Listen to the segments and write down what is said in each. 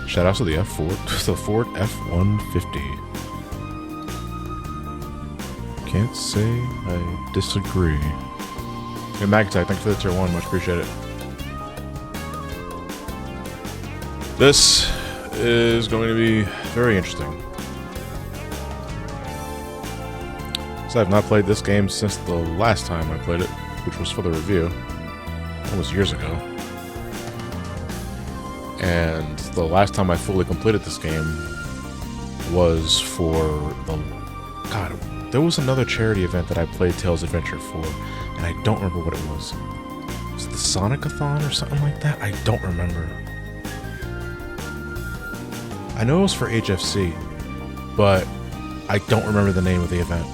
Shout out to the Ford F-150. Can't say I disagree. Hey, Magtech, thanks for the tier 1, much appreciate it. This is going to be very interesting. So I've not played this game since the last time I played it, which was for the review. Almost years ago. And the last time I fully completed this game was for the... God, there was another charity event that I played Tales Adventure for, and I don't remember what it was. Was it the Sonic-a-thon or something like that? I don't remember. I know it was for HFC, but I don't remember the name of the event.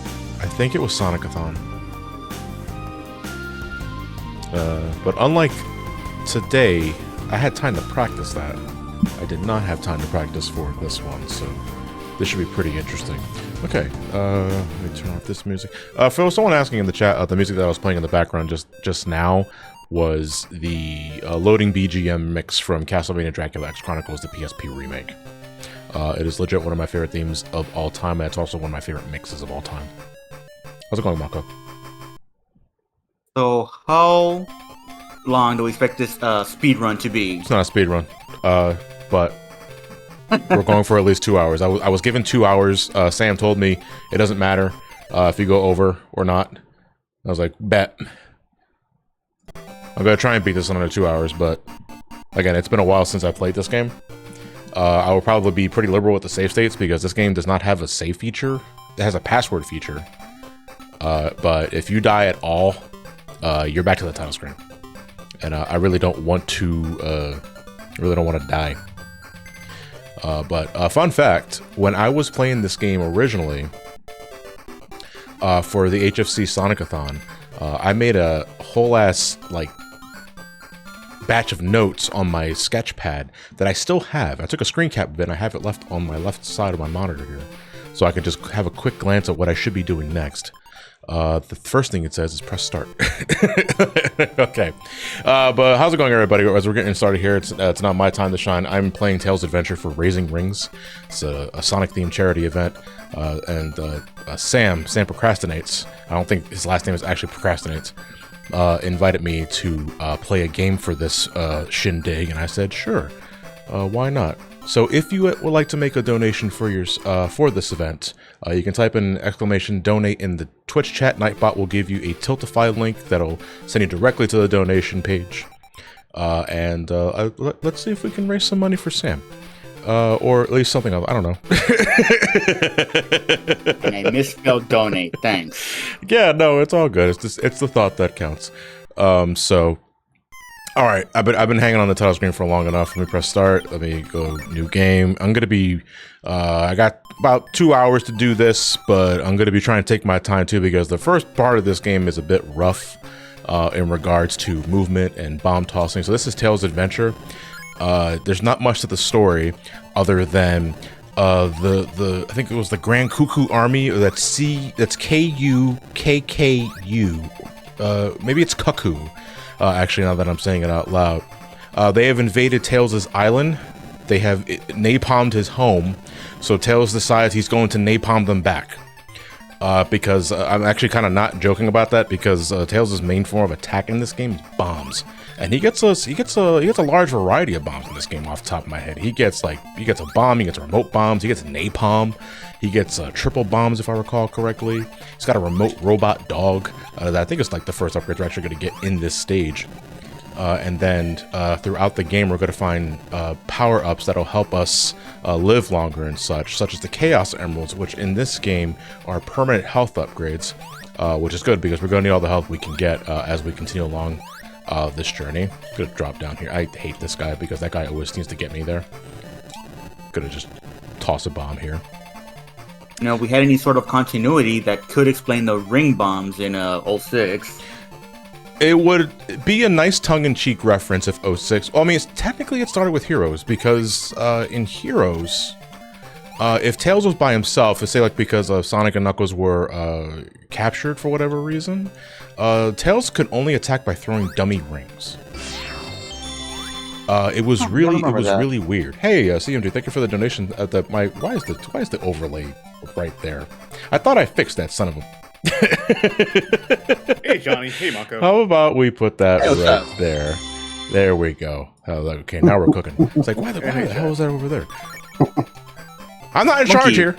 I think it was Sonic-a-thon. But unlike today, I had time to practice that. I did not have time to practice for this one, so this should be pretty interesting. Okay, let me turn off this music. For someone asking in the chat, the music that I was playing in the background just now was the loading BGM mix from Castlevania Dracula X Chronicles, the PSP remake. It is legit one of my favorite themes of all time, and it's also one of my favorite mixes of all time. How's it going, Mako? So, how long do we expect this speed run to be? It's not a speed run, but we're going for at least 2 hours. I was given 2 hours. Sam told me it doesn't matter if you go over or not. I was like, bet. I'm gonna try and beat this in under 2 hours, but again, it's been a while since I played this game. I will probably be pretty liberal with the save states because this game does not have a save feature. It has a password feature, but if you die at all, you're back to the title screen, and I really don't want to. Die. But fun fact: when I was playing this game originally for the HFC Sonic-a-thon, I made a whole ass batch of notes on my sketch pad that I still have. I took a screen cap of it and I have it left on my left side of my monitor here, so I can just have a quick glance at what I should be doing next. The first thing it says is press start. Okay, but how's it going, everybody? As we're getting started here, it's not my time to shine. I'm playing Tales Adventure for Raising Rings. It's a Sonic-themed charity event, and Sam Procrastinates. I don't think his last name is actually Procrastinates. Invited me to play a game for this shindig, and I said, sure, why not? So if you would like to make a donation for for this event, you can type in !donate in the Twitch chat. Nightbot will give you a Tiltify link that'll send you directly to the donation page. Let's see if we can raise some money for Sam. Or at least something else. I don't know. And I misspelled donate. Thanks. Yeah, no, it's all good. It's the thought that counts. All right, I've been hanging on the title screen for long enough. Let me press start. Let me go new game. I'm gonna be. I got about 2 hours to do this, but I'm gonna be trying to take my time too because the first part of this game is a bit rough in regards to movement and bomb tossing. So this is Tales Adventure. There's not much to the story other than I think it was the Grand Cuckoo Army, or that's K-U-K-K-U. Maybe it's Cuckoo. Actually, now that I'm saying it out loud, they have invaded Tails' island. They have napalmed his home, so Tails decides he's going to napalm them back. Because I'm actually kind of not joking about that, because Tails' main form of attack in this game is bombs, and he gets a large variety of bombs in this game. Off the top of my head, he gets a bomb, he gets remote bombs, he gets napalm, he gets triple bombs if I recall correctly. He's got a remote robot dog that I think is like the first upgrade we're actually going to get in this stage. And then throughout the game, we're going to find power-ups that'll help us live longer and such as the Chaos Emeralds, which in this game are permanent health upgrades, which is good because we're going to need all the health we can get as we continue along this journey. I'm going to drop down here. I hate this guy because that guy always seems to get me there. Going to just toss a bomb here. You know, we had any sort of continuity that could explain the ring bombs in 06. It would be a nice tongue-in-cheek reference if 06... Well, I mean, technically it started with Heroes, because in Heroes, if Tails was by himself, say like because Sonic and Knuckles were captured for whatever reason, Tails could only attack by throwing dummy rings. It was that. really weird. Hey, CMG, thank you for the donation. Why is the overlay right there? I thought I fixed that son of a. Hey Johnny, hey Mako. How about we put that right there? There we go. Oh, okay, now we're cooking. It's like, why the hell is that over there? I'm not in charge here.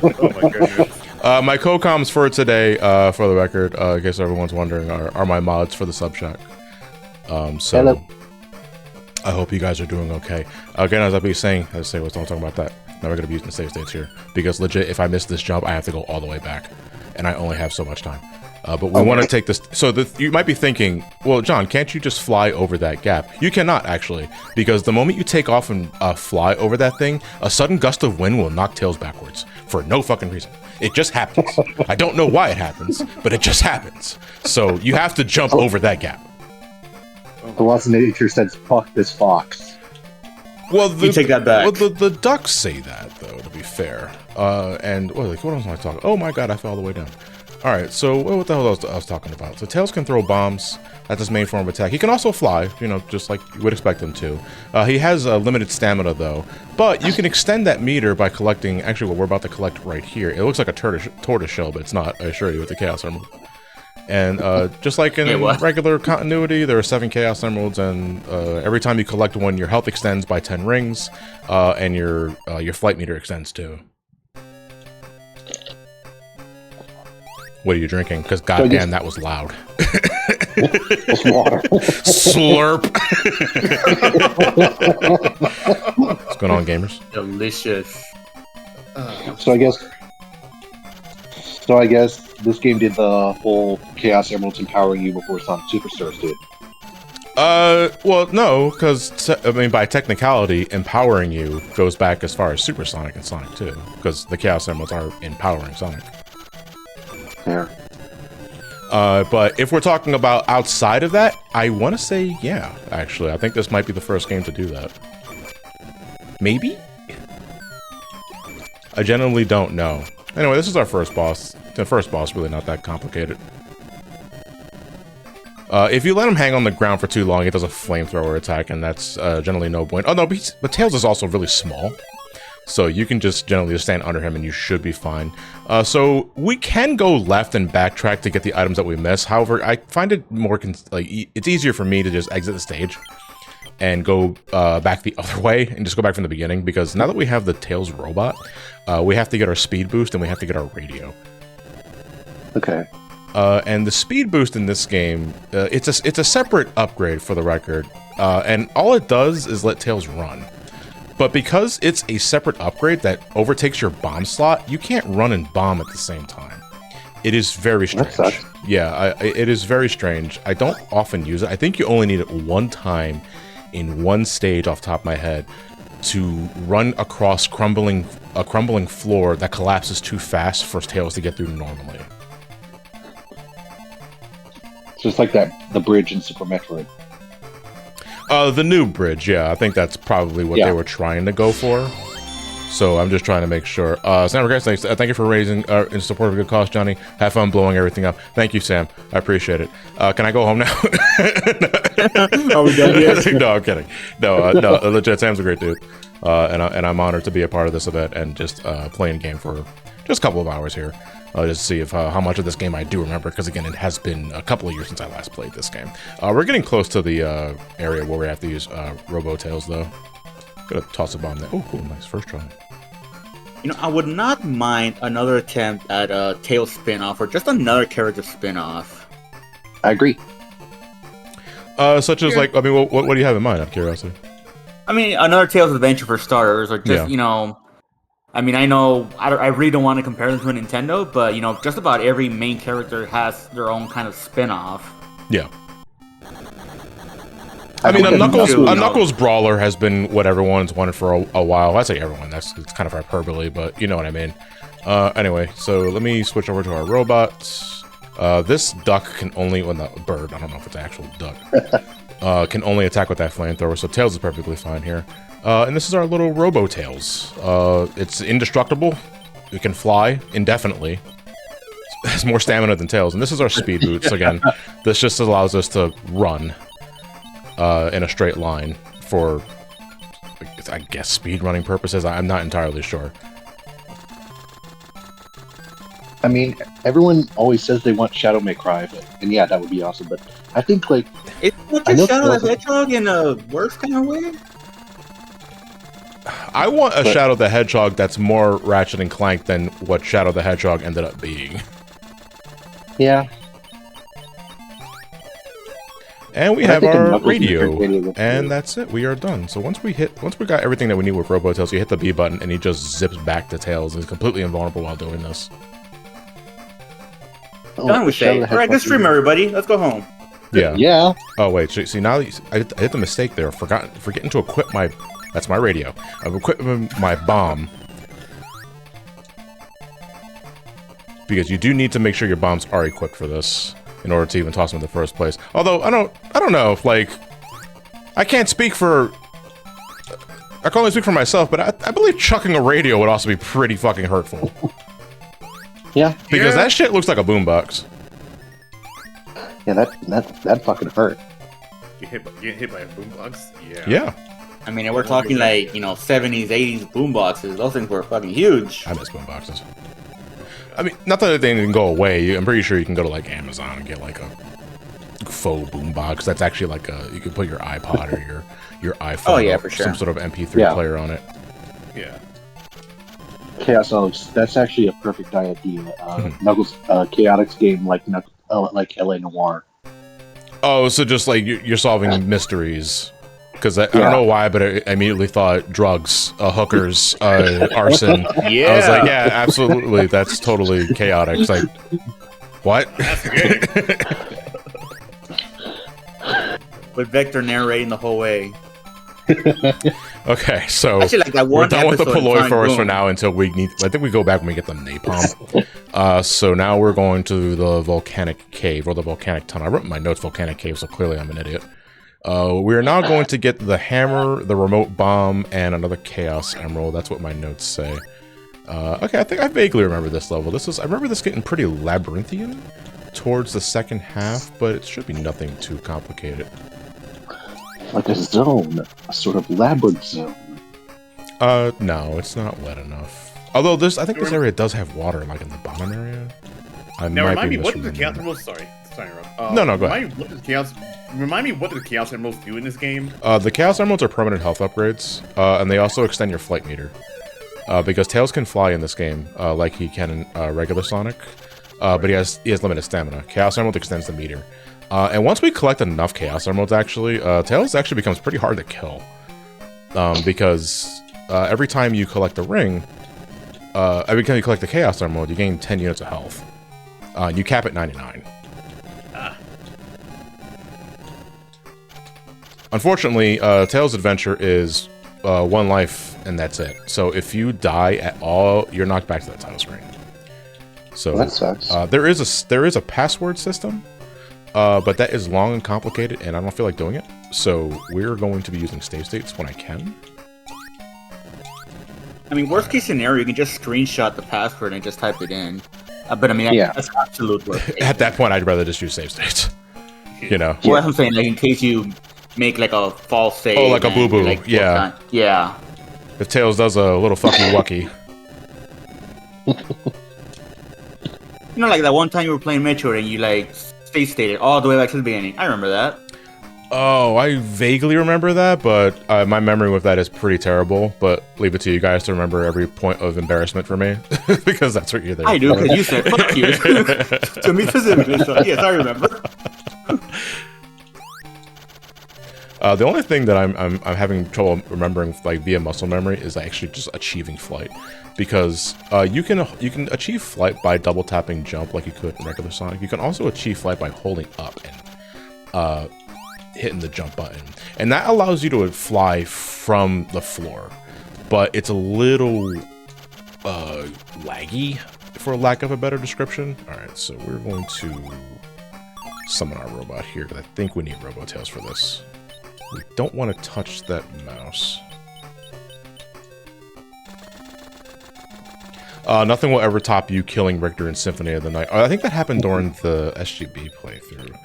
Oh my goodness. My co-coms for today, for the record, in case everyone's wondering, are my mods for the Subshack. So Hello. I hope you guys are doing okay. Again, as I'll be saying, let's don't talk about that. Now we're gonna be using the save states here because legit, if I miss this jump, I have to go all the way back, and I only have so much time. But we want to take this. So you might be thinking, well, John, can't you just fly over that gap? You cannot actually, because the moment you take off and fly over that thing, a sudden gust of wind will knock Tails backwards for no fucking reason. It just happens. I don't know why it happens, but it just happens. So you have to jump over that gap. The laws of nature says, "Fuck this fox." Well, You take that back. Well, the ducks say that, though, to be fair. And what else am I talking? Oh my god, I fell all the way down. All right, so what the hell was I was talking about? So Tails can throw bombs. That's his main form of attack. He can also fly, just like you would expect him to. He has a limited stamina, though. But you can extend that meter by collecting, actually, what we're about to collect right here. It looks like a tortoise shell, but it's not, I assure you, with the Chaos Emerald. And just like in regular continuity, there are 7 Chaos Emeralds, and every time you collect one, your health extends by 10 rings, and your flight meter extends too. What are you drinking? Because goddamn, that was loud. It's water. Slurp. What's going on, gamers? Delicious. So I guess this game did the whole Chaos Emeralds empowering you before Sonic Superstars did. Well, no, because by technicality, empowering you goes back as far as Super Sonic and Sonic 2, because the Chaos Emeralds are empowering Sonic. There. But if we're talking about outside of that, I want to say, yeah, actually. I think this might be the first game to do that. Maybe? I genuinely don't know. Anyway, this is our first boss. The first boss really not that complicated. If you let him hang on the ground for too long, it does a flamethrower attack, and that's generally no point. Oh, no, but Tails is also really small. So you can just generally just stand under him and you should be fine. So we can go left and backtrack to get the items that we miss. However, I find it more it's easier for me to just exit the stage and go back the other way and just go back from the beginning, because now that we have the Tails robot, we have to get our speed boost and we have to get our radio. Okay. And the speed boost in this game, it's a separate upgrade for the record, and all it does is let Tails run. But because it's a separate upgrade that overtakes your bomb slot, you can't run and bomb at the same time. It is very strange. That sucks. Yeah, it is very strange. I don't often use it. I think you only need it one time in one stage off the top of my head to run across a crumbling floor that collapses too fast for Tails to get through normally. It's just like the bridge in Super Metroid. The new bridge, yeah. I think that's probably what they were trying to go for. So I'm just trying to make sure. Sam Regrets, thank you for raising in support of a good cause, Johnny. Have fun blowing everything up. Thank you, Sam. I appreciate it. Can I go home now? Are we done yet? No, I'm kidding. No, legit, Sam's a great dude. And I'm honored to be a part of this event and just playing a game for just a couple of hours here. Just to see if how much of this game I do remember, because again, it has been a couple of years since I last played this game. We're getting close to the area where we have to use Robo-Tails, though. Gotta toss a bomb there. Oh, cool, nice first try. I would not mind another attempt at a Tails spin-off, or just another character spin-off. I agree. Such as what do you have in mind? Out of curiosity. I mean, another Tails Adventure for starters, or just I mean, I know I really don't want to compare them to a Nintendo, but just about every main character has their own kind of spin-off. Yeah. I mean, a Knuckles brawler has been what everyone's wanted for a while. I say everyone. It's kind of hyperbole, but you know what I mean. Anyway, so let me switch over to our robots. This duck can only, bird. I don't know if it's an actual duck. Can only attack with that flamethrower. So Tails is perfectly fine here. And this is our little Robo-Tails. It's indestructible. It can fly indefinitely. It has more stamina than Tails. And this is our speed boots again. This just allows us to run. in a straight line for, I guess, speedrunning purposes. I'm not entirely sure. I mean, everyone always says they want Shadow May Cry, and yeah, that would be awesome. But I think like it's not just Shadow the Hedgehog in a worse kind of way. I want a Shadow the Hedgehog that's more Ratchet and Clank than what Shadow the Hedgehog ended up being. Yeah. And we have our radio, and that's it. We are done. So once we got everything that we need with Robo Tails, you hit the B button, and he just zips back to Tails, and is completely invulnerable while doing this. Done with it. All right, good stream, everybody. Let's go home. Yeah. Yeah. Oh wait, see now I hit the mistake there. Forgetting to equip my. That's my radio. I've equipped my bomb. Because you do need to make sure your bombs are equipped for this in order to even toss them in the first place. Although I don't know, like I can't speak for. I can only speak for myself, but I believe chucking a radio would also be pretty fucking hurtful. Yeah. Because that shit looks like a boombox. Yeah, that fucking hurt. Get hit by a boombox? Yeah. Yeah. I mean, we're talking like, 70s, 80s boomboxes. Those things were fucking huge. I miss boomboxes. I mean, not that they didn't go away. I'm pretty sure you can go to like Amazon and get like a faux boombox. That's actually like you can put your iPod or your iPhone. Oh yeah, for sure. Some sort of MP3 player on it. Yeah. Chaos Elves. That's actually a perfect idea. Knuckles Chaotix game like LA Noire. Oh, so just like you're solving mysteries. Because I don't know why, but I immediately thought drugs, hookers, arson. Yeah. I was like, yeah, absolutely. That's totally chaotic. It's like, what? With Vector narrating the whole way. Okay, so actually, like that one we're done with the Poloi Forest for boom. now until we need. I think we go back when we get the napalm. So now we're going to the volcanic cave or the volcanic tunnel. I wrote in my notes volcanic cave, so clearly I'm an idiot. We are now going to get the hammer, the remote bomb, and another Chaos Emerald. That's what my notes say. Okay, I think I vaguely remember this level. I remember this getting pretty labyrinthian towards the second half, but it should be nothing too complicated. Like a zone, a sort of labyrinth zone. No, it's not wet enough. Although I think this area does have water, like in the bottom area. Now remind me, what did the Chaos Emeralds? Sorry, Rob. No, go ahead. Remind me, what do the Chaos Emeralds do in this game? The Chaos Emeralds are permanent health upgrades, and they also extend your flight meter. Because Tails can fly in this game, like he can in regular Sonic, but he has limited stamina. Chaos Emerald extends the meter. And once we collect enough Chaos Emeralds, actually, Tails actually becomes pretty hard to kill. Because every time you collect a ring, every time you collect the Chaos Emerald, you gain 10 units of health. You cap at 99. Unfortunately, Tails' adventure is one life, and that's it. So if you die at all, you're knocked back to the title screen. So that sucks. There is a password system. But that is long and complicated, and I don't feel like doing it. So we're going to be using save states when I can. I mean, worst case scenario, you can just screenshot the password and just type it in. But I mean, that's absolute worst case. At that point, I'd rather just use save states. You know. Well, that's what I'm saying. Like, in case you make like a false save. Oh, like a boo-boo. Like, yeah. Yeah. If Tails does a little fucky wucky. Like that one time you were playing Metroid and you like stated all the way back to the beginning. I remember that. Oh, I vaguely remember that, but my memory with that is pretty terrible. But leave it to you guys to remember every point of embarrassment for me, because that's what you're there. I do, because you said "fuck you" to me specifically. So yes, I remember. The only thing that I'm having trouble remembering, like via muscle memory, is actually just achieving flight, because you can achieve flight by double tapping jump like you could in regular Sonic. You can also achieve flight by holding up and hitting the jump button, and that allows you to fly from the floor, but it's a little laggy, for lack of a better description. All right, so we're going to summon our robot here, because I think we need Robotails for this. We don't want to touch that mouse. Nothing will ever top you killing Richter in Symphony of the Night. I think that happened during the SGB playthrough.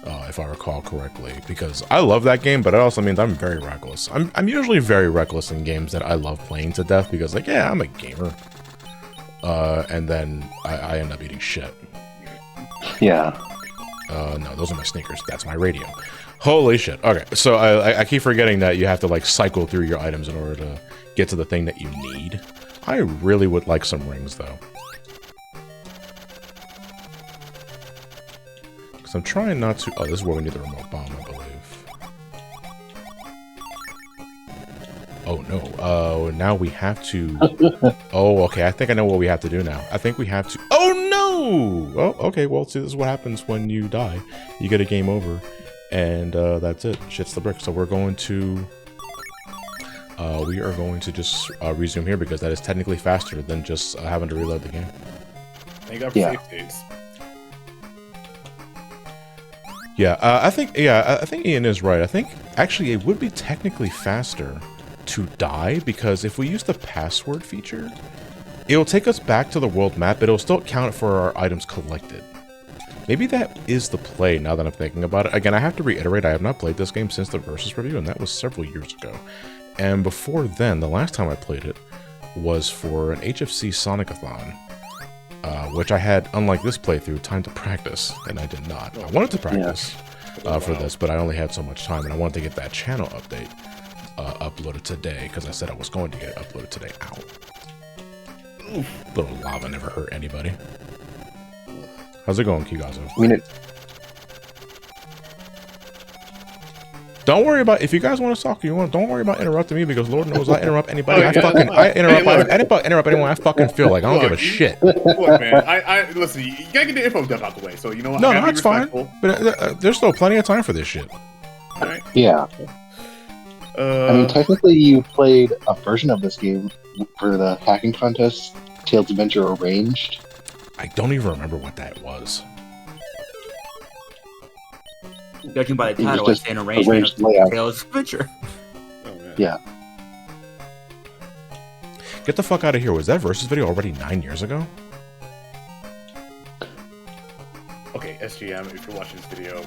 if I recall correctly, because I love that game, but it also means I'm very reckless. I'm usually very reckless in games that I love playing to death because, like, yeah, I'm a gamer. And then I end up eating shit. Yeah. No, those are my sneakers. That's my radio. Holy shit. Okay, so I keep forgetting that you have to, like, cycle through your items in order to get to the thing that you need. I really would like some rings, though. Because I'm trying not to... Oh, this is where we need the remote bomb, I believe. Oh, no. Now we have to... Oh, okay. I think I know what we have to do now. I think we have to... Oh, no! Oh, okay. Well, see, this is what happens when you die. You get a game over. And that's it. Shit's the brick. So we're going to... we are going to just resume here because that is technically faster than just having to reload the game. Thank God for save states. Yeah, I think Ian is right. I think actually it would be technically faster to die because if we use the password feature, it'll take us back to the world map, but it'll still count for our items collected. Maybe that is the play now that I'm thinking about it. Again, I have to reiterate, I have not played this game since the Versus review, and that was several years ago. And before then, the last time I played it was for an HFC Sonic-a-thon, which I had, unlike this playthrough, time to practice, and I did not. I wanted to practice for this, but I only had so much time, and I wanted to get that channel update uploaded today, because I said I was going to get it uploaded today. Ow. Oof. Little lava never hurt anybody. How's it going, Kigazo? I mean, don't worry about if you guys want to talk. Don't worry about interrupting me because Lord knows I interrupt anybody. I interrupt anyone I fucking feel like. I don't give a shit. Look, man. I listen. You gotta get the info dump out the way. So you know what? No, that's fine. But there's still plenty of time for this shit. All right. Yeah. I mean, technically, you played a version of this game for the hacking contest, Tales Adventure Arranged. I don't even remember what that was. Judging by the title, it's an arrangement of Tales Adventure. Oh, man. Yeah. Get the fuck out of here. Was that Versus video already 9 years ago? Okay, SGM, if you're watching this video,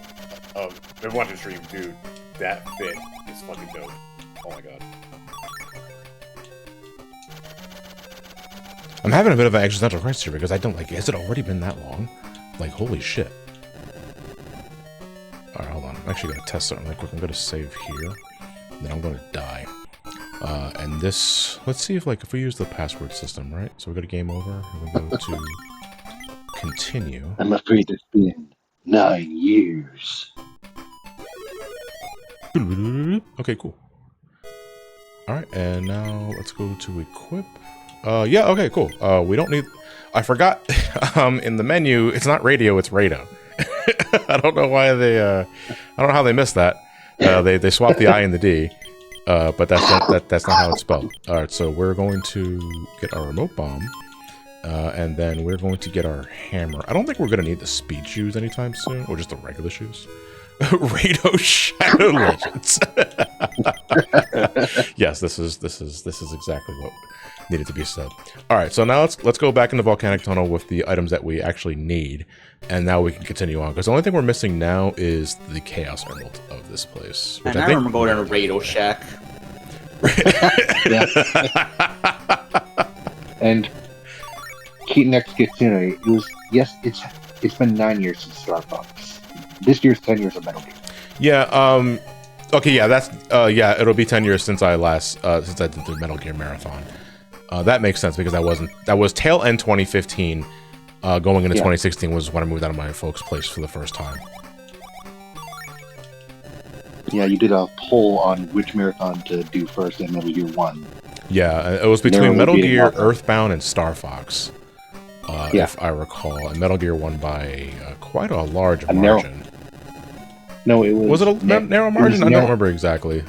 if you're watching the stream, dude, that fit is fucking dope. Oh my god. I'm having a bit of an existential crisis here because I don't, like, has it already been that long? Like, holy shit. Alright, hold on. I'm actually going to test something really quick. I'm going to save here. Then I'm going to die. And this... Let's see if, like, if we use the password system, right? So we go to game over, and we go to continue. I'm afraid it's been 9 years. Okay, cool. Alright, and now let's go to equip. Yeah, okay, cool. We don't need... I forgot, in the menu, it's not radio, it's radar. I don't know why they, I don't know how they missed that. They swapped the I and the D, but that's not how it's spelled. Alright, so we're going to get our remote bomb, and then we're going to get our hammer. I don't think we're going to need the speed shoes anytime soon, or just the regular shoes. Rado Shadow Legends. Yes, this is exactly what needed to be said. All right, so now let's go back into Volcanic Tunnel with the items that we actually need, and now we can continue on because the only thing we're missing now is the Chaos Emerald of this place. Which and I remember going to Rado Shack. And Keaton X Kitsune, it was it's been 9 years since Star Fox. This year's 10 years of Metal Gear. Yeah, okay, yeah, that's, yeah, it'll be 10 years since I since I did the Metal Gear Marathon. That makes sense because that was tail end 2015, going into 2016 was when I moved out of my folks' place for the first time. Yeah, you did a poll on which marathon to do first in Metal Gear 1. Yeah, it was between Metal Gear, Earthbound, and Star Fox, if I recall, and Metal Gear won by quite a large margin. No, it was... Was it a narrow margin? I don't remember exactly.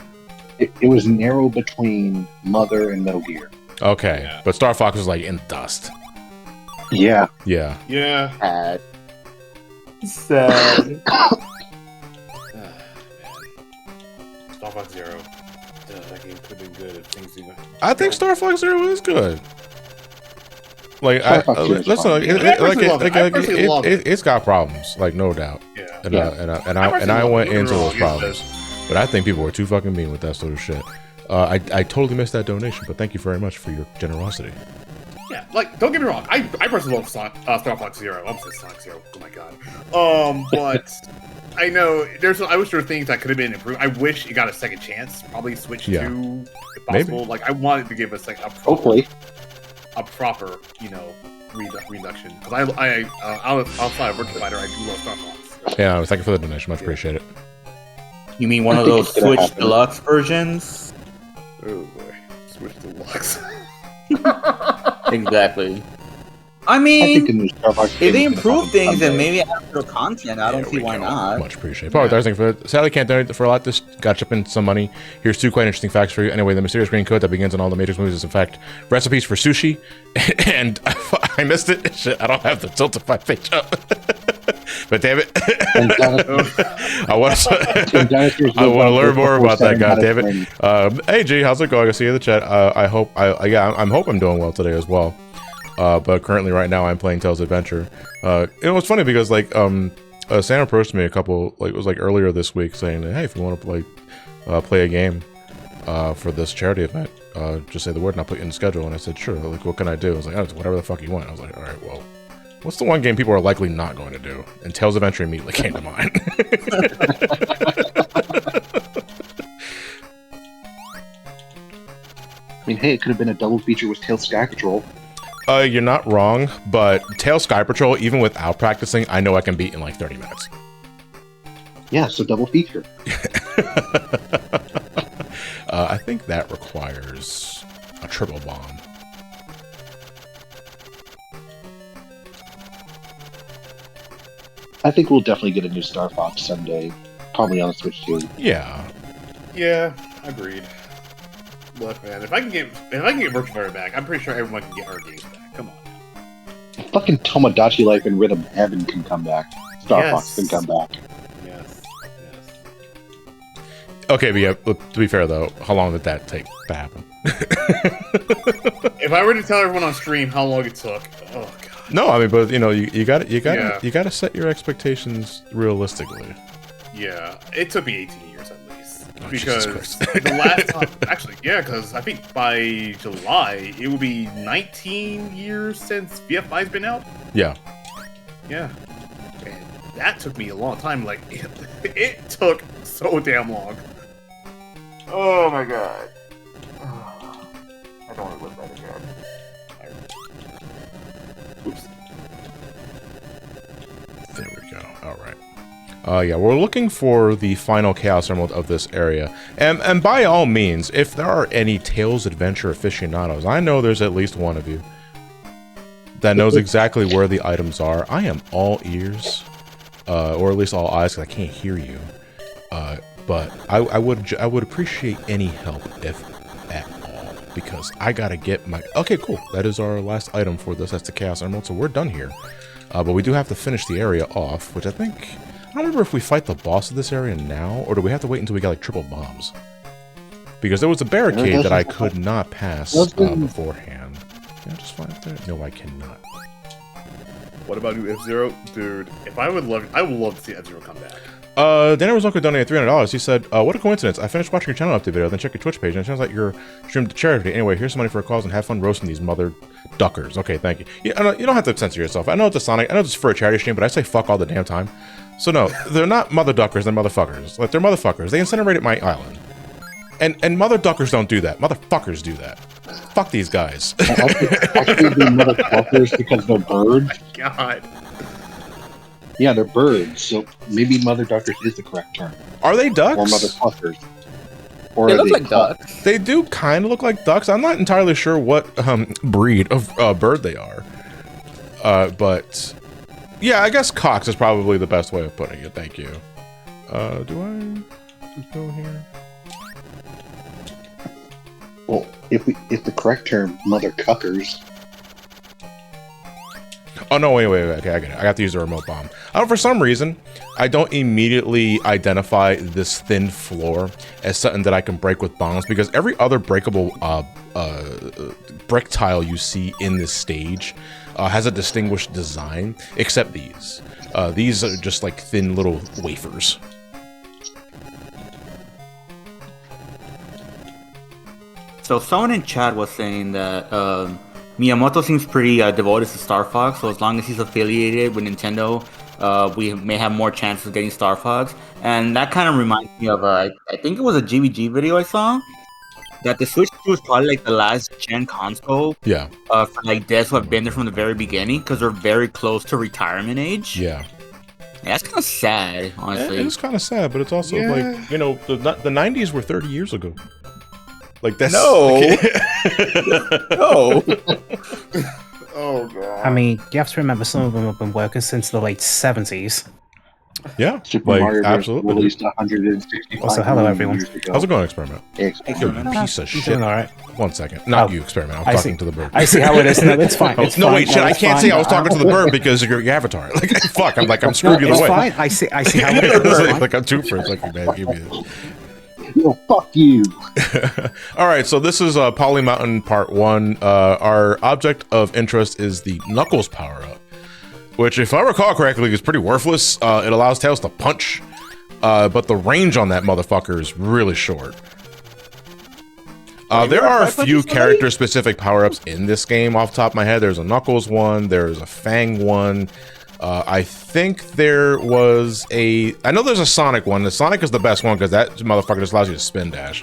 It was narrow between Mother and Metal Gear. Okay, yeah. But Star Fox was like in dust. Yeah. Yeah. Yeah. Sad. Star Fox Zero. That game could have been good if things didn't... I think Star Fox Zero is good. Like, listen, it's got problems, like, no doubt. Yeah. I went into those problems. But I think people were too fucking mean with that sort of shit. I totally missed that donation, but thank you very much for your generosity. Yeah, like, don't get me wrong. I personally love Star Fox Zero. I'm saying Sonic Zero. Oh my god. But I know I wish there were things that could have been improved. I wish it got a second chance. Probably switch to, if possible. Maybe. Like, I wanted to give us like a proper, reduction. Because outside of Virtua Fighter, I do love Star Fox. Yeah, thank you for the donation. Much appreciate it. You mean one of those Switch Deluxe versions? Oh boy, Switch Deluxe. Exactly. I mean, if they improve things and maybe add extra content, I don't see why not. Much appreciated. Thank you for sadly can't donate for a lot. This got chip in some money. Here's 2 quite interesting facts for you. Anyway, the mysterious green code that begins in all the Matrix movies is in fact recipes for sushi, and I missed it. Shit, I don't have the Tiltify page up. But damn it, I want to learn more about that. God damn it. Hey G, how's it going? I see you in the chat. I hope I'm doing well today as well. But currently, right now, I'm playing Tales Adventure. It was funny because Sam approached me it was earlier this week, saying, "Hey, if you want to play a game for this charity event, just say the word and I'll put you in the schedule." And I said, "Sure." Like, what can I do? I was like, "Oh, whatever the fuck you want." I was like, "All right, well, what's the one game people are likely not going to do?" And Tales Adventure immediately came to mind. I mean, hey, it could have been a double feature with Tales Sky Patrol. You're not wrong, but Tales Sky Patrol, even without practicing, I know I can beat in like 30 minutes. Yeah, so double feature. I think that requires a triple bomb. I think we'll definitely get a new Star Fox someday, probably on the Switch too. Yeah. Yeah, agreed. Look, man, if I can get Virtua Fighter back, I'm pretty sure everyone can get our games back. Come on. Fucking Tomodachi Life and Rhythm Heaven can come back. Star Fox can come back. Yes. Okay, but yeah, to be fair though, how long did that take to happen? If I were to tell everyone on stream how long it took, oh god. No, I mean, but you got to set your expectations realistically. Yeah, it took me 18 years at least. Oh, because the last time, actually, yeah, because I think by July it will be 19 years since VF5's been out. Yeah. Yeah. And that took me a long time. Like, it took so damn long. Oh my god. I don't want to live that again. Oops. There we go. All right. Yeah, we're looking for the final Chaos Emerald of this area. And by all means, if there are any Tales Adventure aficionados, I know there's at least one of you that knows exactly where the items are. I am all ears, or at least all eyes, because I can't hear you. But I would appreciate any help, if at all, because I gotta get my... Okay, cool. That is our last item for this. That's the Chaos Emerald, so we're done here. But we do have to finish the area off, which I think... I don't remember if we fight the boss of this area now, or do we have to wait until we get, like, triple bombs? Because there was a barricade that I could not pass beforehand. Can I just fly up there? No, I cannot. What about you, F-Zero? Dude, I would love to see F-Zero come back. Daniel Rosalco donated $300. He said, what a coincidence. I finished watching your channel update video, then check your Twitch page, and it sounds like you're streamed to charity. Anyway, here's some money for a cause, and have fun roasting these mother duckers. Okay, thank you. You don't have to censor yourself. I know it's a Sonic, I know it's for a charity stream, but I say fuck all the damn time. So no, they're not mother duckers, they're motherfuckers. Like, they're motherfuckers. They incinerated my island. And mother duckers don't do that. Motherfuckers do that. Fuck these guys. Actually, they're motherfuckers because they're birds. Oh my god. Yeah, they're birds, so maybe mother duckers is the correct term. Are they ducks? Or motherfuckers. Or they look like ducks. They do kind of look like ducks. I'm not entirely sure what breed of bird they are. But yeah, I guess cocks is probably the best way of putting it. Thank you. Do I go here? Well, if the correct term, mother cuckers. Oh no! Wait! Okay, I get it. I have to use the remote bomb. For some reason, I don't immediately identify this thin floor as something that I can break with bombs, because every other breakable brick tile you see in this stage has a distinguished design, except these. These are just like thin little wafers. So someone in chat was saying that Miyamoto seems pretty devoted to Star Fox, so as long as he's affiliated with Nintendo, we may have more chances of getting Star Fox. And that kind of reminds me of, I think it was a GVG video I saw, that the Switch 2 is probably like the last gen console. Yeah. For like devs who have been there from the very beginning, because they're very close to retirement age. Yeah. That's kind of sad, honestly. It's kind of sad, but it's also like, you know, the 90s were 30 years ago. Like, that's... No! No! Oh, God. I mean, you have to remember some of them have been working since the late 70s. Yeah, Super Mario absolutely. Released 165 also, hello, everyone. How's it going, Experiment? Experiment. You piece of shit. Doing all right. 1 second. Not you, Experiment. I'm talking to the bird. I see how it is. No, it's fine. It's no, fine. wait, shit. I can't say I was talking to the bird because of your avatar. Like, fuck. I'm screwed either way. It's fine. I see how it is. Like, I'm two first. Like, man, give me this. Yo, fuck you. All right, so this is Poly Mountain Part 1. Our object of interest is the Knuckles power-up, which, if I recall correctly, is pretty worthless. It allows Tails to punch, but the range on that motherfucker is really short. There are a few character-specific power-ups in this game off the top of my head. There's a Knuckles one, there's a Fang one. I think there was a... I know there's a Sonic one. The Sonic is the best one because that motherfucker just allows you to spin dash.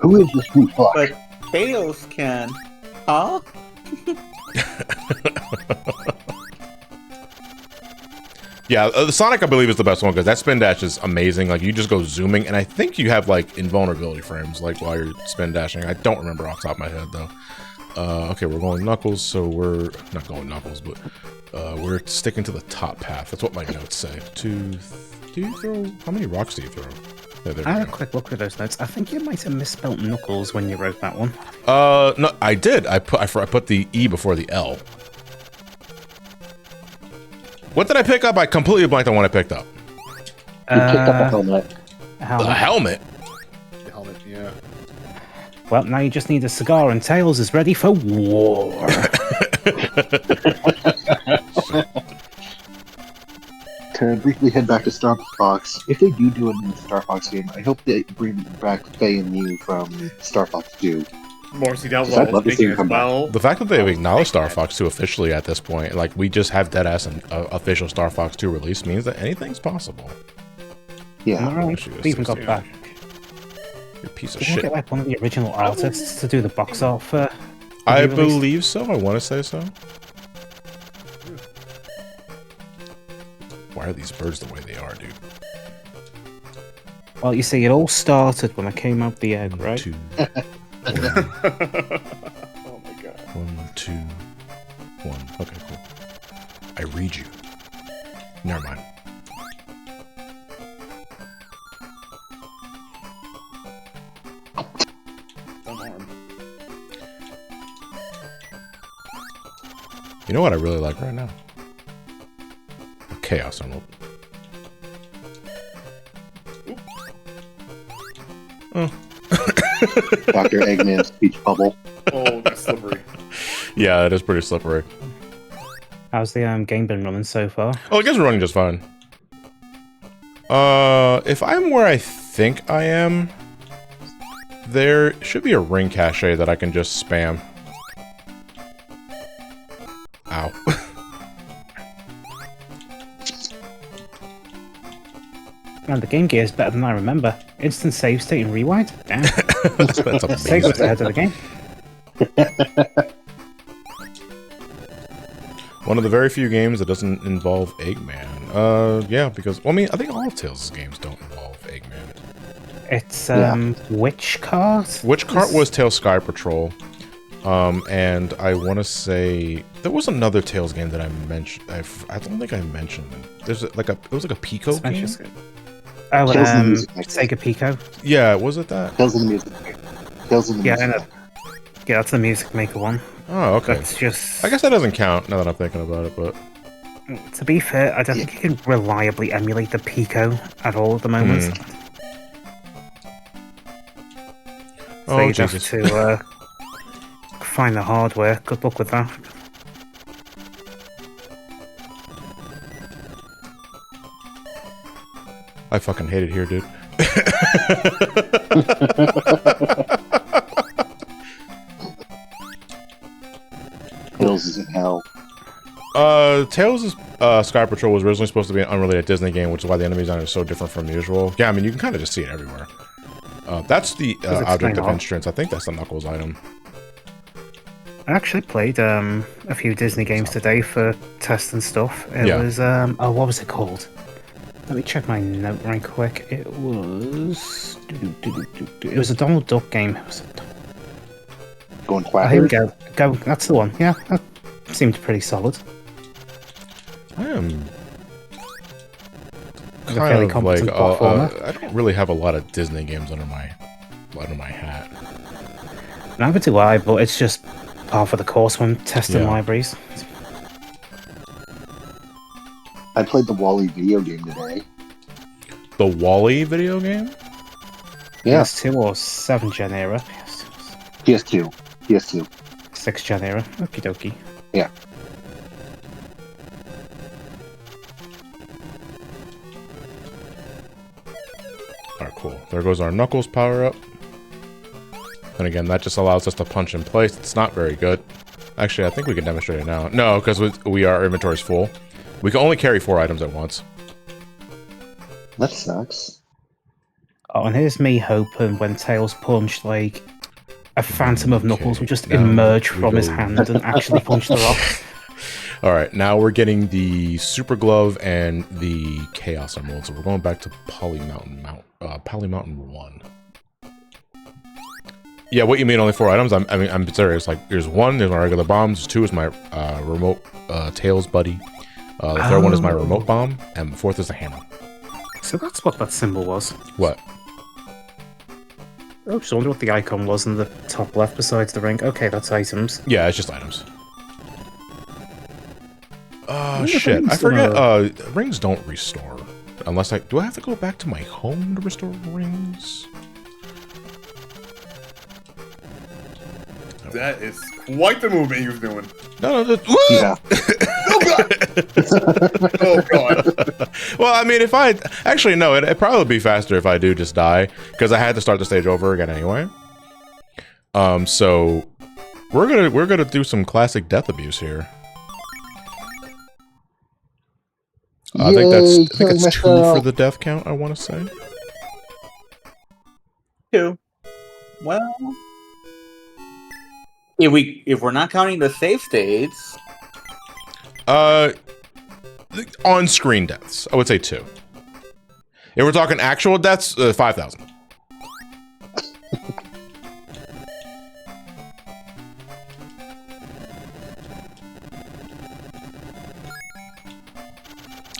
Who is this sweet fuck? But Tails can. Huh? Yeah, the Sonic, I believe, is the best one because that spin dash is amazing. Like, you just go zooming, and I think you have, like, invulnerability frames, like, while you're spin dashing. I don't remember off the top of my head, though. Okay, we're going Knuckles, so we're not going Knuckles, but we're sticking to the top path. That's what my notes say. Do you throw... How many rocks do you throw? Yeah, I had a quick look at those notes. I think you might have misspelled Knuckles when you wrote that one. No, I did. I put the E before the L. What did I pick up? I completely blanked on what I picked up. You picked up a helmet. The helmet? The helmet, yeah. Well, now you just need a cigar and Tails is ready for war. To briefly head back to Star Fox, if they do a new Star Fox game, I hope they bring back Faye and Mew from Star Fox 2. Morrissey down I'd love to see him come back. The fact that they've acknowledged Star Fox 2 officially at this point, like, we just have deadass an official Star Fox 2 release, means that anything's possible. Yeah. They even got back. You piece of Did you shit. get like one of the original artists to do the box art for I believe so. I want to say so. Why are these birds the way they are, dude? Well, you see, it all started when I came out the egg, right? 2. Oh my god. 1, 2, 1. Okay, cool. I read you. Never mind. You know what I really like right now? A Chaos Emerald. Oh. Dr. Eggman's speech bubble. Oh, that's slippery. Yeah, it is pretty slippery. How's the game been running so far? Oh, it gets running just fine. If I'm where I think I am, there should be a ring cache that I can just spam. Ow. Man, the Game Gear is better than I remember. Instant save state and rewind? Damn. That's amazing. Sega was ahead of the game. One of the very few games that doesn't involve Eggman. Yeah, because, well, I mean, I think all of Tails' games don't involve Eggman. It's, Witch Cart? Witch Cart was Tails Sky Patrol. And I want to say there was another Tails game that I mentioned. I don't think I mentioned it. There's it was like a Pico game. Oh, Sega Pico. Yeah, was it that? Tales of the Music Maker. Tales of the Music Maker. Yeah, that's the Music Maker one. Oh, okay. That's just... I guess that doesn't count now that I'm thinking about it, but... To be fair, I don't think you can reliably emulate the Pico at all at the moment. So you'd have to find the hardware. Good luck with that. I fucking hate it here, dude. Hills is in hell. Tales' Sky Patrol was originally supposed to be an unrelated Disney game, which is why the enemy design is so different from usual. Yeah, I mean, you can kind of just see it everywhere. That's the object of entrance. I think that's the Knuckles item. I actually played a few Disney games today for test and stuff. It was oh, what was it called? Let me check my note right quick. It was a Donald Duck game. Going Oh, quack. here we go. Go. That's the one. Yeah, that seemed pretty solid. I am Like a fairly kind of like competent platformer. I don't really have a lot of Disney games under my hat. Neither do I, but it's just part of the course when testing libraries. I played the Wall-E video game today. The Wall-E video game? Yeah. PS2 or 7 gen era. PS2. PS2. 6 gen era. Okie dokie. Yeah. Alright, cool. There goes our Knuckles power-up. And again, that just allows us to punch in place. It's not very good. Actually, I think we can demonstrate it now. No, because our inventory's full. We can only carry 4 items at once. That sucks. Oh, and here's me hoping when Tails punched, like, a phantom of Knuckles would just now emerge we from his go- hand and actually punch the rock. Alright, now we're getting the Super Glove and the Chaos Emerald. So we're going back to Poly Mountain 1. Yeah, what you mean only 4 items? I'm serious. Like, there's 1, there's my regular bombs. 2 is my remote Tails buddy. The third one is my remote bomb, and the 4th is the hammer. So that's what that symbol was. What? I just wonder what the icon was in the top left besides the ring. Okay, that's items. Yeah, it's just items. Oh Yeah, shit! rings I forget. Rings don't restore unless do I have to go back to my home to restore rings? That is quite the movement he was doing. No, Yeah. Oh god. Well, I mean, if I actually no, it'd probably be faster if I do just die because I had to start the stage over again anyway. So we're gonna do some classic death abuse here. I think it's 2 for the death count. I want to say. 2. Well, if we're not counting the save states, On-screen deaths, I would say 2. If we're talking actual deaths, 5,000.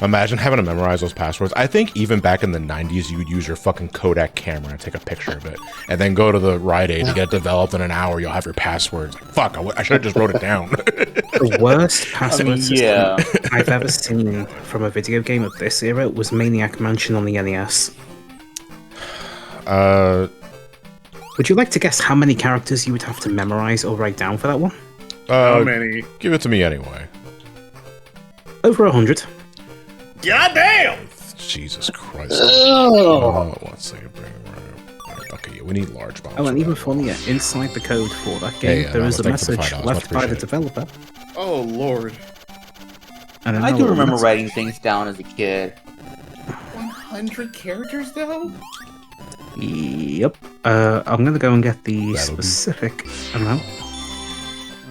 Imagine having to memorize those passwords. I think even back in the 90s, you would use your fucking Kodak camera and take a picture of it, and then go to the Rite Aid to get it developed in an hour. You'll have your passwords. Like, fuck, I should have just wrote it down. The worst password yeah. system I've ever seen from a video game of this era was Maniac Mansion on the NES. Would you like to guess how many characters you would have to memorize or write down for that one? How many? Give it to me anyway. Over 100. God damn! Jesus Christ. Oh. One second. Okay, yeah, we need large bombs. Oh, and for even that. funnier, inside the code for that game, yeah, there no, is a thanks for the message $5, left much by the appreciated. developer. Oh lord. And I do another remember message. writing things down as a kid. 100 characters though? Yep. I'm gonna go and get the That'll be- specific amount.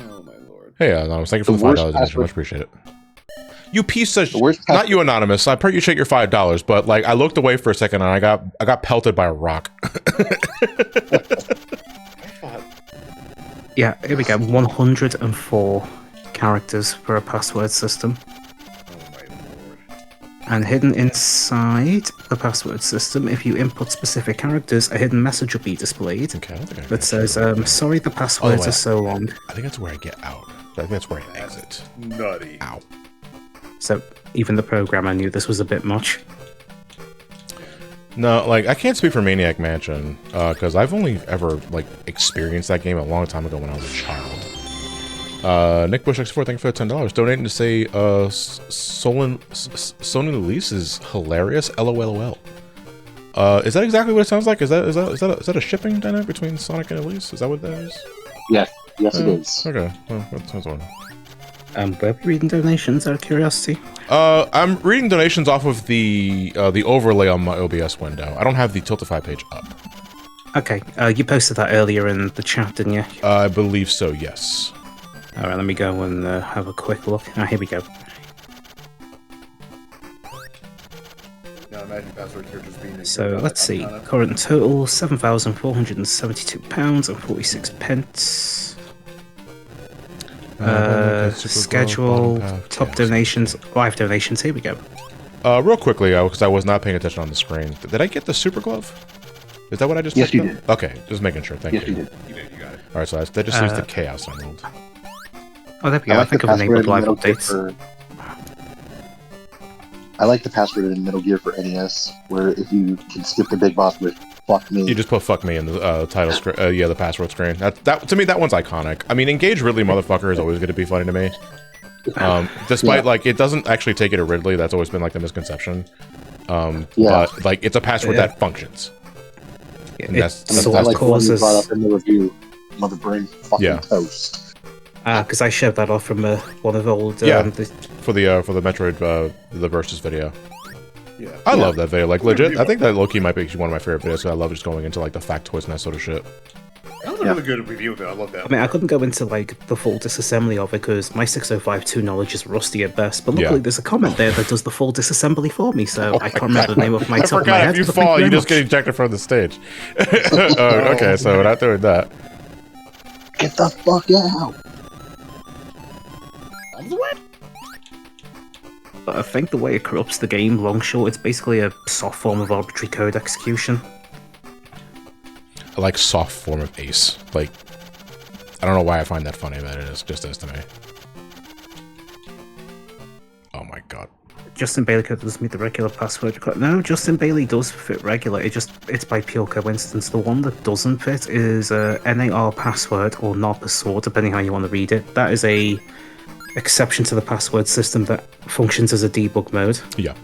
Oh my lord. Hey, thank you for The the $5 worst donation. password- Much appreciate it. You piece of The worst not you anonymous. I appreciate your $5, but like I looked away for a second and I got pelted by a rock. Yeah, here we go. 104 characters for a password system. Oh my lord. And hidden inside the password system, if you input specific characters, a hidden message will be displayed Okay, I don't think I that says, sorry, the passwords wait. are so long. I think that's where I get out. I think that's where I exit. Nutty. Ow. So even the programmer knew this was a bit much. No, like I can't speak for Maniac Mansion because I've only ever like experienced that game a long time ago when I was a child. Nick Bush X4, thank you for the $10. Donating to say Sonin Elise is hilarious. LOLOL. Is that exactly what it sounds like? Is that a shipping dynamic between Sonic and Elise? Is that what that is? Yes, it is. Okay, well, that sounds one. Where are we reading donations out of curiosity? I'm reading donations off of the overlay on my OBS window. I don't have the Tiltify page up. Okay, you posted that earlier in the chat, didn't you? I believe so, yes. Alright, let me go and have a quick look. Here we go. Now imagine password here just being. So let's see. Current total £7,472.46. Schedule, top donations, live donations. Here we go. Real quickly, because I was not paying attention on the screen. Did I get the Super Glove? Is that what I just? Yes, you up? did. Okay, just making sure. Thank Yes, you. you did. You got it. All right, so that just used the Chaos Emerald. Oh, there we go. I think I've enabled live updates. I like the password in Metal Gear for NES, where if you can skip the big boss with "fuck me," You just put "fuck me" in the title screen. Yeah, the password screen. That to me, that one's iconic. I mean, "Engage Ridley, motherfucker" is always going to be funny to me. Despite like it doesn't actually take it to Ridley. That's always been like the misconception. But like it's a password that functions. And that's I like the one you brought up in the review. Mother brain fucking toast. Because I shared that off from one of the old for the Metroid the Versus video. Yeah, I love that video. Like legit, I think that low-key might be one of my favorite videos. So I love just going into like the factoids and that sort of shit. That was a really good review, though. I love that. I mean, I couldn't go into like the full disassembly of it because my 605.2 knowledge is rusty at best. But luckily, there's a comment there that does the full disassembly for me, so I can't remember the name of my top of my head. If you fall, you just get ejected from the stage. Okay, so we're not doing that. Get the fuck out! But I think the way it corrupts the game, long short, it's basically a soft form of arbitrary code execution. I like soft form of Ace. Like, I don't know why I find that funny, but it just is to me. Oh my god. Justin Bailey doesn't meet the regular password. No, Justin Bailey does fit regular. It's by pure coincidence. The one that doesn't fit is NAR password or NAR password, depending how you want to read it. That is a exception to the password system that functions as a debug mode. Yeah.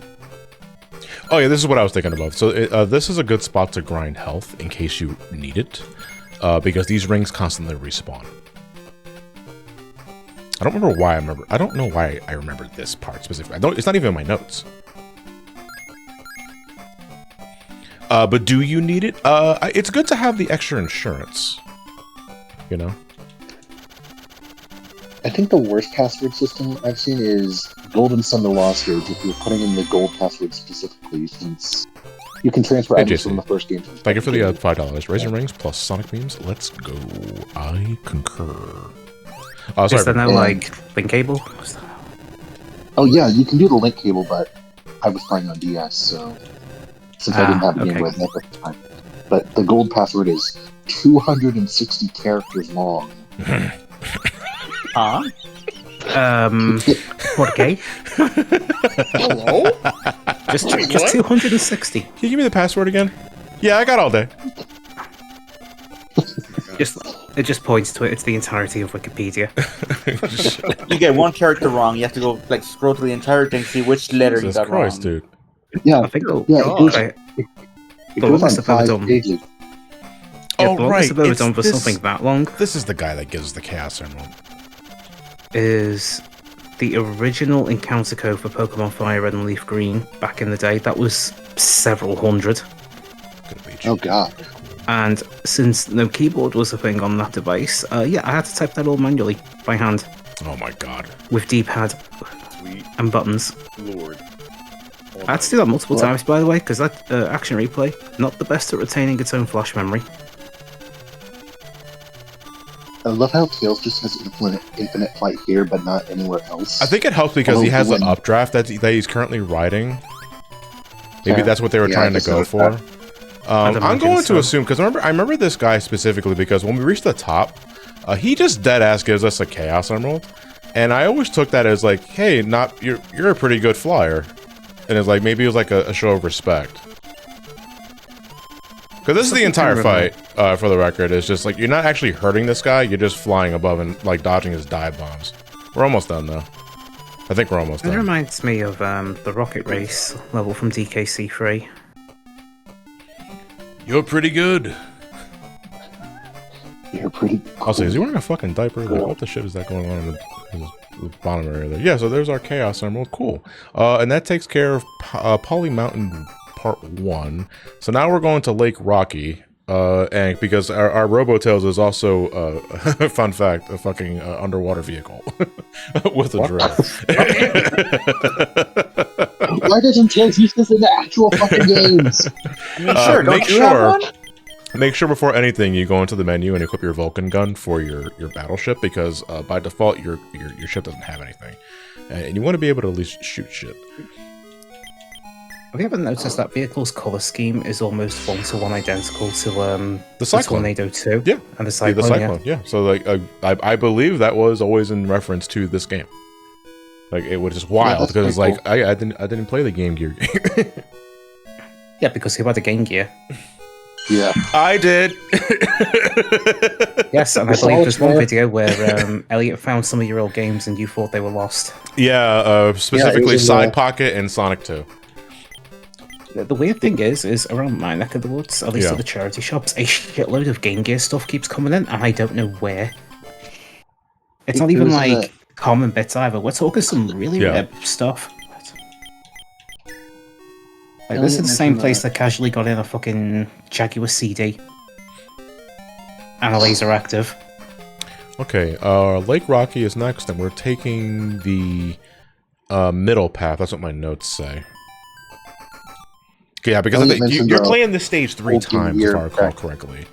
Oh yeah, this is what I was thinking about. So this is a good spot to grind health in case you need it, because these rings constantly respawn. I don't remember why I don't know why I remember this part specifically. It's not even in my notes. But do you need it? It's good to have the extra insurance. You know? I think the worst password system I've seen is Golden Sun to Lost Age. If you're putting in the gold password specifically, since you can transfer items from the first game. Thank you for the $5. Raisin rings plus Sonic memes. Let's go. I concur. Oh, sorry. Is there no like link cable? Oh yeah, you can do the link cable, but I was playing on DS, so since I didn't have a Game Boy Advance at the time. But the gold password is 260 characters long. Huh? Okay. Hello? Just 260. Can you give me the password again? Yeah, I got all day. It just points to it. It's the entirety of Wikipedia. You get one character wrong. You have to go like scroll through the entire thing, see which letter you got wrong. Dude. Yeah, I think it goes on 5 pages. Oh, right. If it's done for something that long. This is the guy that gives the Chaos Emerald. Is the original encounter code for Pokemon Fire Red and Leaf Green back in the day. That was several hundred. Oh god. And since no keyboard was a thing on that device, I had to type that all manually by hand. Oh my god. With D-pad and buttons. Lord. I had to do that multiple times, by the way, because that action replay, not the best at retaining its own flash memory. I love how Tails just has infinite flight here, but not anywhere else. I think it helps because he has an updraft that he's currently riding. Maybe that's what they were trying to go for. I'm going to assume, because I remember this guy specifically because when we reached the top, he just dead-ass gives us a Chaos Emerald. And I always took that as like, hey, you're a pretty good flyer. And it's like, maybe it was like a show of respect. Because this is the entire fight, for the record, is just like, you're not actually hurting this guy, you're just flying above and like dodging his dive bombs. We're almost done though. I think we're almost done. It reminds me of the Rocket Race level from DKC3. You're pretty good. You're pretty cool. Also, is he wearing a fucking diaper? Like, what the shit is that going on in the bottom area there? Yeah, so there's our Chaos Emerald. Cool. And that takes care of Poly Mountain Part 1. So now we're going to Lake Rocky. And because our Robotails is also, fun fact, a fucking underwater vehicle with a drift. Why doesn't Tails use this in the actual fucking games? I mean, sure, don't you have one? Make sure before anything you go into the menu and equip your Vulcan gun for your battleship, because by default your ship doesn't have anything, and you want to be able to at least shoot shit. Have you ever noticed that vehicle's color scheme is almost one-to-one identical to the Cyclone. Tornado 2? Yeah, and the Cyclone. Yeah. So like I believe that was always in reference to this game. Like it was just wild because it's like I didn't play the Game Gear game. Yeah, because who had a Game Gear? Yeah, I did. Yes, and I believe there's one video where Elliot found some of your old games and you thought they were lost. Yeah, specifically Side Pocket and Sonic 2. The weird thing is around my neck of the woods, at least at the charity shops, a shitload of Game Gear stuff keeps coming in, and I don't know where. It's not even like common bits either. We're talking some really rare stuff. Like, this is the same place that casually got in a fucking Jaguar CD and a laser active. Okay, Lake Rocky is next, and we're taking the middle path. That's what my notes say. Yeah, because you're playing this stage 3 times, if I recall correctly.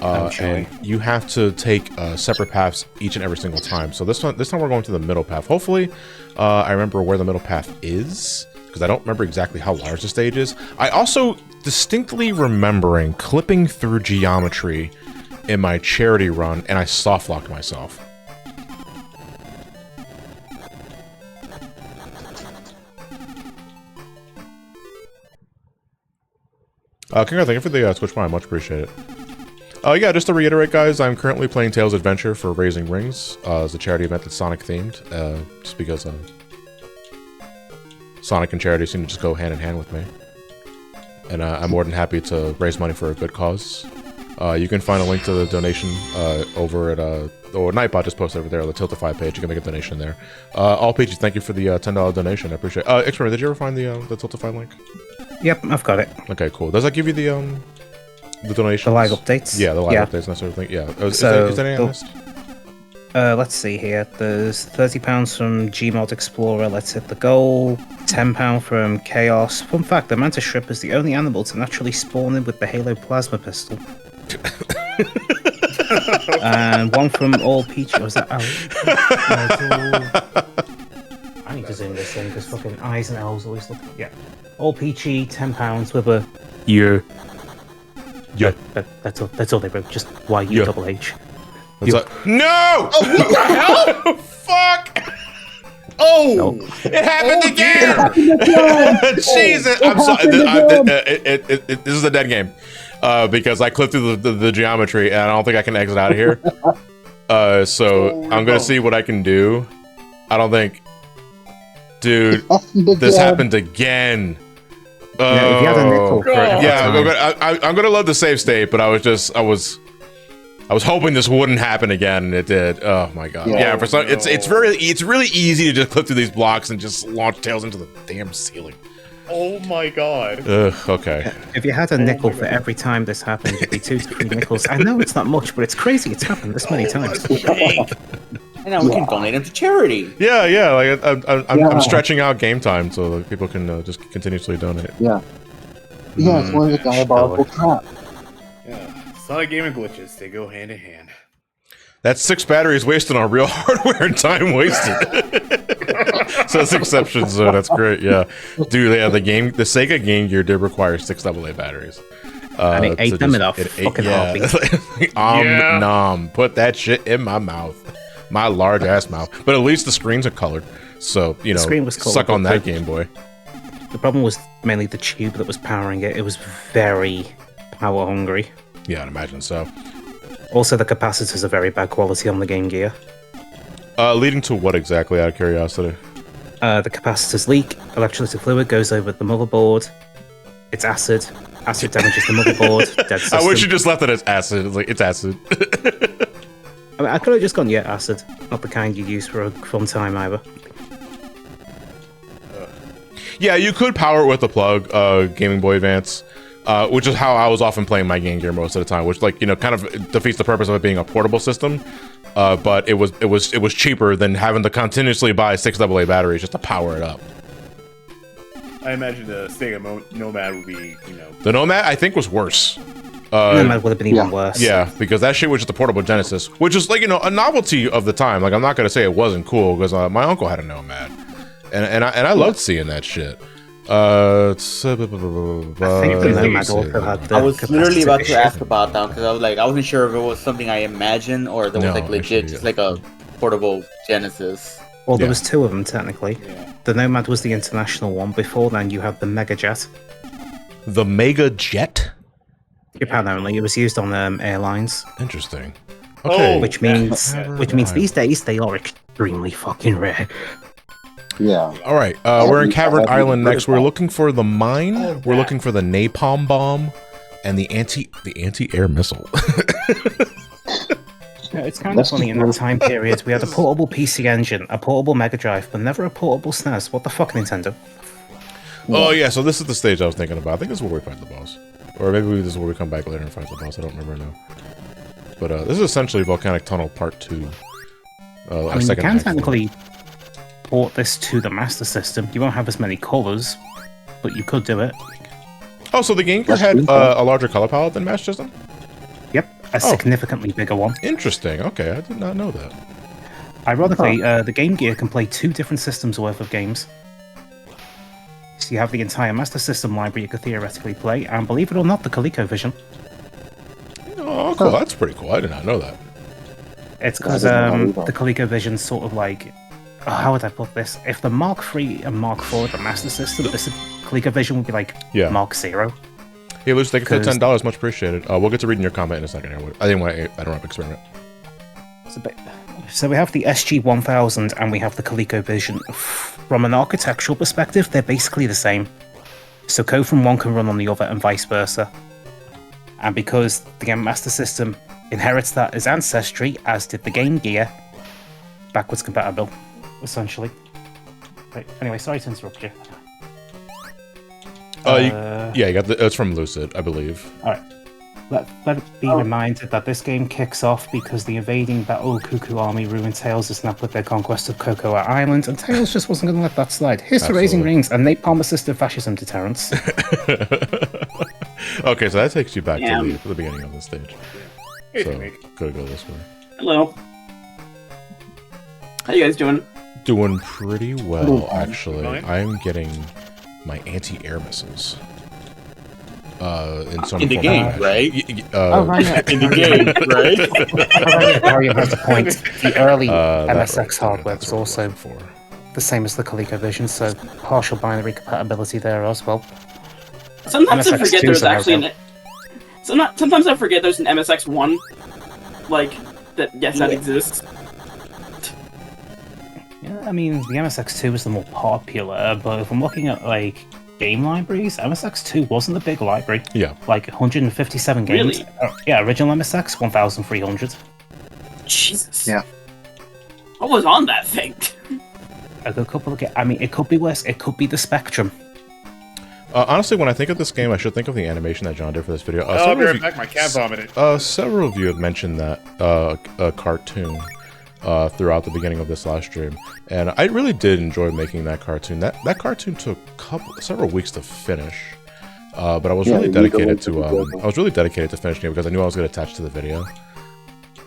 And you have to take separate paths each and every single time. So this time we're going to the middle path. Hopefully, I remember where the middle path is, because I don't remember exactly how large the stage is. I also distinctly remembering clipping through geometry in my charity run, and I soft-locked myself. Congrats, thank you for the Twitch Prime, much appreciated. Yeah, just to reiterate, guys, I'm currently playing Tails Adventure for Raising Rings as a charity event that's Sonic themed, just because Sonic and charity seem to just go hand in hand with me. And I'm more than happy to raise money for a good cause. You can find a link to the donation over at, or Nightbot just posted over there on the Tiltify page. You can make a donation there. All pages, thank you for the $10 donation. I appreciate it. Xperia, did you ever find the Tiltify link? Yep, I've got it. Okay, cool. Does that give you the donations? The live updates? Yeah, the live updates and that sort of thing. Yeah. Is that any honest? Let's see here. There's £30 from Gmod Explorer. Let's hit the goal. £10 from Chaos. Fun fact, the mantis shrimp is the only animal to naturally spawn in with the Halo plasma pistol. And one from All Peach. Was that I need to zoom this in because fucking I's and L's always look. Yeah. All Peachy, £10 with a Yeah. That's all they wrote. Just YU-double-H. No! Oh, what the hell? Fuck! Oh! Nope. It happened again! Jesus! I'm sorry. This is a dead game. Because I clipped through the geometry and I don't think I can exit out of here. So I'm gonna see what I can do. I don't think... Dude, this happened again. Yeah, if you had a nickel for it, I'm gonna load the save state, but I was hoping this wouldn't happen again, and it did. Oh my god! Yeah, for some, it's really easy to just clip through these blocks and just launch Tails into the damn ceiling. Oh my god! Okay. If you had a nickel for every time this happened, it'd be 2 to 3 nickels. I know it's not much, but it's crazy. It's happened this many times. And now we can donate them to charity. Yeah. Like I'm stretching out game time so that people can just continuously donate. Yeah. Yeah, it's one of the diabolical trap. Yeah. Sonic gaming glitches, they go hand in hand. That's 6 batteries wasted on real hardware and time wasted. So that's exceptions, so that's great, yeah. Dude, yeah, the Sega Game Gear did require 6 AA batteries. And it ate them enough. Fucking heartbeat. Nom. Put that shit in my mouth. My large ass mouth. But at least the screens are colored. So, you know, screen was colored, suck on that Game Boy. The problem was mainly the tube that was powering it. It was very power hungry. Yeah, I'd imagine so. Also, the capacitors are very bad quality on the Game Gear. Leading to what exactly, out of curiosity? The capacitors leak, electrolytic fluid goes over the motherboard, it's acid, Acid damages the motherboard. Dead system. I wish you just left it as acid. It's like, it's acid. I mean, I could have just gone, acid. Not the kind you use for a fun time either. Yeah, you could power it with a plug, Gaming Boy Advance, which is how I was often playing my Game Gear most of the time, which, like, kind of defeats the purpose of it being a portable system. But it was cheaper than having to continuously buy 6 AA batteries just to power it up. I imagine the Sega Nomad would be, The Nomad, I think, was worse. Nomad would have been even worse. Yeah, because that shit was just a portable Genesis, which is, like, a novelty of the time. Like, I'm not gonna say it wasn't cool, because my uncle had a Nomad. And I loved seeing that shit. I think the Nomad also had the I was literally about to issue. ask about that because I wasn't sure if it was something I imagined or if it was like legit, actually, just like a portable Genesis. Well, there was 2 of them technically. Yeah. The Nomad was the international one. Before then, you had the Mega Jet. The Mega Jet? Japan only. It was used on airlines, Interesting. Okay. which means Cavern these days they are extremely fucking rare. Yeah. All right, we're in Cavern Have you Island heard next. of We're that? looking for the mine. We're looking for the napalm bomb, and the anti-air missile. Yeah, it's kind of funny. In that time period, we had a portable PC Engine, a portable Mega Drive, but never a portable SNES. What the fuck, Nintendo? Oh yeah, so this is the stage I was thinking about. I think this is where we fight the boss, or maybe this is where we come back later and fight the boss. I don't remember now. But this is essentially Volcanic Tunnel Part 2. I mean, you second can act. technically port this to the Master System. You won't have as many colors, but you could do it. Oh, so the Game Gear had a larger color palette than Master System? Yep, a significantly bigger one. Interesting. Okay, I did not know that. Ironically, the Game Gear can play 2 different systems worth of games. So you have the entire Master System library you could theoretically play, and believe it or not, the ColecoVision. Oh, cool. That's pretty cool. I did not know that. It's because didn't know the ColecoVision's sort of like... how would I put this? If the Mark III and Mark IV are the Master System, this ColecoVision would be like Mark 0. Hey, Luce, thank you for the $10. Much appreciated. We'll get to reading your comment in a second here. I didn't want to interrupt experiment. So we have the SG-1000 and we have the ColecoVision. From an architectural perspective, they're basically the same. So code from one can run on the other and vice versa. And because the Game Master System inherits that as ancestry, as did the Game Gear, backwards compatible, essentially. Right, anyway, sorry to interrupt you. Yeah, you got it's from Lucid, I believe. Alright. Let it be reminded that this game kicks off because the invading Battle Cuckoo army ruined Tails' snap with their conquest of Cocoa Island, and Tails just wasn't going to let that slide. Here's to raising rings and napalm-assisted fascism deterrence. Okay, so that takes you back to the beginning of the stage. Hey, So, Nick. gotta go this way. Hello. How you guys doing? Doing pretty well, actually. Fine. I'm getting my anti-air missiles. In some In the form game, of fashion. right? Right. In the game, right? Mario has a point. The early That MSX right there, hardware that's was what also I'm looking for. the same as the ColecoVision, so partial binary compatibility there as well. Sometimes I MSX2 forget there's somehow actually don't. sometimes I forget there's an MSX1, like that. Yes, that exists. Yeah, I mean, the MSX2 was the more popular, but if I'm looking at, like, game libraries, MSX2 wasn't a big library. Yeah. Like, 157 games. Really? Yeah, original MSX, 1,300. Jesus. Yeah. I was on that thing. A good couple of I mean, it could be worse. It could be the Spectrum. Honestly, when I think of this game, I should think of the animation that John did for this video. I'll be right back. My cat vomited. Several of you have mentioned that cartoon throughout the beginning of this last stream, and I really did enjoy making that cartoon. That cartoon took several weeks to finish, but I was really dedicated to finishing it because I knew I was going to attach to the video.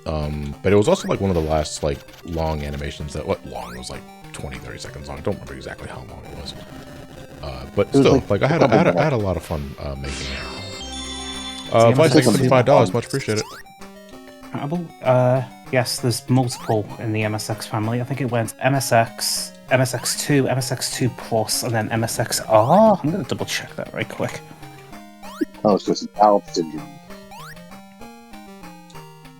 But it was also like one of the last like long animations that it was like 20-30 seconds long. I don't remember exactly how long it was. But still, like I had a lot of fun making it. Vice, thank you for the $5. Much appreciated. Compatible? Yes, there's multiple in the MSX family. I think it went MSX, MSX2, MSX2 Plus, and then MSXR. I'm going to double check that right quick. Oh, so it's an Alp syndrome.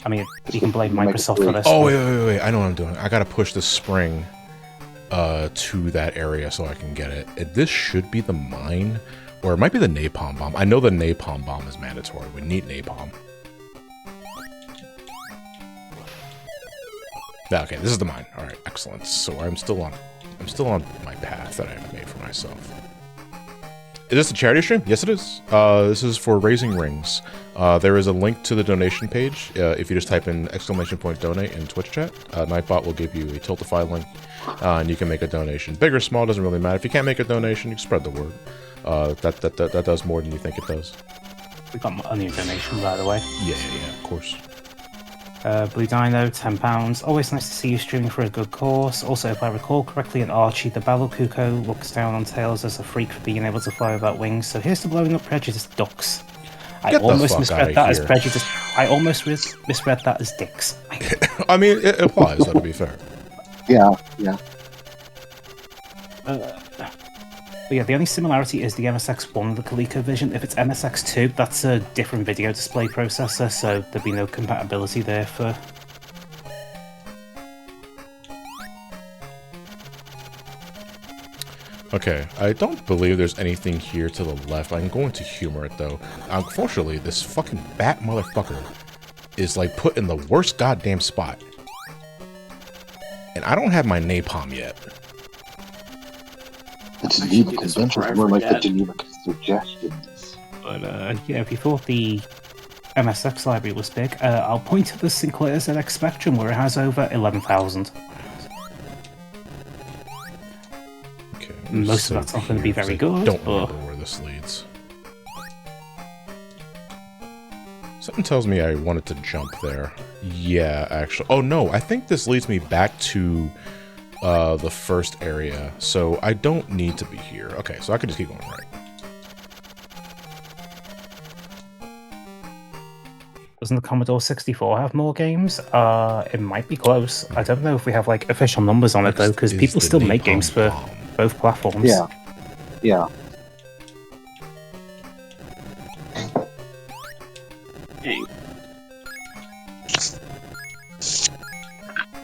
I mean, you can blame Microsoft for this. Oh, wait. I know what I'm doing. I gotta push the spring to that area so I can get it. This should be the mine Or it might be the napalm bomb. I know the napalm bomb is mandatory. We need napalm. Okay, this is the mine. All right, excellent. So I'm still on my path that I've made for myself. Is this a charity stream? Yes, it is. This is for Raising Rings. There is a link to the donation page. If you just type in !donate in Twitch chat, Nightbot will give you a Tiltify link, and you can make a donation. Big or small, doesn't really matter. If you can't make a donation, you can spread the word. That does more than you think it does. We got a new donation, by the way. Yeah, of course. Blue Dino, £10. Always nice to see you streaming for a good cause. Also, if I recall correctly, in Archie, the Balukuko looks down on Tails as a freak for being able to fly without wings. So here's to blowing up prejudiced ducks. I almost misread that as prejudice. I almost misread that as dicks. I mean, it applies, so to be fair. Yeah. But yeah, the only similarity is the MSX1, the ColecoVision. If it's MSX2, that's a different video display processor, so there'd be no compatibility there for... Okay, I don't believe there's anything here to the left. I'm going to humor it, though. Unfortunately, this fucking bat motherfucker is, like, put in the worst goddamn spot. And I don't have my napalm yet. The Geneva Convention is more like the Geneva Suggestions. But yeah, if you thought the MSX library was big, I'll point to the Sinclair ZX Spectrum where it has over 11,000. Okay, most of that's not going to be very good. Don't remember where this leads. Something tells me I wanted to jump there. Yeah, actually. Oh no, I think this leads me back to the first area, so I don't need to be here. Okay, so I can just keep going right. Doesn't the Commodore 64 have more games? It might be close. I don't know if we have like official numbers on it though, because people still make games for both platforms. Yeah. Dang.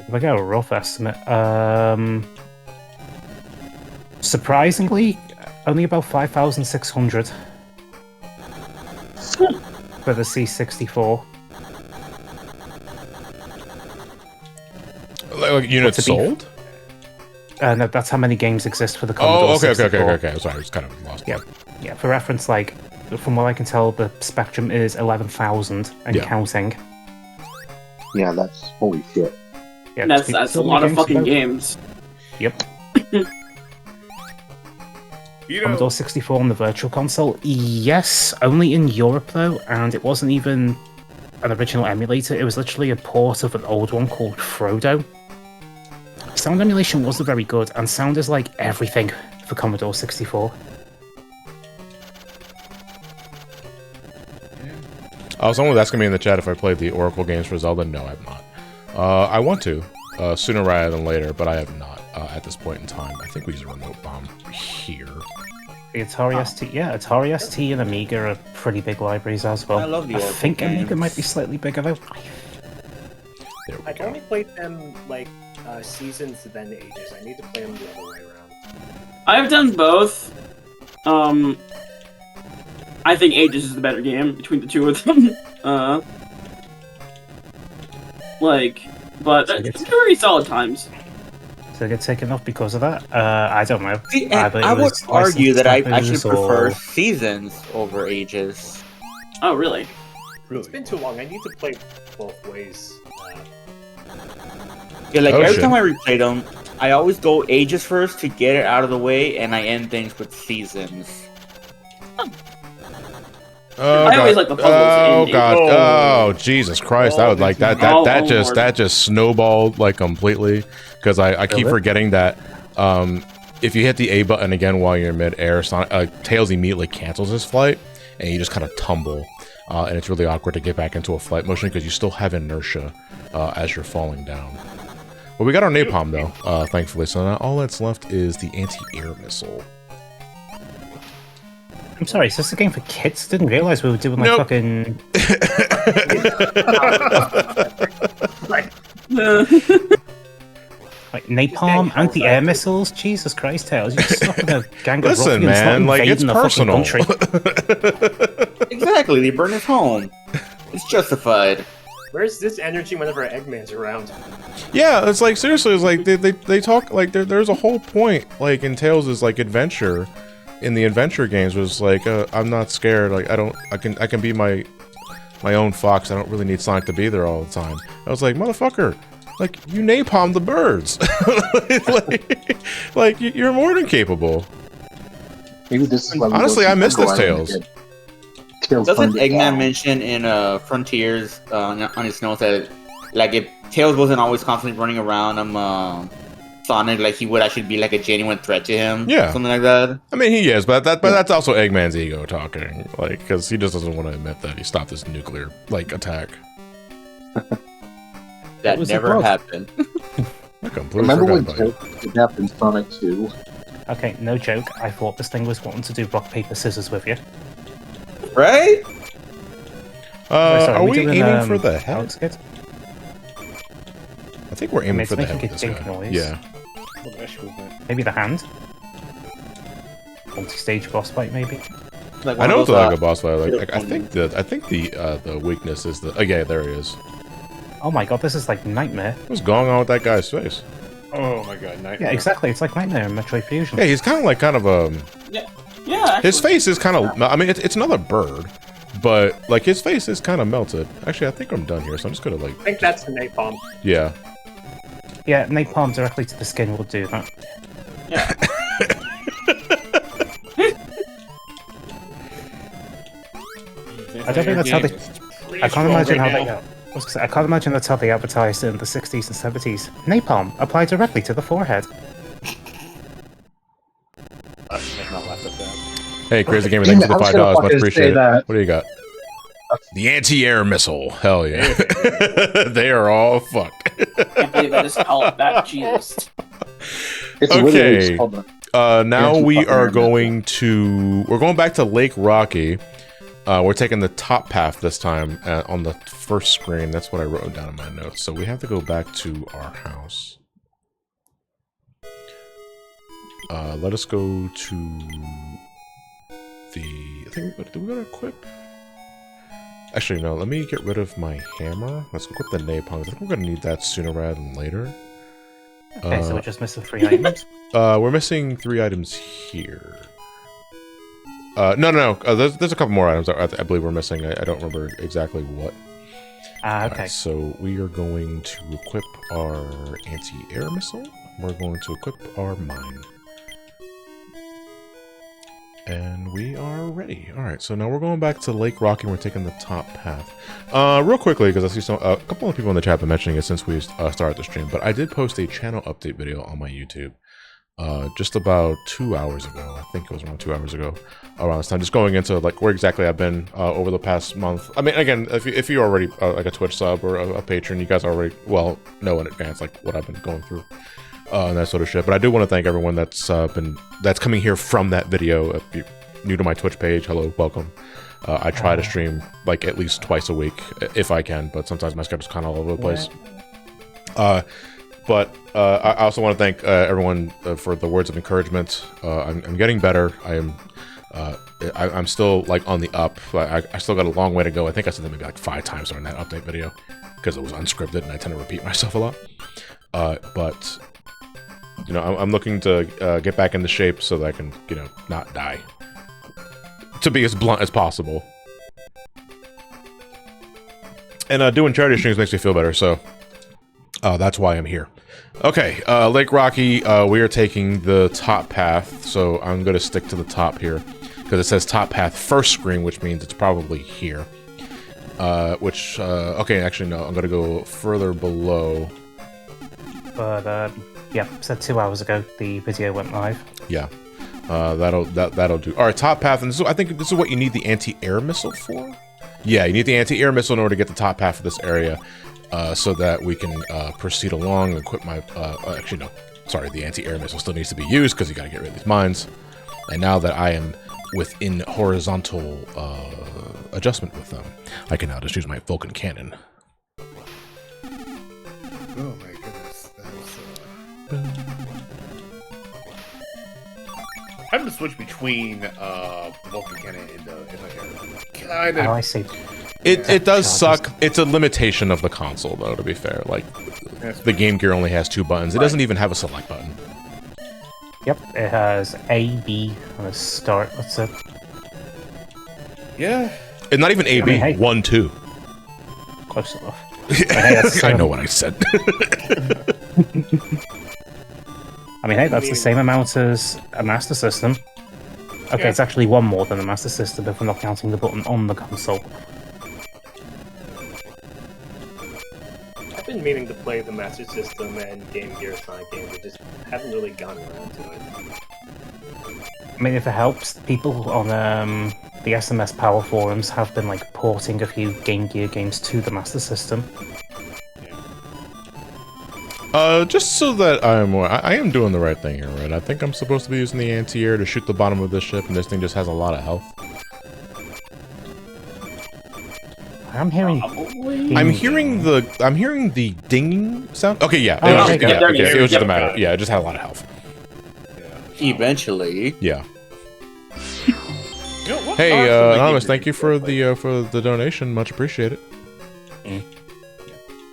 If I get a rough estimate, surprisingly, only about 5,600 for the C64. Like units sold? No, that's how many games exist for the Commodore 64. Okay. Sorry, I was kind of lost. Yeah. For reference, like from what I can tell, the Spectrum is 11,000 and counting. Yeah, that's holy shit. Yeah, that's a lot of fucking games. Yep. You know, Commodore 64 on the Virtual Console? Yes, only in Europe though, and it wasn't even an original emulator, it was literally a port of an old one called Frodo. Sound emulation wasn't very good, and sound is like everything for Commodore 64. Someone was asking me in the chat if I played the Oracle games for Zelda. No, I have not. I want to, sooner rather than later, but I have not at this point in time. I think we use a remote bomb here. The Atari ST, yeah, Atari ST and Amiga are pretty big libraries as well. I love the Oracle think games. Amiga might be slightly bigger though. There we I've go. only played them like seasons then ages. I need to play them the other way around. I've done both. I think Ages is the better game between the two of them. But it's very solid times. So they get taken off because of that? I don't know. See, and I would argue that I actually prefer seasons over ages. Oh, really? It's been too long. I need to play both ways. Yeah, like Oh, every shit. time I replay them, I always go ages first to get it out of the way, and I end things with seasons. Oh, I always like the puzzles in God! Ages. Oh, Jesus Christ! I would like that. That just snowballed like completely because I keep forgetting that if you hit the A button again while you're mid-air, Tails immediately cancels his flight, and you just kind of tumble, and it's really awkward to get back into a flight motion because you still have inertia as you're falling down. Well, we got our napalm though, thankfully. So now all that's left is the anti-air missile. I'm sorry, is this a game for kids? Didn't realize we were doing like fucking... Like, napalm, anti-air missiles. Jesus Christ, Tails! You're stopping a gang of Listen, ruffians, man, not like it's invading a fucking personal. country. Exactly, they burn his home. It's justified. Where's this energy whenever Eggman's around? Yeah, it's like seriously, it's like they talk like there's a whole point like in Tails' like adventure in the adventure games was like I'm not scared, like I can be my own fox. I don't really need Sonic to be there all the time. I was like, motherfucker, like you napalm the birds. like you're more than capable. Maybe this is why honestly I miss this Tails. Doesn't Eggman mention in Frontiers on his notes that like if Tails wasn't always constantly running around Sonic, like he would actually be like a genuine threat to him? Yeah, something like that. I mean, he is, but that's also Eggman's ego talking, like because he just doesn't want to admit that he stopped this nuclear like attack. That never happened. I completely remember when forgot Tails kidnapped in Sonic 2? Okay, no joke. I thought this thing was wanting to do rock paper scissors with you. Right? Are we doing, aiming for the head? Alex Kid? I think we're aiming for the head. Making With a this dink guy. noise. Yeah. Maybe the hand. Multi-stage boss fight, maybe. Like I know it's those, like a boss fight. Like I think the weakness is the. Oh yeah, there he is. Oh my god, this is like Nightmare. What's going on with that guy's face? Oh my god, Nightmare. Yeah, exactly. It's like Nightmare in Metroid Fusion. Yeah, he's kind of Yeah, actually. his face is kind of. I mean, it's another bird, but like his face is kind of melted. Actually, I think I'm done here, so I'm just gonna like. I think that's the napalm. Yeah. Yeah, napalm directly to the skin will do that. Yeah. I don't think that's how they. I can't imagine how they. I can't imagine that's how they advertised it in the 60s and 70s. Napalm applied directly to the forehead. Hey, Crazy Gamer, thanks for the $5. Much appreciated. That. What do you got? The anti-air missile. Hell yeah. They are all fucked. I can't believe I just called that. Jesus. It's Okay. called the Now we anti-fucking are air going to. We're going back to Lake Rocky. We're taking the top path this time on the first screen. That's what I wrote down in my notes. So we have to go back to our house. Let us go to the. I think. Do we gotta equip? Actually, no. Let me get rid of my hammer. Let's equip the napalm. I think we're gonna need that sooner rather than later. Okay, so we're just missing 3 items. We're missing 3 items here. No. There's a couple more items I believe we're missing. I don't remember exactly what. Okay. So we are going to equip our anti-air missile. We're going to equip our mine. And we are ready. Alright, so now we're going back to Lake Rocky and we're taking the top path. Real quickly, because I see a couple of people in the chat have been mentioning it since we started the stream, but I did post a channel update video on my YouTube. Just about 2 hours ago. I think it was around 2 hours ago, around this time. Just going into like where exactly I've been over the past month. I mean, again, if you're already like a Twitch sub or a patron, you guys already know in advance like what I've been going through and that sort of shit. But I do want to thank everyone that's coming here from that video. If you're new to my Twitch page, hello, welcome. I try to stream like at least twice a week if I can, but sometimes my schedule's kind of all over the place. But I also want to thank everyone for the words of encouragement. I'm getting better. I'm still like on the up. I still got a long way to go. I think I said that maybe like 5 times during that update video because it was unscripted and I tend to repeat myself a lot. But you know, I'm looking to get back into shape so that I can, you know, not die. To be as blunt as possible. And doing charity streams makes me feel better, so that's why I'm here. Okay, Lake Rocky, we are taking the top path, so I'm going to stick to the top here. Because it says top path first screen, which means it's probably here. Okay, actually no, I'm going to go further below. But, yeah, said 2 hours ago the video went live. Yeah, that'll do. All right, top path, and I think this is what you need the anti-air missile for? Yeah, you need the anti-air missile in order to get the top half of this area. So that we can proceed along and equip my... actually, no. Sorry, the anti-air missile still needs to be used because you got to get rid of these mines. And now that I am within horizontal adjustment with them, I can now just use my Vulcan cannon. Oh my goodness. That having to switch between Vulcan cannon and the kind Oh, of I see. It does suck. It's a limitation of the console, though. To be fair, like the Game Gear only has 2 buttons. It doesn't even have a select button. Yep, it has A, B, and a start. That's it. yeah. And not even A, B. hey. 1, 2. Close enough. But hey, that's, I know what I said. I mean, hey, that's the same amount as a Master System. Okay, it's actually 1 more than the Master System if we're not counting the button on the console. I've been meaning to play the Master System and Game Gear Sonic games, but just haven't really gotten around to it. I mean, if it helps, people on the SMS Power forums have been like porting a few Game Gear games to the Master System. Just so that I'm aware, I am doing the right thing here, right? I think I'm supposed to be using the anti-air to shoot the bottom of this ship, and this thing just has a lot of health. I'm hearing. I'm hearing the dinging sound. Okay, yeah, Oh, it was, okay. yeah, There okay, it is. it was just a Yep. matter. Yeah, it just had a lot of health. Eventually. Yeah. You know, what Hey, are some of the Anonymous, Game thank you Gear for the donation. Much appreciated.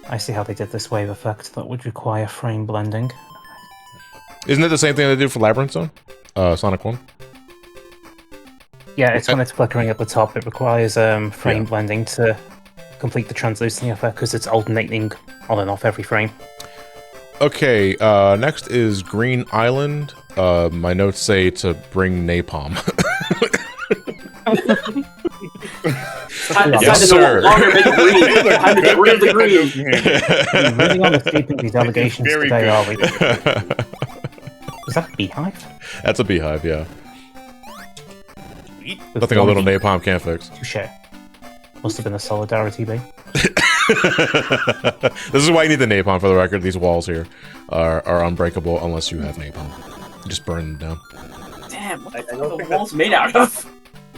I see how they did this wave effect that would require frame blending. Isn't it the same thing they did for Labyrinth Zone? Sonic 1? Yeah, it's when it's flickering at the top. It requires frame Yeah. blending to complete the translucency effect because it's alternating on and off every frame. Okay, next is Green Island. My notes say to bring napalm. Yes, sir. No longer make it green. Time to get rid of the green. We're really on escaping these allegations very today, good. are we? Is that a beehive? That's a beehive, yeah. With Nothing a one little bee- napalm can't fix. Touche. Must have been a solidarity bee. This is why you need the napalm for the record. These walls here are unbreakable unless you have napalm. You just burn them down. Damn, what I the don't fuck are think the walls made out of?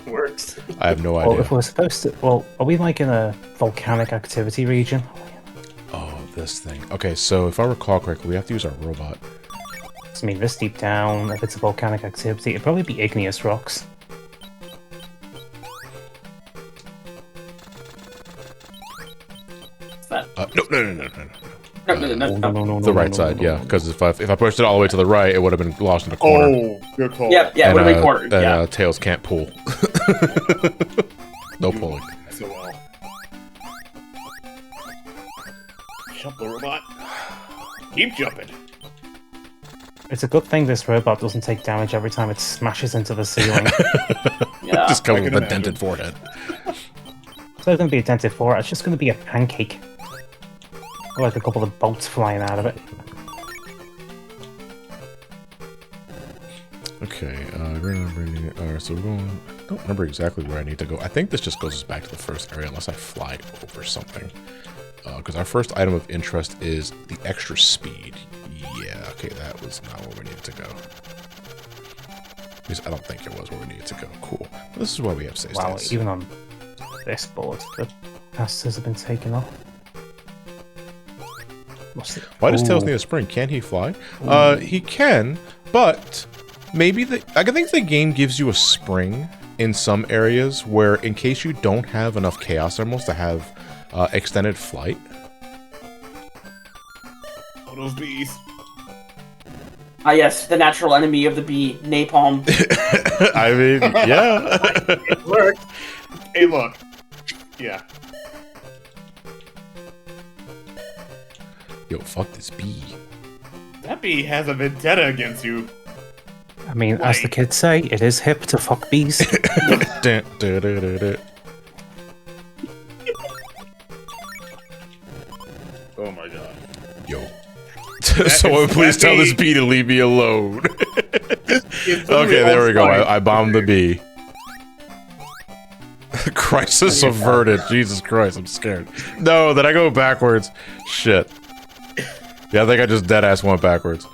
Works. I have no Well, idea. if we're supposed to... Well, are we like in a volcanic activity region? Oh, this thing. Okay, so if I recall correctly, we have to use our robot. I mean, this deep down, if it's a volcanic activity, it'd probably be igneous rocks. What's that? No. The right side, yeah. Because if I pushed it all the way to the right, it would have been lost in the corner. Oh, good call. Yeah, it would have been cornered. Yeah. Tails can't pull. No pulling. So well. Jump the robot. Keep jumping. It's a good thing this robot doesn't take damage every time it smashes into the ceiling. Yeah. Just covered I with can a dented imagine. forehead. It's not going to be a dented forehead, it's just going to be a pancake. Or like a couple of bolts flying out of it. Okay, alright, so we're going... I don't remember exactly where I need to go. I think this just goes us back to the first area unless I fly over something. Because our first item of interest is the extra speed. Yeah, okay, that was not where we needed to go. At least I don't think it was where we needed to go. Cool. This is why we have save Wow, states. even on this board, the casters have been taken off. Why does Tails Ooh. need a spring? Can't he fly? He can, but maybe I think the game gives you a spring in some areas where, in case you don't have enough Chaos Emeralds to have extended flight. Oh, those bees. Ah, yes, the natural enemy of the bee, napalm. I mean, yeah. It worked. Hey, look. Yeah. Yo, fuck this bee. That bee has a vendetta against you. I mean, as the kids say, it is hip to fuck bees. Dun, dun, dun, dun, dun. Oh my god. Yo. Someone please tell this bee to leave me alone. Okay, there we go. I bombed the bee. Crisis averted. Jesus Christ, I'm scared. No, did I go backwards? Shit. Yeah, I think I just deadass went backwards.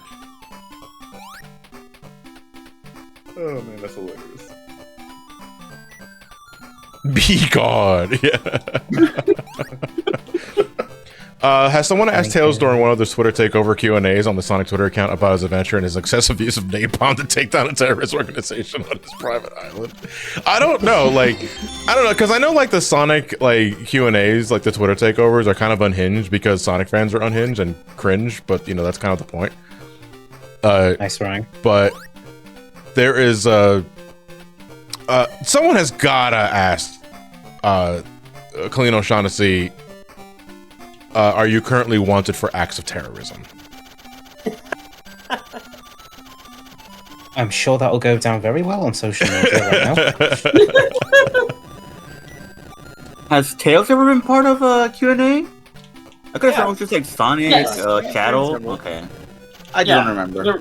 Oh man, that's hilarious. Be God. Yeah. Has someone asked Tails during one of the Twitter takeover Q&As on the Sonic Twitter account about his adventure and his excessive use of napalm to take down a terrorist organization on his private island? I don't know, because I know, like, the Sonic, like, Q&As, like, the Twitter takeovers are kind of unhinged because Sonic fans are unhinged and cringe, but, you know, that's kind of the point. Nice rhyme. But there is, someone has gotta ask, Kalino Shaughnessy, are you currently wanted for acts of terrorism? I'm sure that'll go down very well on social media right now. Has Tails ever been part of a Q&A? I could have thought it was just like Sonic, Yes. Shadow. Yeah. Okay. I don't remember.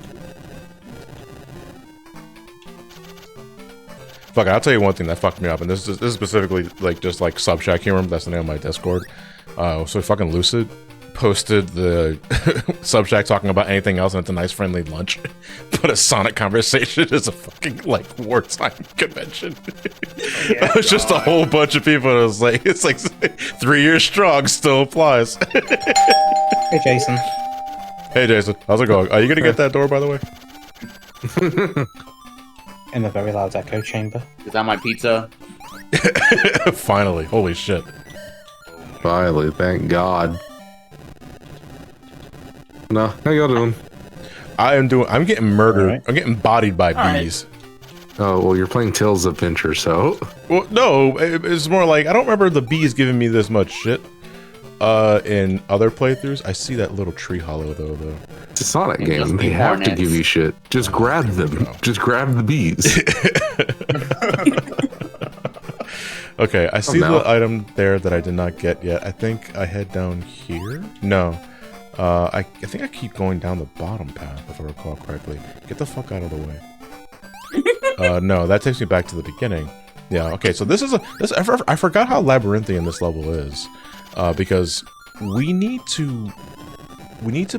Fuck, I'll tell you one thing that fucked me up, and this is specifically like just like Subshack Humor. That's the name of my Discord. So fucking Lucid posted the Subshack talking about anything else, and it's a nice friendly lunch. But a Sonic conversation is a fucking like wartime convention. It was just a whole bunch of people. It was like it's like 3 years strong still applies. Hey, Jason. Hey Jason, how's it going? Are you gonna get that door, by the way? In a very loud echo chamber. Is that my pizza? Finally, holy shit. Finally, thank God. No, how y'all doing? I'm getting murdered. Right. I'm getting bodied by bees. Oh, well, you're playing Tails Adventure, so... Well, no, it's more like, I don't remember the bees giving me this much shit in other playthroughs. I see that little tree hollow, though. It's a Sonic game. They have to give you shit. Just grab them. Just grab the bees. Okay, I see the item there that I did not get yet. I think I head down here? No. I think I keep going down the bottom path, if I recall correctly. Get the fuck out of the way. No, that takes me back to the beginning. Yeah, okay, so this is I forgot how labyrinthian this level is. Because we need to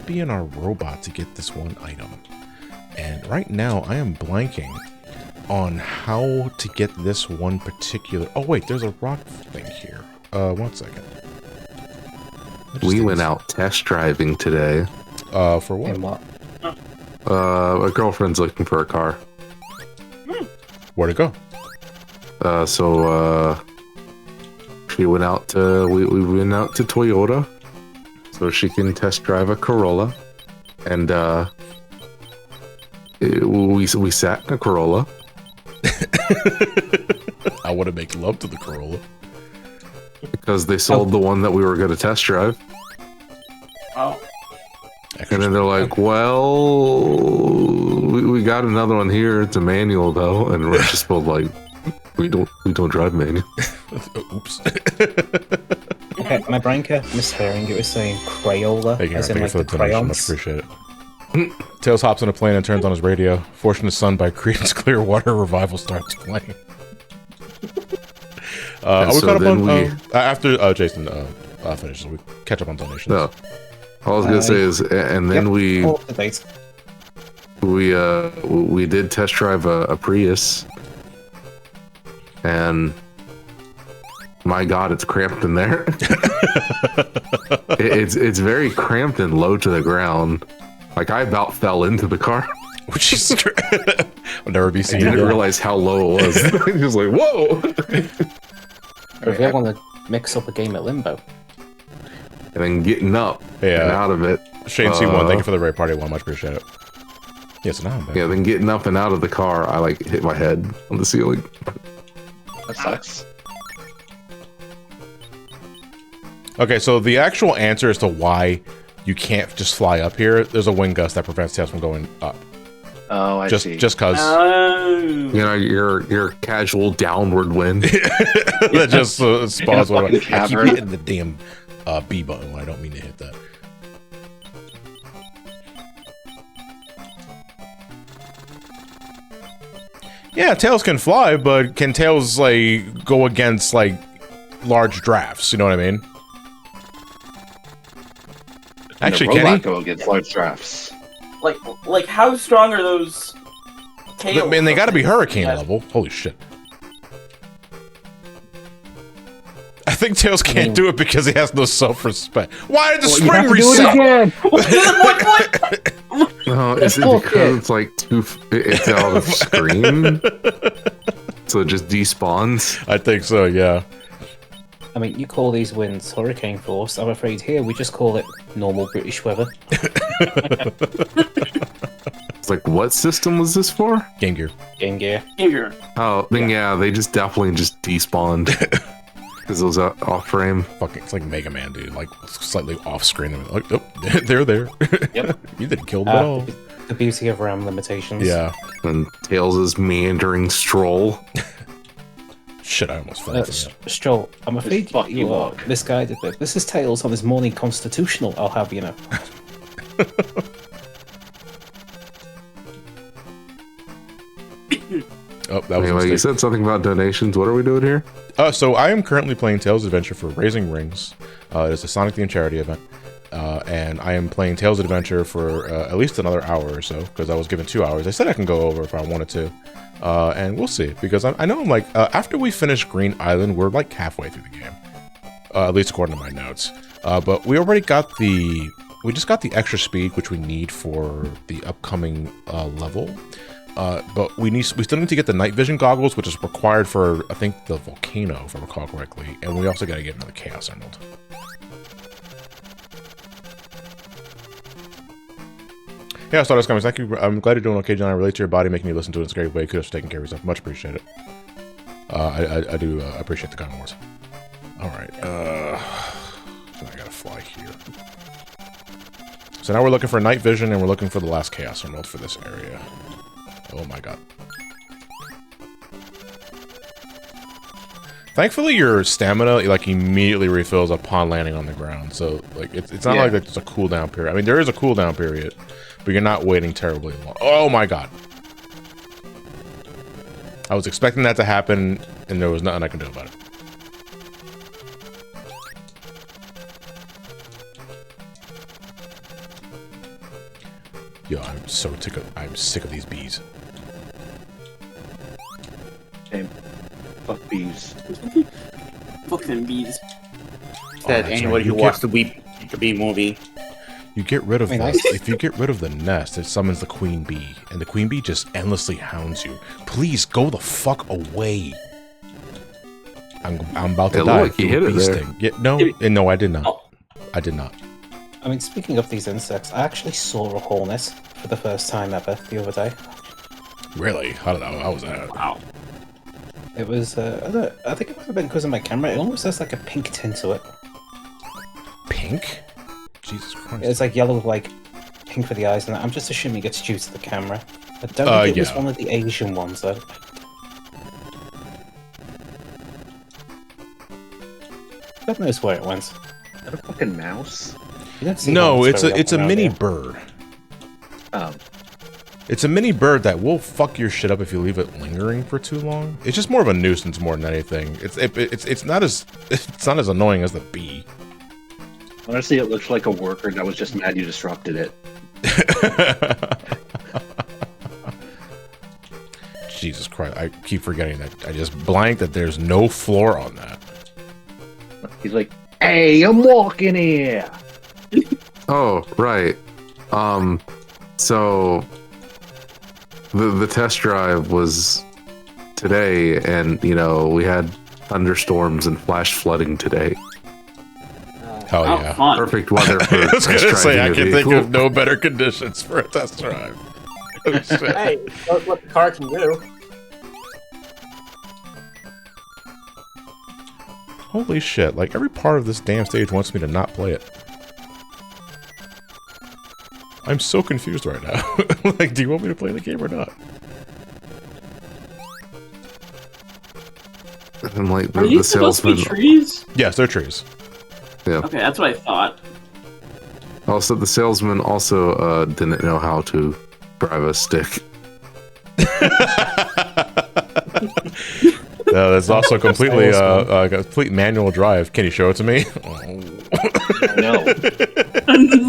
be in our robot to get this one item. And right now, I am blanking on how to get this one particular... Oh, wait, there's a rock thing here. 1 second. We went out test driving today. For what? In what? My girlfriend's looking for a car. Where'd it go? She went out to... We went out to Toyota so she can test drive a Corolla. And, we sat in a Corolla. I want to make love to the Corolla. Because they sold the one that we were going to test drive. Oh. And then they're like, well, we got another one here. It's a manual, though. And we're just both like, we don't drive manual. Oops. Okay, my brain kept mishearing. It was saying Crayola, as in like the crayons. Much appreciate it. Tails hops on a plane and turns on his radio. Fortunate Son by Creedence Clearwater Revival starts playing. Are we caught up on... after Jason finishes, we catch up on donations. No. All I was gonna say is, and then we did test drive a Prius, and my God, it's cramped in there. it's very cramped and low to the ground. Like I about fell into the car. Which is I'll never be seen. I didn't realize how low it was. I was like, whoa. If you want to mix up a game at Limbo. And then getting up and out of it. Shane C1, thank you for the Ray Party 1, much appreciate it. Yes, now I'm back. Yeah, then getting up and out of the car, I like hit my head on the ceiling. That sucks. Okay, so the actual answer as to why you can't just fly up here, there's a wind gust that prevents Tails from going up. Oh, I see. Just cause you know, your casual downward wind that just spawns one. I keep cavern. hitting the damn B button when I don't mean to hit that. Yeah, Tails can fly, but can Tails like go against like large drafts? You know what I mean? Actually, can he go against large drafts? Like how strong are those tails? Man, they got to be hurricane level. Holy shit! I think Tails can't do it because he has no self-respect. Why did the You spring have to do reset? it again. No, is it because it's like it's out of screen? So it just despawns? I think so, yeah. I mean, you call these winds hurricane force. I'm afraid here we just call it normal British weather. It's like, what system was this for? Game Gear. Game Gear. Here. Oh, then yeah, they just definitely just despawned. Because it was off frame. Fucking, it's like Mega Man, dude. Like, slightly off screen. Like, oh, they're there. Yep. You didn't kill them at all. The beauty of RAM limitations. Yeah. And Tails' meandering stroll. Shit, I almost fell from you. Stroll, I'm afraid fuck you you are up. misguided, but this is Tails on his morning constitutional, I'll have you know. Oh, that was a Anyway, you mistake. said something about donations. What are we doing here? So I am currently playing Tails Adventure for Raising Rings. It's a Sonic themed charity event. And I am playing Tails Adventure for at least another hour or so, because I was given 2 hours. I said I can go over if I wanted to. And we'll see, because I know I'm like, after we finish Green Island, we're like halfway through the game. At least according to my notes. But we already got we just got the extra speed, which we need for the upcoming level. But we still need to get the night vision goggles, which is required for, I think, the volcano, if I recall correctly. And we also got to get another Chaos Emerald. Yeah, Stardust Comics, thank you. I'm glad you're doing okay, John. I relate to your body, making you listen to it in a great way. Kudos for taking care of yourself. Much appreciate it. I do appreciate the kind words. Alright, I gotta fly here. So now we're looking for night vision, and we're looking for the last Chaos Emerald for this area. Oh my god. Thankfully, your stamina like immediately refills upon landing on the ground. So like it's not like there's a cooldown period. I mean, there is a cooldown period, but you're not waiting terribly long. Oh my god. I was expecting that to happen, and there was nothing I can do about it. Yo, I'm sick of these bees. Same. Fuck bees. Fucking bees. Said that's anybody right, who you watched the Bee movie. You get rid of I mean, if you get rid of the nest, it summons the queen bee, and the queen bee just endlessly hounds you. Please go the fuck away. I'm about to It die. looked like you hit it bee there. sting. Yeah, no, I did not. Oh. I did not. I mean, speaking of these insects, I actually saw a hornet for the first time ever the other day. Really? How was that? Wow. It was, I think it might have been because of my camera. It almost has like a pink tint to it. Pink? Jesus Christ. It's like yellow with like pink for the eyes, and I'm just assuming it's due to the camera. I don't think it was yeah. one of the Asian ones though. God knows where it went. Is that a fucking mouse? You don't see No, hornets very it's a often mini around bird. Oh. It's a mini bird that will fuck your shit up if you leave it lingering for too long. It's just more of a nuisance more than anything. It's not as annoying as the bee. Honestly, it looks like a worker that was just mad you disrupted it. Jesus Christ, I keep forgetting that. I just blanked that there's no floor on that. He's like, "Hey, I'm walking here." Oh, right. So the test drive was today, and we had thunderstorms and flash flooding today. Hell Oh, yeah. fun. Perfect weather for I was test gonna say, I driving a can think vehicle. of no better conditions for a test drive. Oh, shit. Hey, look what the car can do. Holy shit, like every part of this damn stage wants me to not play it. I'm so confused right now. Like, do you want me to play the game or not? And like Are the these supposed to be salesman trees? Yes, they're trees. Okay, that's what I thought. also didn't know how to drive a stick. That's also completely a complete manual drive. Can you show it to me? No.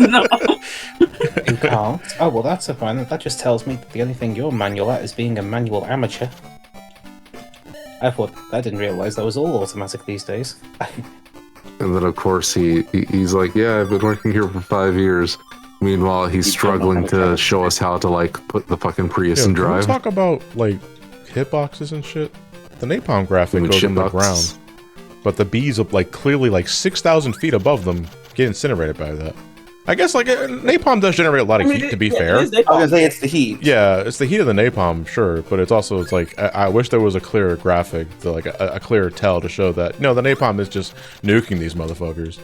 No. You can't. Oh well, that's a fine. That just tells me that the only thing you're manual at is being a manual amateur. I didn't realise that was all automatic these days. And then, of course, he's like, yeah, I've been working here for 5 years. Meanwhile, he's struggling to show us how to, like, put the fucking Prius in drive. Can we talk about, like, hitboxes and shit? The napalm graphic goes in the ground. But the bees are, like, clearly, like, 6,000 feet above them get incinerated by that. I guess, like, napalm does generate a lot of heat, to be fair. I was gonna say it's the heat. Yeah, it's the heat of the napalm, sure, but it's also, it's like, I wish there was a clearer graphic, like a clearer tell to show that, no, the napalm is just nuking these motherfuckers.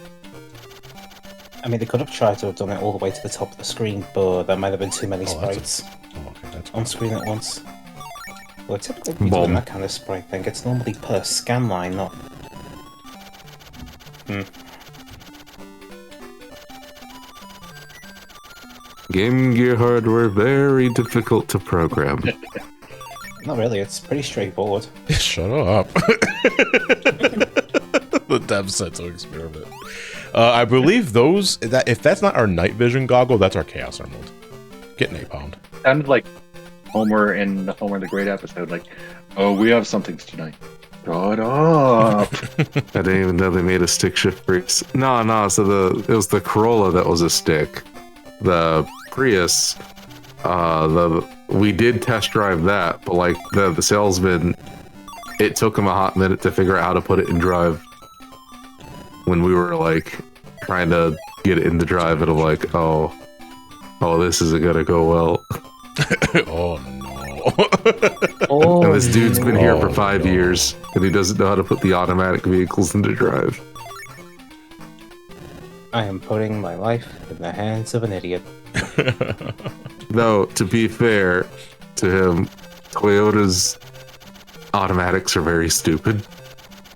I mean, they could have tried to have done it all the way to the top of the screen, but there might have been too many sprites on screen at once. Well, typically, if you're doing that kind of sprite thing, it's normally per scan line, not... Game Gear hardware, very difficult to program. Not really, it's pretty straightforward. Shut up. The dev said so experiment. I believe those, if that's not our night vision goggle, that's our Chaos Emerald. Get napalmed. Sounded like Homer in the Homer the Great episode, like, oh, we have something tonight. Shut up. I didn't even know they made a stick shift Prius. No, so it was the Corolla that was a stick. The Prius, we did test drive that, but like the salesman, it took him a hot minute to figure out how to put it in drive. When we were like trying to get it into drive, and I'm like, oh, this isn't gonna go well. Oh no. And this dude's been here for 5 years, and he doesn't know how to put the automatic vehicles into drive. I am putting my life in the hands of an idiot. Though, to be fair to him, Toyota's automatics are very stupid.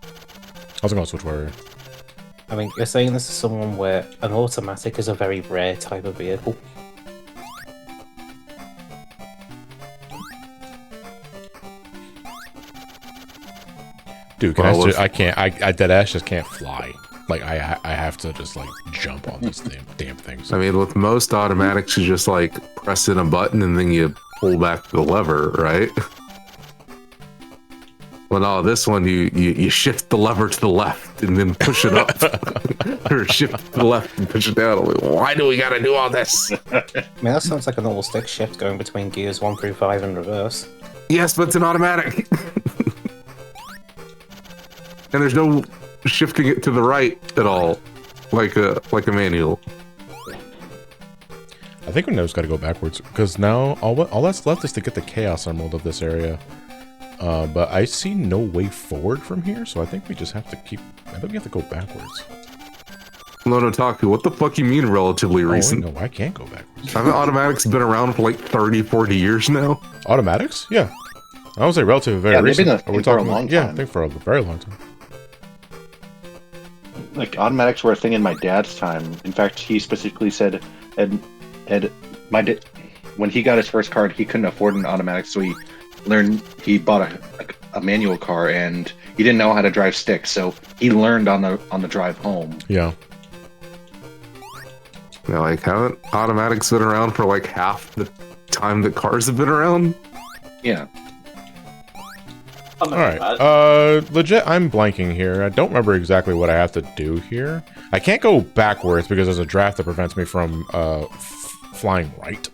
I was gonna switch where. I mean, you're saying this is someone where an automatic is a very rare type of vehicle. Dude, I can't. I deadass just can't fly. Like, I have to just, like, jump on these damn things. I mean, with most automatics, you just, like, press in a button and then you pull back the lever, right? Well, no, this one, you shift the lever to the left and then push it up. Or shift to the left and push it down. I'm like, why do we gotta do all this? I mean, that sounds like a normal stick shift going between gears 1 through 5 in reverse. Yes, but it's an automatic. And there's no shifting it to the right at all, like a manual. I think we just got to go backwards, because now all that's left is to get the Chaos Emerald of this area. But I see no way forward from here, so I think we just have to I think we have to go backwards. Lonotaku, what the fuck you mean relatively recent? No, I can't go backwards. Haven't automatics been around for like 30, 40 years now? Automatics? Yeah. I would say relatively very recent. They've been for a long time. Yeah, I think for a very long time. Like, automatics were a thing in my dad's time. In fact, he specifically said, when he got his first car, he couldn't afford an automatic, so he bought a manual car, and he didn't know how to drive stick, so he learned on the drive home. Yeah. Yeah, like, haven't automatics been around for like half the time that cars have been around? Yeah. Alright, legit, I'm blanking here. I don't remember exactly what I have to do here. I can't go backwards because there's a draft that prevents me from flying right.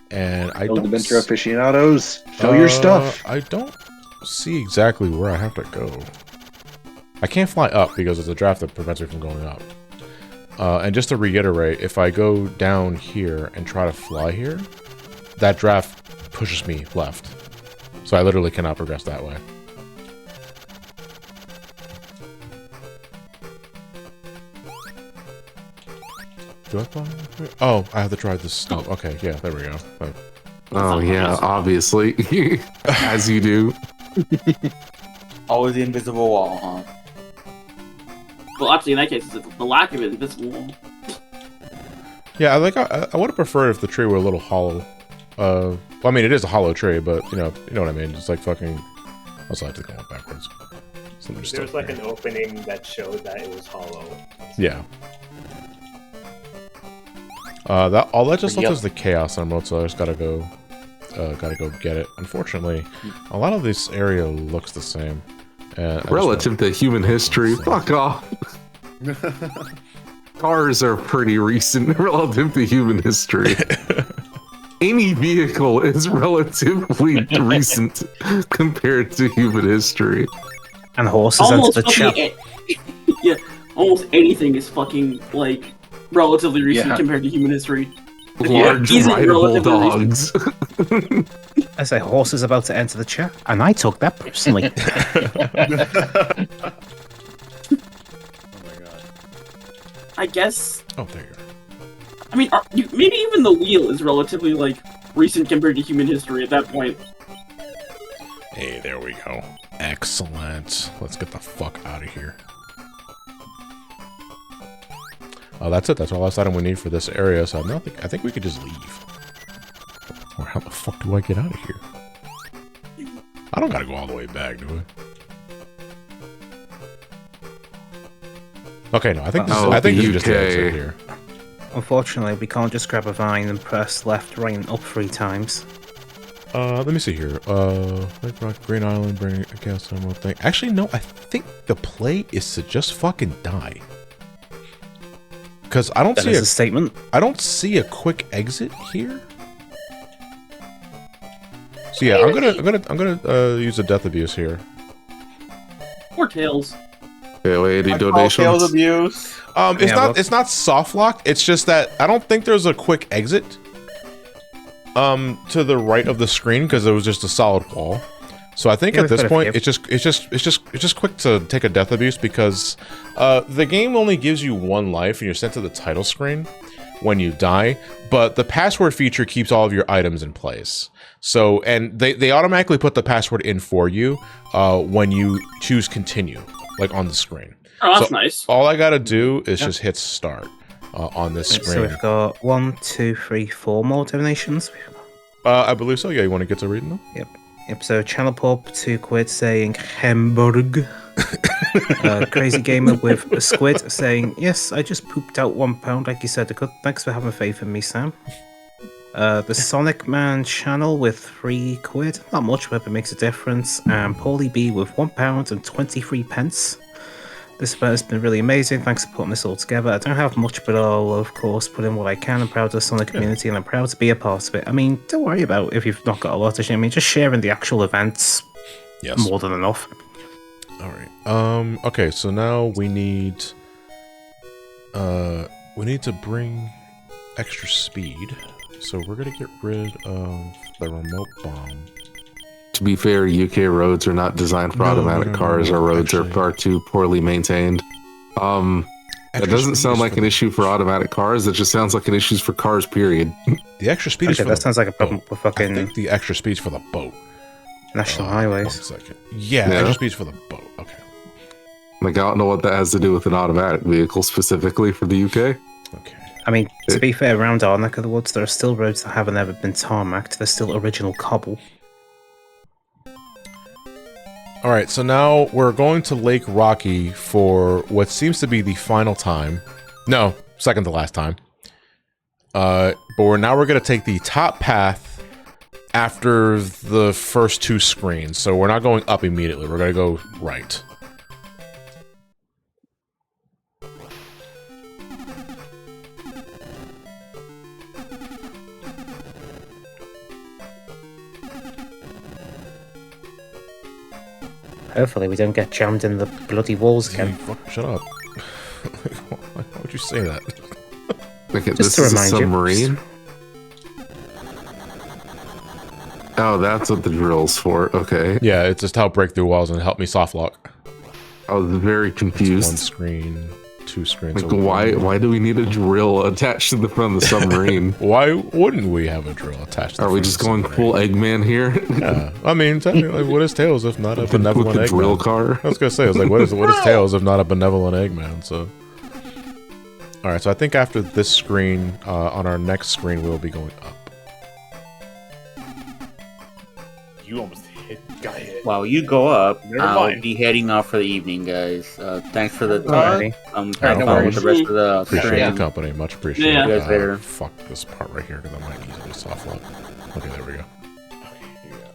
And I don't... Adventure aficionados, show your stuff! I don't see exactly where I have to go. I can't fly up because there's a draft that prevents me from going up. And just to reiterate, if I go down here and try to fly here, that draft pushes me left. So I literally cannot progress that way. Do I fly? Oh, I have to try this stuff. Okay, yeah, there we go. Oh, yeah, obviously. As you do. Always the invisible wall, huh? Well, actually, in that case, it's the lack of an invisible wall. Yeah, I would have preferred if the tree were a little hollow. Well, I mean, it is a hollow tree, but you know what I mean. It's like fucking. Also, I have to go backwards. So there's like an opening that showed that it was hollow. Yeah. All that just left is the Chaos Emerald, so I just gotta go get it. Unfortunately, a lot of this area looks the same. Relative to human history, fuck off. Cars are pretty recent relative to human history. Any vehicle is relatively recent compared to human history. And horses enter the chat. Yeah, almost anything is fucking, like, relatively recent compared to human history. Large rideable dogs. I say horse is about to enter the chat, and I took that personally. I guess. Oh, there you go. I mean, maybe even the wheel is relatively, like, recent compared to human history at that point. Hey, there we go. Excellent. Let's get the fuck out of here. Oh, that's it. That's the last item we need for this area. So I think we could just leave. Or how the fuck do I get out of here? I don't gotta go all the way back, do I? Okay, no. I think this is just the exit here. Unfortunately, we can't just grab a vine and press left, right, and up 3 times. Let me see here. Lake Rock, Green Island, bring a gas terminal thing. Actually, no, I think the play is to just fucking die. Because I don't see a statement. I don't see a quick exit here. So yeah, I'm gonna use a death abuse here. Or Tails. Okay, wait, any donations? Tails abuse. It's not soft lock. It's just that I don't think there's a quick exit. To the right of the screen because it was just a solid wall. So I think at this point it's just quick to take a death abuse because the game only gives you 1 life and you're sent to the title screen when you die, but the password feature keeps all of your items in place. So and they automatically put the password in for you when you choose continue, like on the screen. Oh, that's nice. All I gotta do is just hit start on this screen. So we've got 1, 2, 3, 4 more donations. I believe so. Yeah, you want to get to reading them? Yep. So Channel Pop, £2 saying Hamburg. Crazy Gamer with a squid saying, yes, I just pooped out £1 like you said I could. Thanks for having faith in me, Sam. The Sonic Man channel with £3. Not much, but it makes a difference. And Paulie B with £1 and 23 pence. This event has been really amazing. Thanks for putting this all together. I don't have much, but I'll, of course, put in what I can. I'm proud of the Sonic community, and I'm proud to be a part of it. I mean, don't worry about if you've not got a lot to share. I mean, just sharing the actual events, more than enough. All right. Okay, so now we need to bring extra speed. So we're gonna get rid of the remote bomb. To be fair, UK roads are not designed for automatic cars. Our roads are far too poorly maintained. That doesn't sound like an issue for automatic cars. It just sounds like an issue for cars, period. The extra speed is for that sounds like a problem with fucking... I think the extra speed's for the boat. National highways. 1 second. Yeah, extra speed's for the boat. Okay. Like, I don't know what that has to do with an automatic vehicle specifically for the UK. Okay. I mean, to be fair, around our neck of the woods, there are still roads that haven't ever been tarmacked. They're still original cobble. Alright, so now we're going to Lake Rocky for what seems to be the final time. No, second to last time. But now we're going to take the top path after the first 2 screens. So we're not going up immediately. We're going to go right. Hopefully we don't get jammed in the bloody walls again. Shut up. Why would you say that? Okay, this is a submarine? Oh, that's what the drill's for. Okay. Yeah, it's just how break through walls and help me soft lock. I was very confused. 1 screen, 2 screens. Like, why do we need a drill attached to the front of the submarine? Why wouldn't we have a drill attached to the front? Are we just going full Eggman here? Yeah. I mean, technically, what is Tails if not a benevolent Eggman? Drill car? I was gonna say, I was like, what is Tails if not a benevolent Eggman? So, all right. So I think after this screen, on our next screen, we'll be going up. You almost got hit. While you go up, Never I'll mind. be heading off for the evening, guys. Thanks for the Alrighty. time. no Have fun with worries. the rest of the Appreciate stream. the company, much appreciated. Yeah. You guys later. Fuck this part right here because I might easily soft lock. Okay, there we go.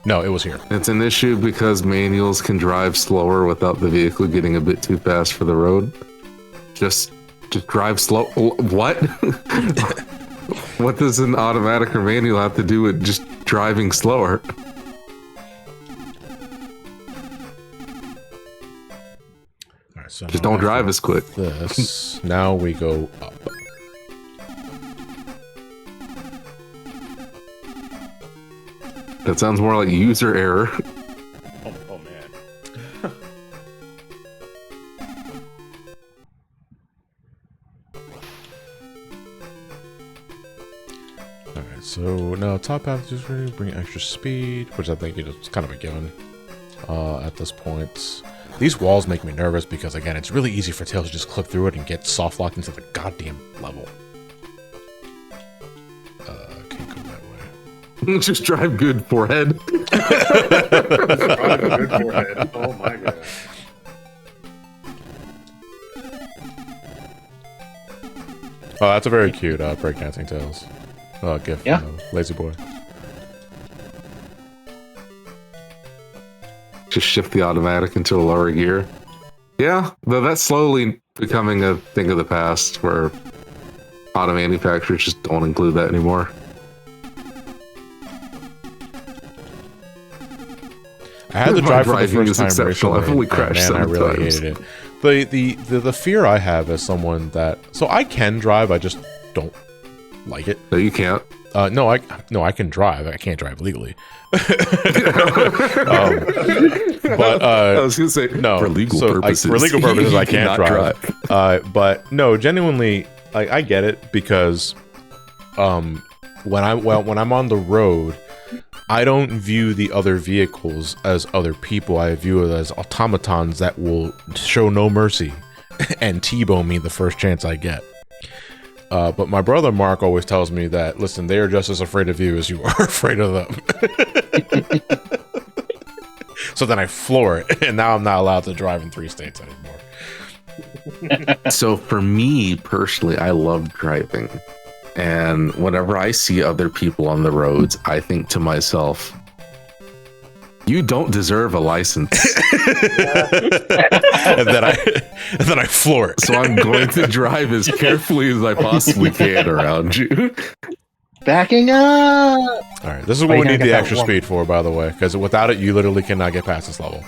No, it was here. It's an issue because manuals can drive slower without the vehicle getting a bit too fast for the road. Just drive slow. What? What does an automatic or manual have to do with just driving slower? All right, so just don't drive as quick. This. Now we go up. That sounds more like user error. Oh man. Alright, so now top half just really bring extra speed, which I think is kind of a given at this point. These walls make me nervous because, again, it's really easy for Tails to just clip through it and get soft locked into the goddamn level. Can't go that way. Just drive good, forehead. Good forehead. Oh my god. Oh, that's a very cute breakdancing Tails gif. Yeah. Lazy boy. Just shift the automatic into a lower gear. Yeah, though that's slowly becoming a thing of the past where auto manufacturers just don't include that anymore. I had to drive for the driving first is time exceptional. recently, I've only and crashed man, I 7 really times. hated it. The fear I have as someone that I can drive, I just don't like it. No, you can't. No, I can drive. I can't drive legally. But I was gonna say no, for legal purposes. For legal purposes, I you can't cannot drive. But no, genuinely, I get it because when I'm on the road, I don't view the other vehicles as other people. I view it as automatons that will show no mercy and T-bone me the first chance I get. But my brother Mark always tells me that, listen, they are just as afraid of you as you are afraid of them. So then I floor it, and now I'm not allowed to drive in 3 states anymore. So for me personally, I love driving. And whenever I see other people on the roads, I think to myself, you don't deserve a license. and then I floor it. So I'm going to drive as carefully as I possibly can around you. Backing up! Alright, this is what we need the extra speed for, by the way, because without it, you literally cannot get past this level.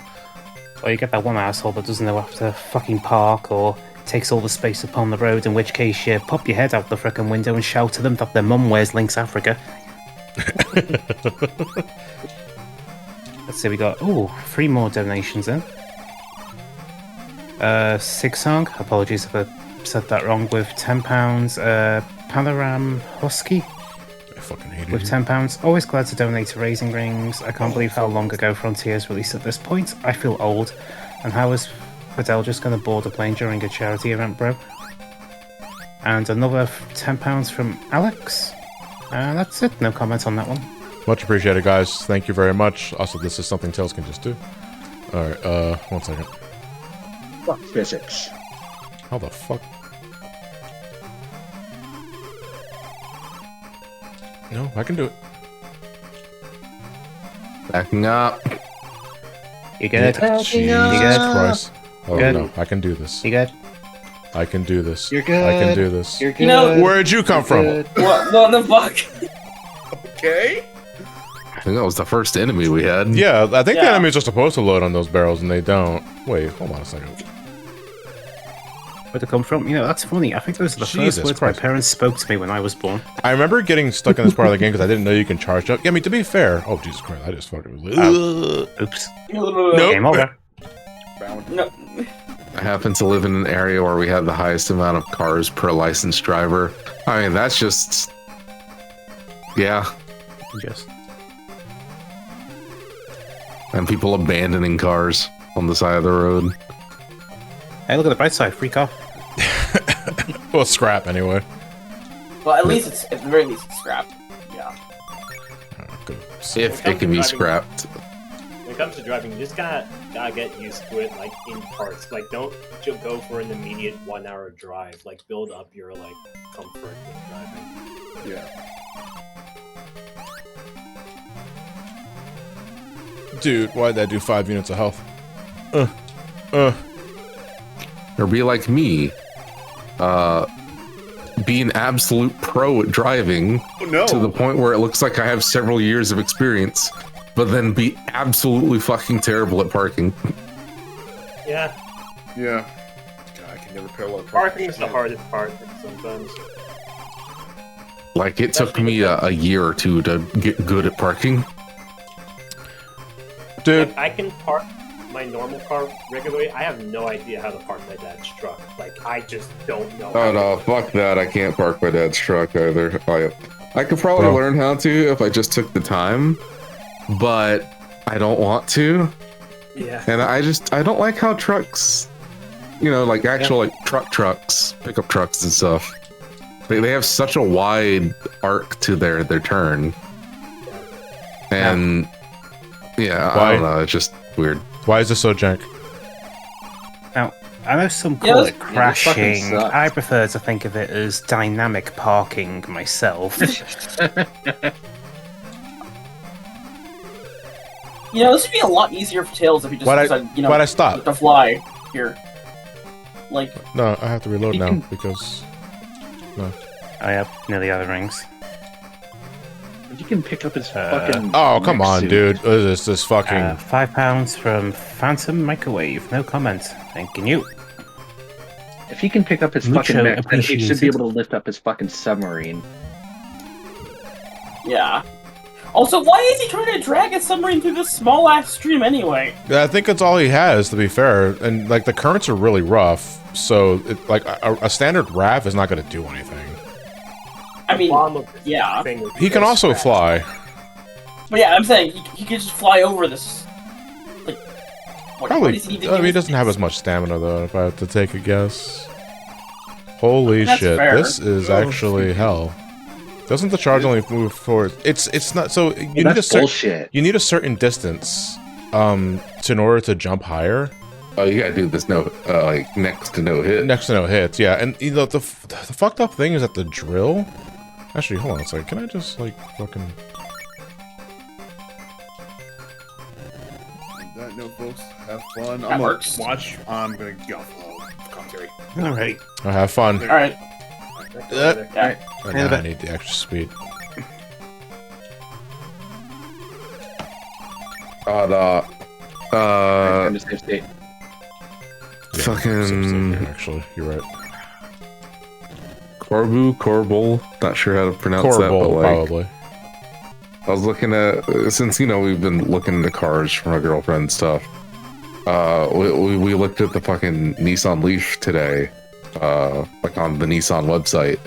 Or you get that one asshole that doesn't know how to fucking park or takes all the space upon the road, in which case you pop your head out the frickin' window and shout to them that their mum wears Lynx Africa. Let's see, we got 3 more donations in. Sigsong, apologies if I said that wrong, with £10. Panoram Husky I fucking hate with it. £10. Always glad to donate to Raising Rings. I can't believe how long ago Frontiers released at this point. I feel old. And how is Fidel just going to board a plane during a charity event, bro? And another £10 from Alex. That's it. No comments on that one. Much appreciated, guys. Thank you very much. Also, this is something Tails can just do. Alright, 1 second. Fuck physics. How the fuck? No, I can do it. Backing up. You good? Jesus You good? Christ. Oh Good. no, I can do this. You good? I can do this. You're good. I can do this. You're good. You know- Where'd you come from? Good. What the fuck? Okay. I think that was the first enemy we had. Yeah, I think the Yeah. enemies are supposed to load on those barrels and they don't. Wait, hold on a second. Where'd it come from? You know, that's funny. I think those are the Jesus first words Christ. my parents spoke to me when I was born. I remember getting stuck in this part of the game because I didn't know you can charge up. Yeah, I mean, to be fair. Oh, Jesus Christ, I just fucking was Oops. Nope. Game over. No. I happen to live in an area where we have the highest amount of cars per licensed driver. I mean, that's just... Yeah. Just. And people abandoning cars on the side of the road. Hey, look at the bright side. Free car. Well, scrap anyway. Well, at least it's at the very least it's scrapped. Yeah. Good. If it can be scrapped. When it comes to driving, you just gotta get used to it, like in parts. Like, don't just go for an immediate 1-hour drive. Like, build up your comfort with driving. Yeah. Dude, why'd that do 5 units of health? Or be like me be an absolute pro at driving to the point where it looks like I have several years of experience, but then be absolutely fucking terrible at parking. Yeah. Yeah. God, I can never parallel Parking is the hardest part sometimes. Like, it took me a year or two to get good at parking. Dude. Like, I can park my normal car regularly. I have no idea how to park my dad's truck. Like, I just don't know. Oh no, fuck that. I can't park my dad's truck either. I could probably learn how to if I just took the time, but I don't want to. Yeah. And I don't like how trucks, you know, like actual like trucks, pickup trucks and stuff. They have such a wide arc to their turn. And yeah, I don't know, it's just weird. Why is this so jank? Now, I know some call it crashing. I prefer to think of it as dynamic parking myself. You know, this would be a lot easier for Tails if he just decided, you know, why'd I stop? to fly here. Like, No, I have to reload now because no. I have nearly other rings. You can pick up his fucking. Oh, come on, suit. dude. What is this fucking £5 from Phantom Microwave. No comment. Thanking you. If he can pick up his Mucho fucking mech, then he should appreciated. be able to lift up his fucking submarine. yeah. Also, why is he trying to drag a submarine through this small-ass stream anyway? Yeah, I think that's all he has, to be fair. And like the currents are really rough, so like a standard raft is not going to do anything. I mean, yeah. He can also fly. But yeah, I'm saying he could just fly over this. Like, what Probably. does he need to I mean, do? he doesn't have as much stamina though. If I have to take a guess. Holy That's shit! fair. This is actually hell. Doesn't the charge only move forward? It's not. So you need that's bullshit. You need a certain distance, in order to jump higher. Oh, you gotta do this like next to no hit. Next to no hits, yeah. And you know the fucked up thing is that the drill. Actually, hold on a second. Can I just like fucking? On that note, folks, have fun. That I'm gonna works. watch. I'm gonna get off commentary. All right. I have fun. All right. Yeah. Now I need the extra speed. Time to save state. Yeah, fucking. Actually, you're right. Corbel, not sure how to pronounce that, but like, probably. I was looking at, since, you know, we've been looking into cars from our girlfriend and stuff, we looked at the fucking Nissan Leaf today, like on the Nissan website,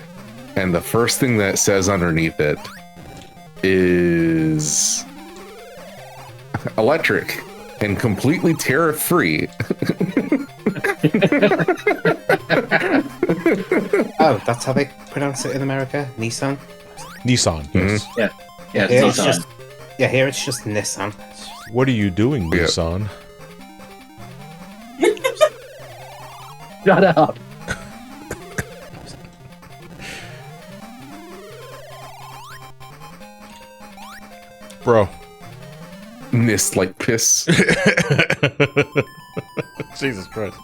and the first thing that says underneath it is electric and completely tariff-free. Oh, that's how they pronounce it in America? Nissan? Nissan, yes. Yeah. Yeah, Here it's it's Nissan. just, yeah, here it's just Nissan. What are you doing, Nissan? Shut up. Bro. Mist like piss. Jesus Christ.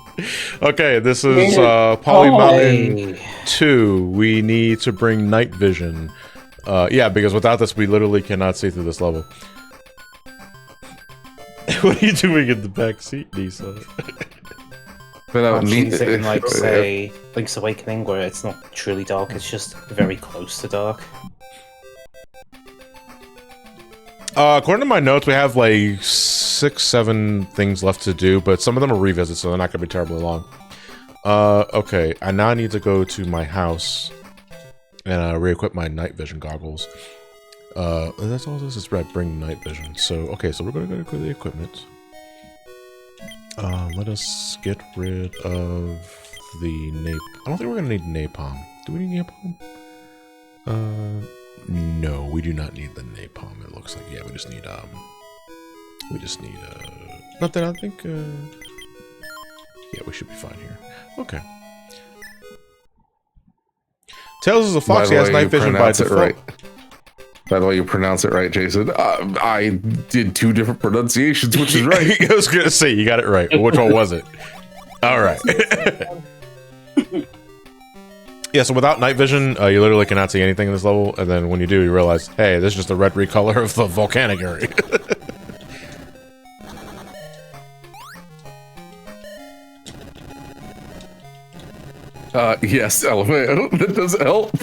Okay, this is Poly Mountain 2. We need to bring night vision. Yeah, because without this, we literally cannot see through this level. What are you doing in the back seat, Nisa? But She's in, like, say, Link's Awakening, where it's not truly dark, it's just very close to dark. According to my notes, we have like 6, 7 things left to do, but some of them are revisits, so they're not going to be terribly long. Okay, I now need to go to my house and re-equip my night vision goggles. That's all this is, bring night vision. So, okay, so we're going to go to the equipment. Let us get rid of the I don't think we're going to need napalm. Do we need napalm? No, we do not need the napalm. It looks like, yeah, we just need but then I think yeah, we should be fine here. Okay. Tails is a fox. He has night vision by default. Right. By the way, you pronounce it right, Jason. I did 2 different pronunciations, which is right. I was gonna say you got it right, but which one was it? All right. Yeah, so without night vision, you literally cannot see anything in this level, and then when you do, you realize, hey, this is just a red recolor of the volcanic area. Yes, LMAO. That does help.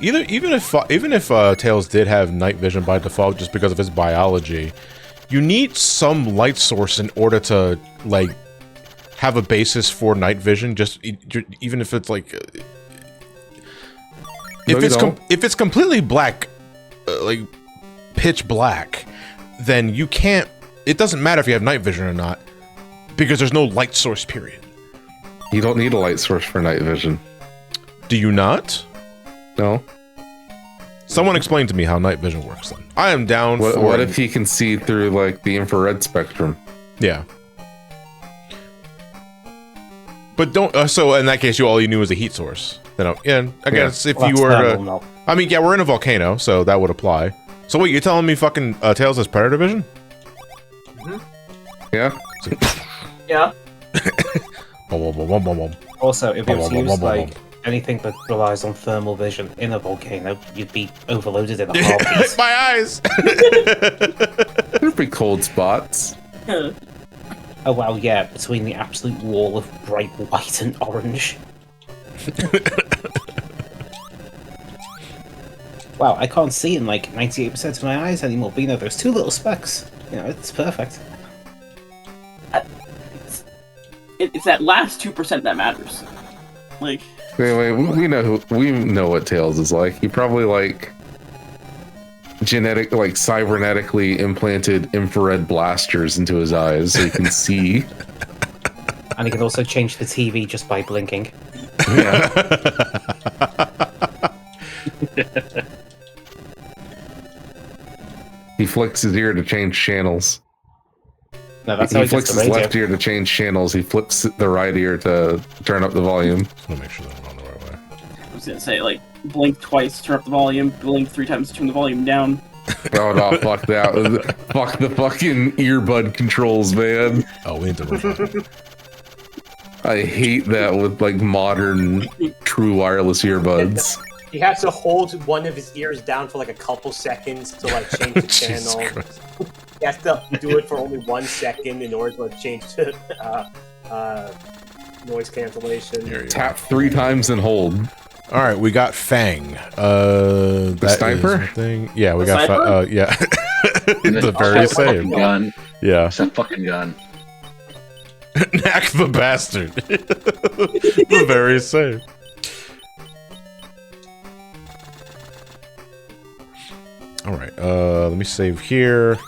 Even if Tails did have night vision by default just because of his biology, you need some light source in order to like have a basis for night vision. Just even if it's like if it's completely black, like pitch black, then you can't. It doesn't matter if you have night vision or not because there's no light source. Period. You don't need a light source for night vision. Do you not? No. Someone explain to me how night vision works then. I am down for... What if he can see through, like, the infrared spectrum? Yeah. But don't... so, in that case, all you knew was a heat source. Then, yeah, I guess if you were to... I mean, yeah, we're in a volcano, so that would apply. So wait, you're telling me fucking Tails has predator vision? Yeah. Yeah. Also, if it was used, like... anything that relies on thermal vision in a volcano, you'd be overloaded in a heartbeat. My eyes! There'd be cold spots. Oh well, yeah, between the absolute wall of bright white and orange. Wow, I can't see in like 98% of my eyes anymore, but you know, there's two little specks. You know, it's perfect. It's that last 2% that matters. Like... Anyway, we know what Tails is like. He probably like cybernetically implanted infrared blasters into his eyes so he can see. And he can also change the TV just by blinking. Yeah. He flicks his ear to change channels. No, that's how he flicks his left ear to change channels. He flips the right ear to turn up the volume. Just want to make sure that I'm on the right way. I was gonna say, like, blink twice, turn up the volume, blink 3 times, turn the volume down. Oh no, fuck that. Fuck the fucking earbud controls, man. Oh, we need to I hate that with, like, modern, true wireless earbuds. He has to hold one of his ears down for, like, a couple seconds to, like, change the channel. He has to do it for only 1 second in order to change to noise cancellation. Tap 3 times and hold. All right, we got Fang. The sniper thing. Yeah, we the got. Yeah, the very same gun. Yeah, it's a fucking gun. Knack the bastard. The very same. All right, let me save here.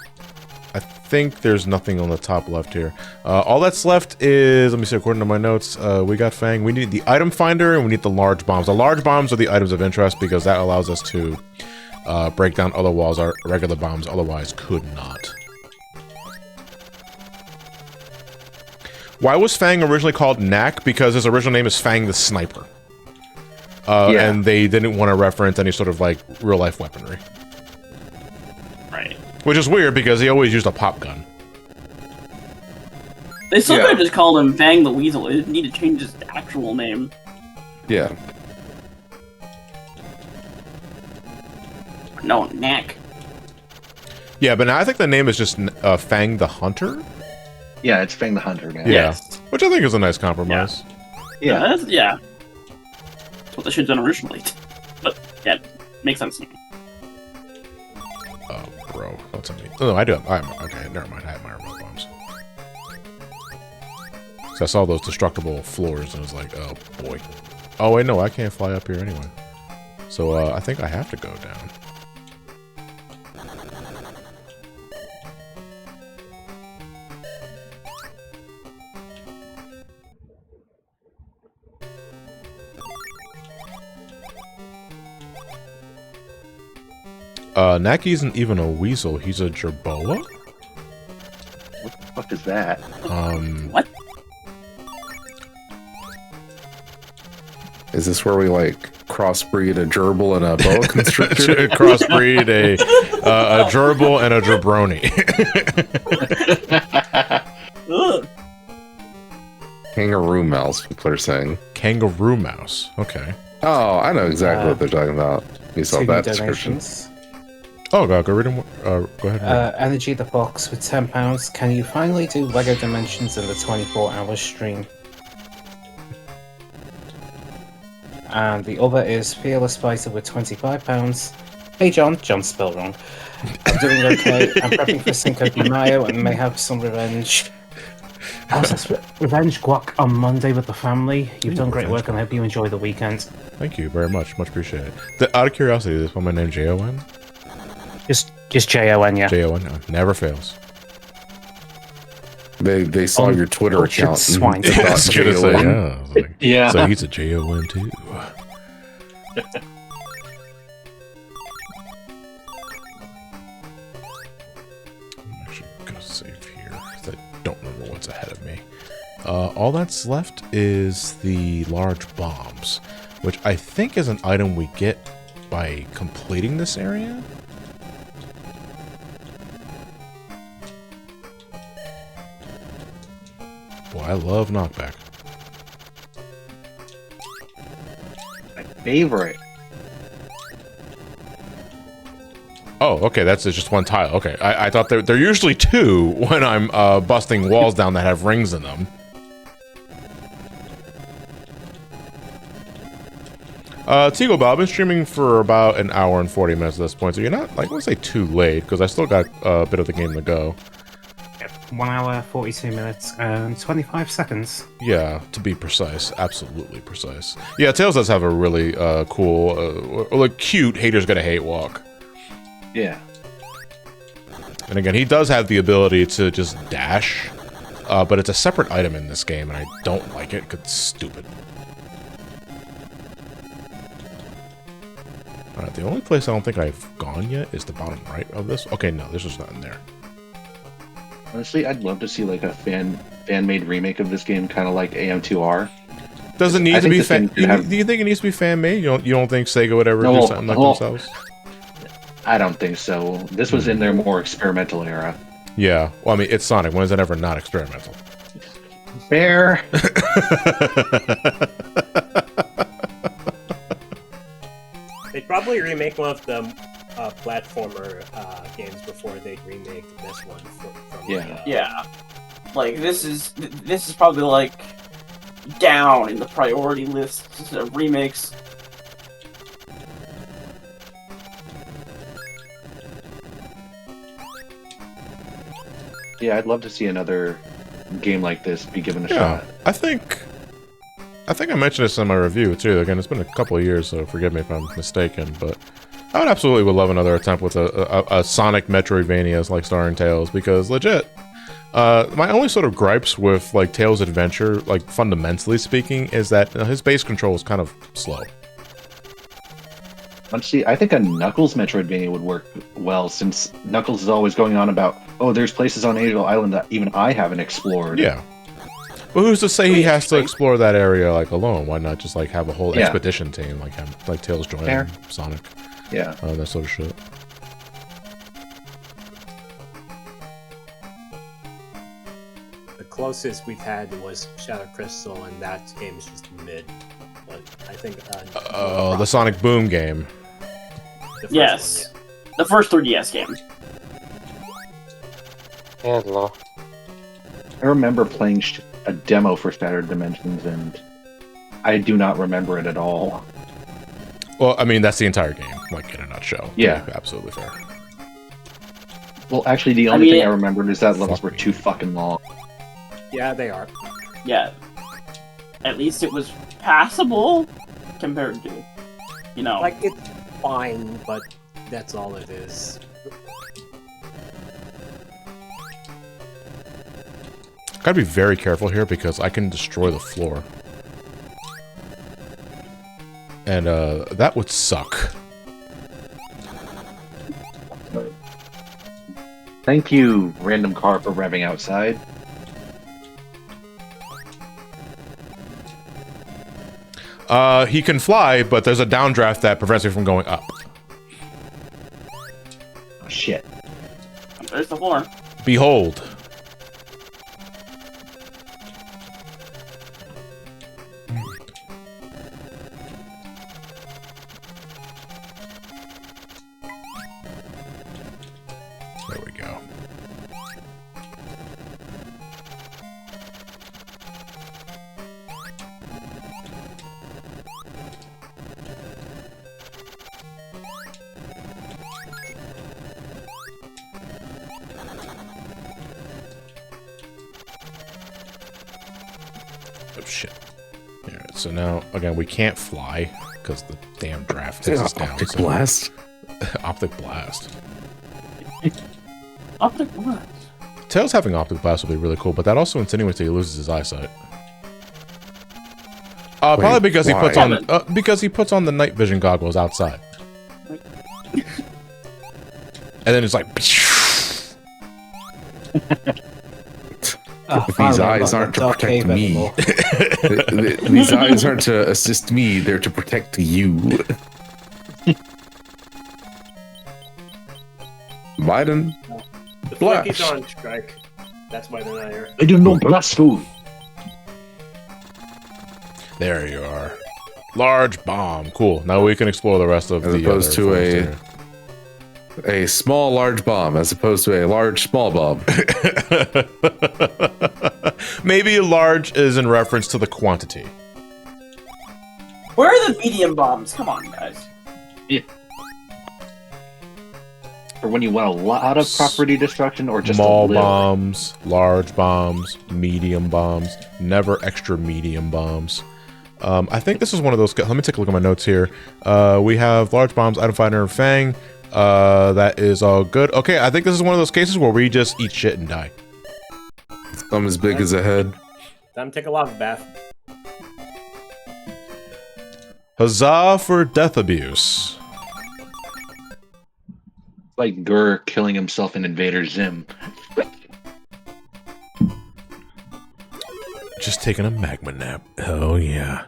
I think there's nothing on the top left here. All that's left is, let me see, according to my notes, we got Fang. We need the item finder and we need the large bombs. The large bombs are the items of interest because that allows us to break down other walls our regular bombs otherwise could not. Why was Fang originally called Knack? Because his original name is Fang the Sniper. And they didn't want to reference any sort of, like, real-life weaponry. Right. Which is weird because he always used a pop gun. They still could have just called him Fang the Weasel. They didn't need to change his actual name. Yeah. No, Knack. Yeah, but now I think the name is just Fang the Hunter? Yeah, it's Fang the Hunter now. Yeah. Yes. Which I think is a nice compromise. Yeah. Yeah. That's what they should have done originally. But, yeah, makes sense. Oh, bro. Don't tell me. Oh, no, I do have... okay, never mind. I have my remote bombs. So I saw those destructible floors and I was like, oh, boy. Oh, wait, no, I can't fly up here anyway. So, I think I have to go down. Knack isn't even a weasel, he's a jerboa? What the fuck is that? What? Is this where we, like, crossbreed a gerbil and a boa constrictor. Crossbreed a gerbil and a jabroni. Ugh. Kangaroo mouse, people are saying. Kangaroo mouse. Okay. Oh, I know exactly what they're talking about. You saw 2 that new description. donations. Oh, go read them. Go ahead. Energy the Box with £10. Can you finally do LEGO Dimensions in the 24-hour stream? And the other is Fearless Fighter with £25. Hey John spelled wrong. I'm doing okay. I'm prepping for Cinco de Mayo and may have some revenge. How's this revenge guac on Monday with the family? You've done great work and I hope you enjoy the weekend. Thank you very much. Much appreciated. Out of curiosity, is this one my name Jon? Just Jon, yeah. Jon, no, never fails. They saw your Twitter account. Swine. Yeah, I was gonna say, yeah. I was like, Yeah. So he's a Jon too. I'm actually gonna save here because I don't remember what's ahead of me. All that's left is the large bombs, which I think is an item we get by completing this area. Boy, I love knockback. My favorite. Oh, okay, that's just one tile. Okay, I thought they're usually two when I'm busting walls down that have rings in them. Tigo Bob, I've been streaming for about an hour and 40 minutes at this point, so you're not, like, I wouldn't say too late, because I still got a bit of the game to go. 1 hour, 42 minutes, and 25 seconds. Yeah, to be precise. Absolutely precise. Yeah, Tails does have a really cool, like, cute haters gonna hate walk. Yeah. And again, he does have the ability to just dash, but it's a separate item in this game, and I don't like it, because it's stupid. Alright, the only place I don't think I've gone yet is the bottom right of this. Okay, no, there's just nothing there. Honestly, I'd love to see like a fan-made remake of this game, kind of like AM2R. Does it need to be fan? Do you think it needs to be fan-made? You don't think Sega would ever do something like themselves? I don't think so. This was in their more experimental era. Yeah. Well, I mean, it's Sonic. When is that ever not experimental? Fair. They'd probably remake one of the platformer games before they'd remake this one. Yeah. Like this is probably like down in the priority list of remakes. Yeah, I'd love to see another game like this be given a shot. I think I mentioned this in my review too. Again, it's been a couple of years, so forgive me if I'm mistaken, but I would absolutely love another attempt with a Sonic Metroidvania like starring Tails, because legit, my only sort of gripes with like Tails' adventure, like fundamentally speaking, is that his base control is kind of slow. Honestly, I think a Knuckles Metroidvania would work well, since Knuckles is always going on about, oh, there's places on Angel Island that even I haven't explored. Yeah. Well, who's to say he has to explore that area like alone? Why not just like have a whole expedition team, like Tails joining Sonic? Yeah. That sort of shit. The closest we've had was Shadow Crystal, and that game is just mid. But I think the Sonic Boom game. Yes. One, yeah. The first 3DS game. Hello. I remember playing a demo for Shattered Dimensions, and I do not remember it at all. Well, I mean, that's the entire game, like, in a nutshell. Yeah. Absolutely fair. Well, actually, the only thing I remembered is that levels were too fucking long. Yeah, they are. Yeah. At least it was passable compared to, you know. Like, it's fine, but that's all it is. Gotta be very careful here, because I can destroy the floor. And, that would suck. Thank you, random car, for revving outside. He can fly, but there's a downdraft that prevents him from going up. Oh, shit. There's the floor. Behold. There we go. Oh shit. Alright, so now, again, we can't fly because the damn draft takes us down. Optic blast. Optic blast. Optic blast. Tails having optic blast would be really cool, but that also insinuates that he loses his eyesight. Probably because why? he puts on the night vision goggles outside. And then it's like these eyes aren't to protect me. These eyes aren't to assist me, they're to protect you. Biden. The Flickies are on strike. That's why they're not here. I do no blast food. There you are. Large bomb. Cool. Now we can explore the rest of as the opposed to a small large bomb as opposed to a large small bomb. Maybe large is in reference to the quantity. Where are the medium bombs? Come on, guys. Yeah. For when you want a lot of property destruction or just small a little? bombs, large bombs, medium bombs, never extra medium bombs. I think this is one of those. Let me take a look at my notes here. We have large bombs, item finder, and fang. That is all good. Okay, I think this is one of those cases where we just eat shit and die. Thumb as big as a head. Time to take a lava bath. Huzzah for death abuse. Like Gur killing himself in Invader Zim. Just taking a magma nap. Oh yeah.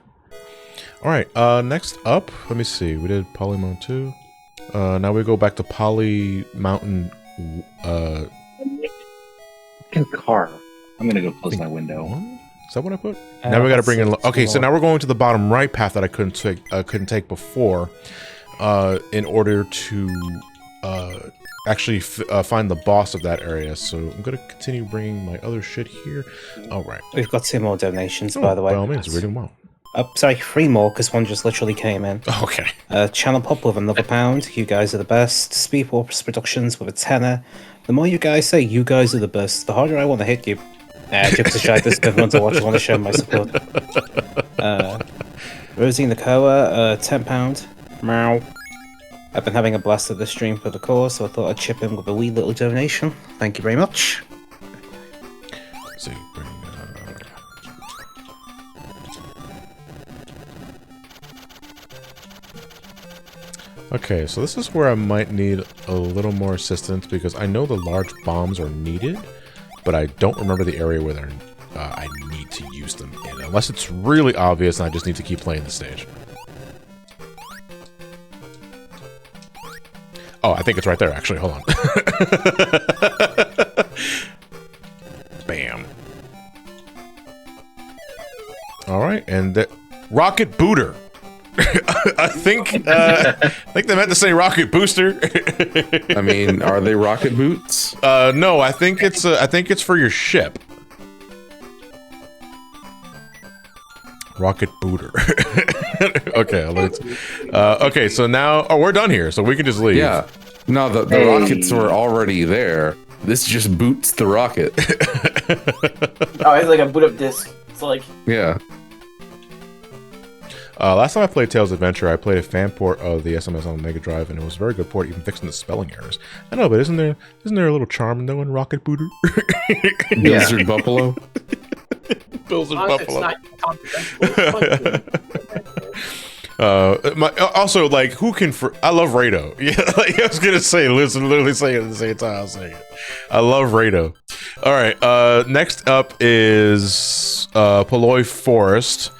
Alright, next up, let me see. We did Polymon 2. Now we go back to Poly Mountain. Car. I'm gonna go close my window. Is that what I put? Now we gotta bring in. Okay, so now we're going to the bottom right path that I couldn't take before, in order to actually find the boss of that area. So I'm gonna continue bringing my other shit here. All right. We've got 2 more donations, by the way. By all means, reading well. Sorry, 3 more, because one just literally came in. Okay. Channel Pop with another £1. You guys are the best. Speedwalks Productions with a tenner. The more you guys say you guys are the best, the harder I want to hit you. Jokes aside, this everyone to watch. I want to show my support. Rosie Nakoa, £10. Meow. I've been having a blast at the stream for the cause, so I thought I'd chip in with a wee little donation. Thank you very much. Let's see, okay, so this is where I might need a little more assistance because I know the large bombs are needed, but I don't remember the area where they're, I need to use them in, unless it's really obvious and I just need to keep playing the stage. Oh, I think it's right there, actually. Hold on. Bam. All right, and the Rocket Booter. I think they meant to say rocket booster. I mean, are they rocket boots? No, I think it's for your ship. Rocket booter. Okay, let's. Okay, so now we're done here, so we can just leave. Yeah. No, the rockets were already there. This just boots the rocket. Oh, it's like a boot up disc. It's like yeah. Last time I played Tails Adventure, I played a fan port of the SMS on the Mega Drive, and it was a very good port, even fixing the spelling errors. I know, but isn't there a little charm though in Rocket Booter? Blizzard Buffalo. Blizzard Buffalo. It's not Also, like, who can? I love Rado. Yeah, like I was gonna say, literally saying it at the same time I was saying it. I love Rado. All right. Next up is Poloi Forest.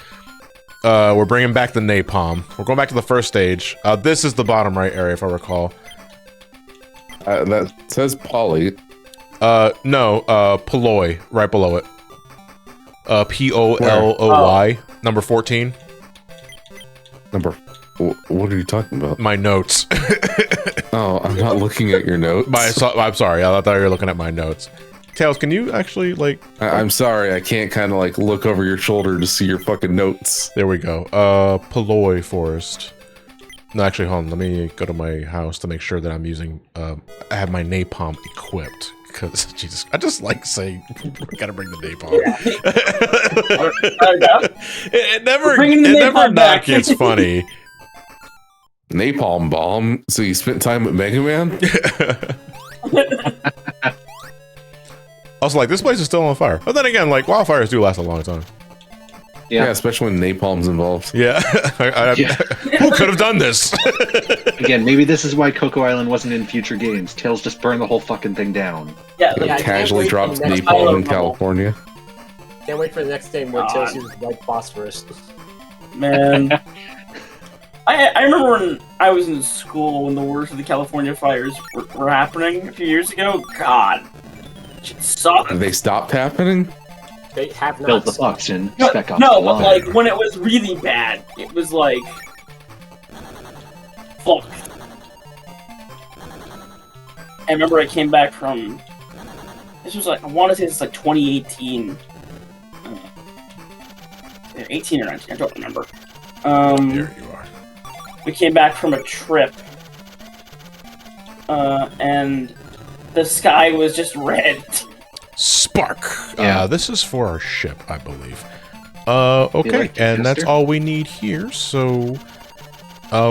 We're bringing back the napalm. We're going back to the first stage. This is the bottom right area, if I recall. That says Polly. No, Polloy, right below it. P-O-L-O-Y, number 14. What are you talking about? My notes. Oh, I'm not looking at your notes. I'm sorry, I thought you were looking at my notes. Tails, can you actually, like... I'm sorry, I can't kind of, like, look over your shoulder to see your fucking notes. There we go. Polloy Forest. No, actually, hold on. Let me go to my house to make sure that I'm using... I have my napalm equipped. Because, Jesus, I just like saying, we gotta bring the napalm. It never not gets funny. Napalm bomb? So you spent time with Mega Man? Also, like, this place is still on fire. But then again, like, wildfires do last a long time. Yeah, especially when napalm's involved. Yeah. Who could have done this? Again, maybe this is why Coco Island wasn't in future games. Tails just burned the whole fucking thing down. Yeah, Casually drops napalm in California. Can't wait for the next game where Tails uses white phosphorus. Man. I remember when I was in school when the worst of the California fires were happening a few years ago. God. It sucked. Have they stopped happening? They have not. Built the box and spec off No, the but line. like when it was really bad, it was like fuck. I remember I came back from this was like I want to say this is like 2018, 18 or 19. I don't remember. There you are. We came back from a trip, and the sky was just red. Spark. Yeah. This is for our ship, I believe. Okay, like and that's Jester? all we need here, so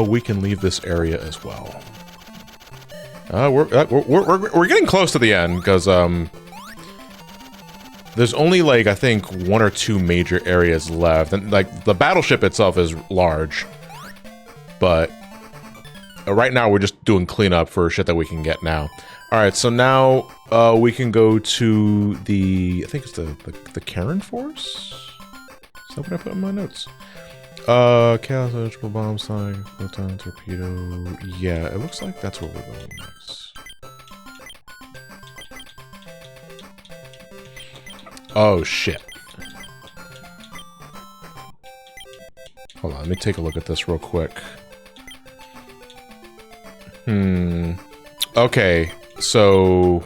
we can leave this area as well. We're getting close to the end because there's only like I think 1 or 2 major areas left, and like the battleship itself is large, but right now we're just doing cleanup for shit that we can get now. All right, so now we can go to the I think it's the Karen Force. Is that what I put in my notes? Chaos Electrical Bomb Sign, Photon Torpedo. Yeah, it looks like that's where we're going next. Oh shit. Hold on, let me take a look at this real quick. Okay, so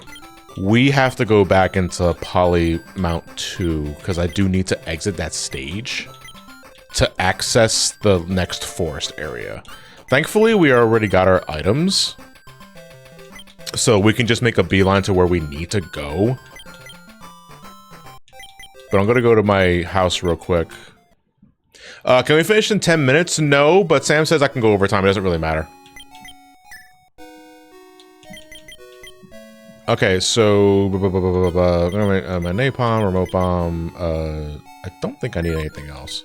we have to go back into Poly Mount 2 because I do need to exit that stage to access the next forest area. Thankfully, we already got our items, so we can just make a beeline to where we need to go. But I'm gonna go to my house real quick. Can we finish in 10 minutes? No, but Sam says I can go over time. It doesn't really matter. Okay, so my napalm, remote bomb. I don't think I need anything else.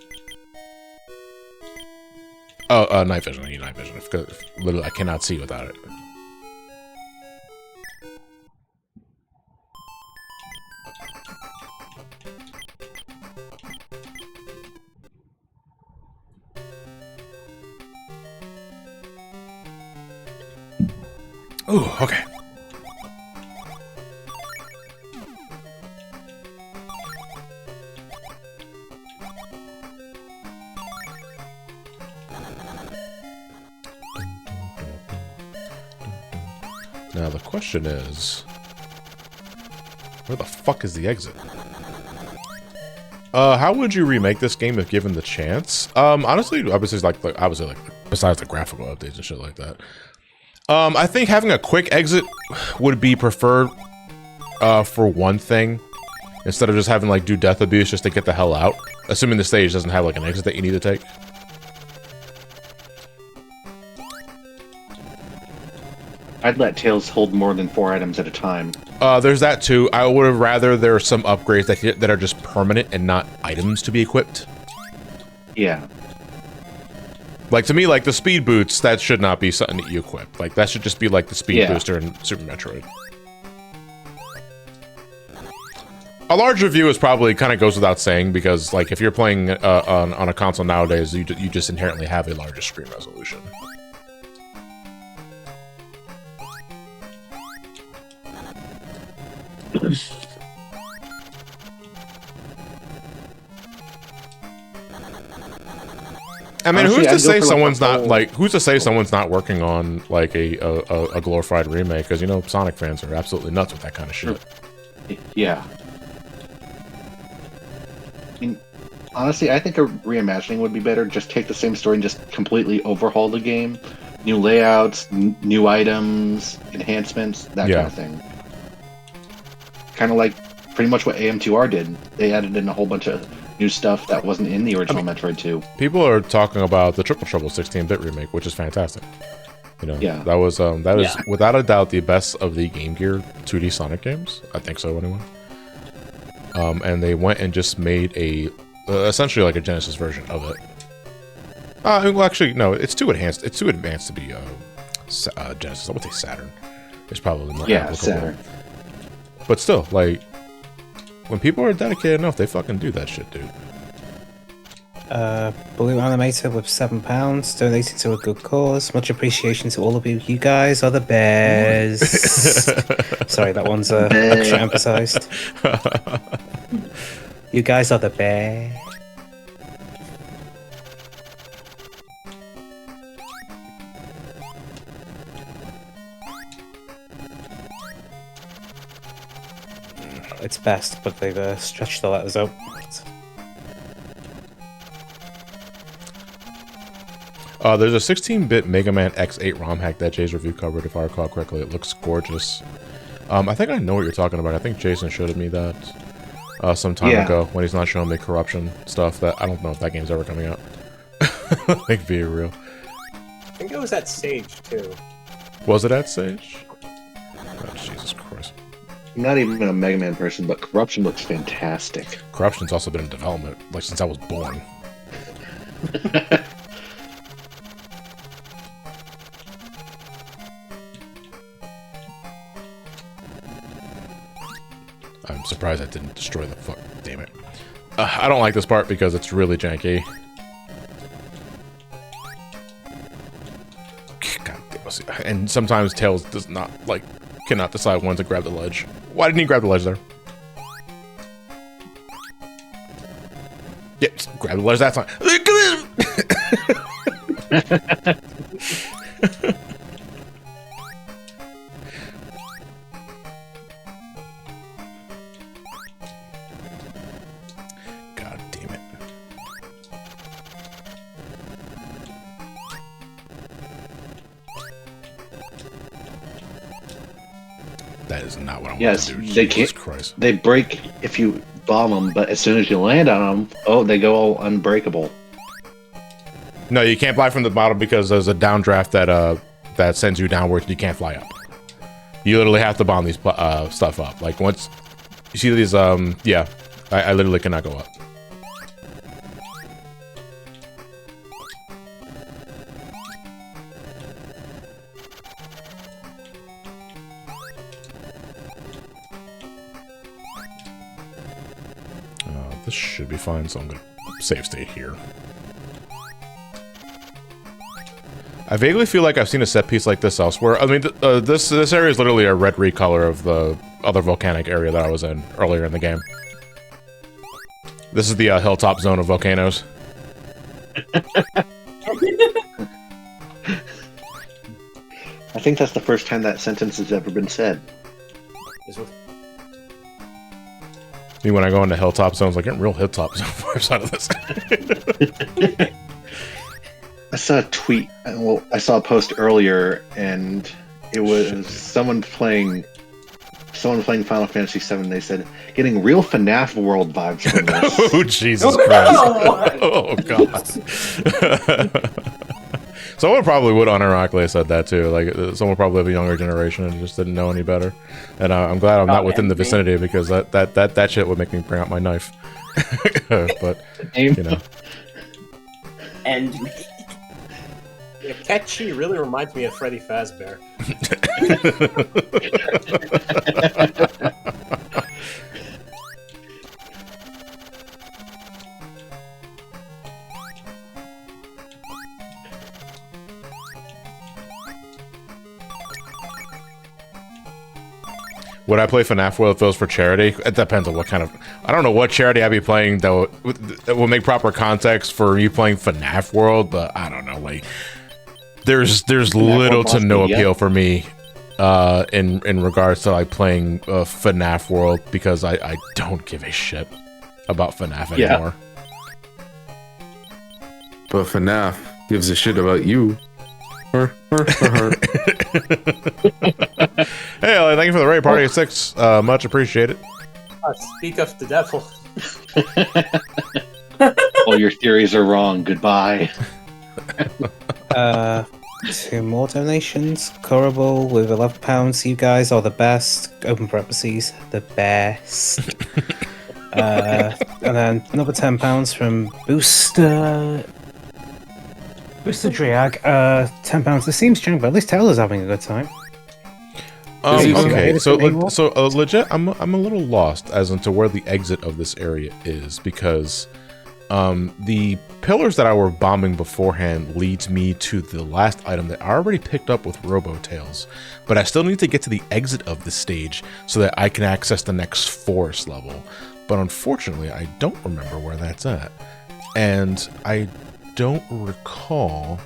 Oh, night vision. I need night vision. Literally, I cannot see without it. Ooh, okay. Now the question is, where the fuck is the exit? How would you remake this game if given the chance? Honestly, obviously, besides the graphical updates and shit like that. I think having a quick exit would be preferred, for one thing, instead of just having like do death abuse just to get the hell out. Assuming the stage doesn't have like an exit that you need to take. I'd let Tails hold more than 4 items at a time. There's that too. I would have rather there are some upgrades that are just permanent and not items to be equipped. Yeah. Like, to me, like, the speed boots, that should not be something that you equip. Like, that should just be like the speed Yeah. booster in Super Metroid. A larger view is probably kind of goes without saying because, like, if you're playing on a console nowadays, you just inherently have a larger screen resolution. I mean, Honestly, who's to I'd go say for, like, someone's a not whole- like? Who's to say someone's not working on like a glorified remake? Because you know, Sonic fans are absolutely nuts with that kind of shit. Yeah. I mean, honestly, I think a reimagining would be better. Just take the same story and just completely overhaul the game. New layouts, new items, enhancements, that Yeah. kind of thing. Kind of like pretty much what AM2R did. They added in a whole bunch of new stuff that wasn't in the original Metroid 2. People are talking about the Triple Trouble 16-bit remake, which is fantastic. You know, Yeah. that was that is without a doubt the best of the Game Gear 2D Sonic games. I think so, anyway. And they went and just made a essentially like a Genesis version of it. Well, actually, no, it's too enhanced. It's too advanced to be Genesis. I would say Saturn. It's probably more applicable. Saturn. But still, like, when people are dedicated enough, they fucking do that shit, dude. Blue Animator with £7 donating to a good cause. Much appreciation to all of you. You guys are the best. Sorry, that one's extra emphasized. You guys are the best. It's best, but they've stretched the letters out. There's a 16-bit Mega Man X8 ROM hack that Jay's review covered, if I recall correctly. It looks gorgeous. I think I know what you're talking about. I think Jason showed me that some time ago when he's not showing me corruption stuff. That I don't know if that game's ever coming out. Like, be real. I think it was at Sage too. Was it at Sage? Oh, Jesus Christ. I'm not even a Mega Man person, but Corruption looks fantastic. Corruption's also been in development, like, since I was born. I'm surprised I didn't destroy the fuck. Damn it. I don't like this part because it's really janky. God damn. And sometimes Tails does not, like, cannot decide when to grab the ledge. Why didn't he grab the ledge there? Yeah, just grab the ledge that time. God damn it. That is not what I want to do. They Jesus can't. Christ. They break if you bomb them, but as soon as you land on them, oh, they go all unbreakable. No, you can't fly from the bottom because there's a downdraft that sends you downwards and you can't fly up. You literally have to bomb these stuff up. Like, once you see these, yeah, I literally cannot go up. This should be fine, so I'm gonna save state here. I vaguely feel like I've seen a set piece like this elsewhere. I mean, this area is literally a red recolor of the other volcanic area that I was in earlier in the game. This is the hilltop zone of volcanoes. I think that's the first time that sentence has ever been said. Me, when I go into hilltop zones, like, getting real hilltop zone vibes out of this. I saw a tweet. Well, I saw a post earlier, and it was someone playing Final Fantasy VII. They said getting real FNAF World vibes from this. Oh, Jesus Christ! Oh God! Someone probably would unironically have said that too. Like, someone probably of a younger generation and just didn't know any better. And I'm glad I'm not within the vicinity because that shit would make me bring out my knife. But you know. And yeah, Catchy really reminds me of Freddy Fazbear. Would I play FNAF World if it was for charity? It depends on what kind of... I don't know what charity I'd be playing that will make proper context for me playing FNAF World, but I don't know, like... There's little to no appeal for me in regards to like playing FNAF World because I don't give a shit about FNAF anymore. But FNAF gives a shit about you. Hey, thank you for the raid party at 6. Much appreciated. Speak of the devil. All your theories are wrong. Goodbye. 2 more donations. Curable with £11. You guys are the best. Open parentheses, the best. And then another £10 from Booster Driag. £10. This seems strange, but at least Taylor's having a good time. Okay, so legit, I'm a little lost as into where the exit of this area is because the pillars that I were bombing beforehand leads me to the last item that I already picked up with Robotails, but I still need to get to the exit of the stage so that I can access the next forest level. But unfortunately, I don't remember where that's at, and I don't recall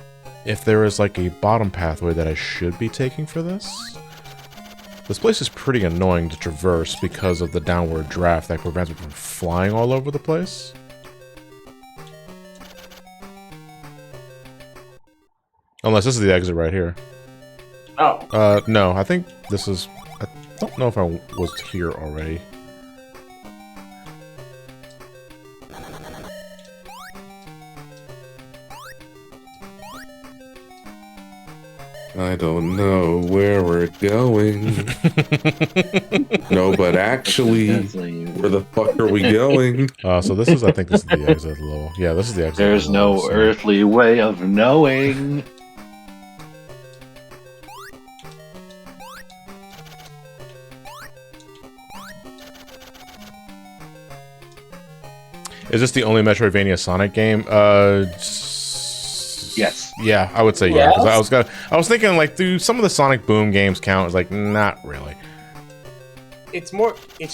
if there is like a bottom pathway that I should be taking for this. This place is pretty annoying to traverse because of the downward draft that prevents me from flying all over the place. Unless this is the exit right here. Oh. No, I think this is... I don't know if I was here already. I don't know where we're going. No, but actually, where the fuck are we going? So this is, I think this is the exit level. Yeah, this is the exit. There's level, no earthly way of knowing. Is this the only Metroidvania Sonic game? Yes. Yeah, I would say yeah. Because I was thinking like, do some of the Sonic Boom games count? It's like, not really. It's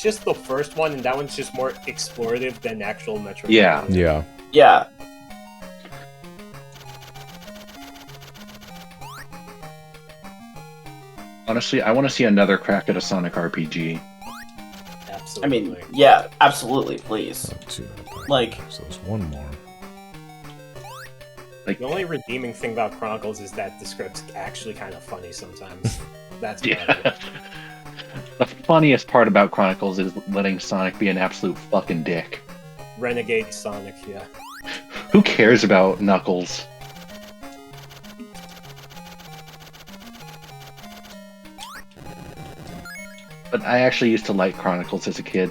just the first one, and that one's just more explorative than actual Metroidvania. Yeah. Yeah. Yeah. Honestly, I want to see another crack at a Sonic RPG. Absolutely. I mean, yeah, absolutely, please. Like, so there's one more. Like, the only redeeming thing about Chronicles is that the script's actually kind of funny sometimes. That's yeah. The funniest part about Chronicles is letting Sonic be an absolute fucking dick. Renegade Sonic, yeah. Who cares about Knuckles? But I actually used to like Chronicles as a kid.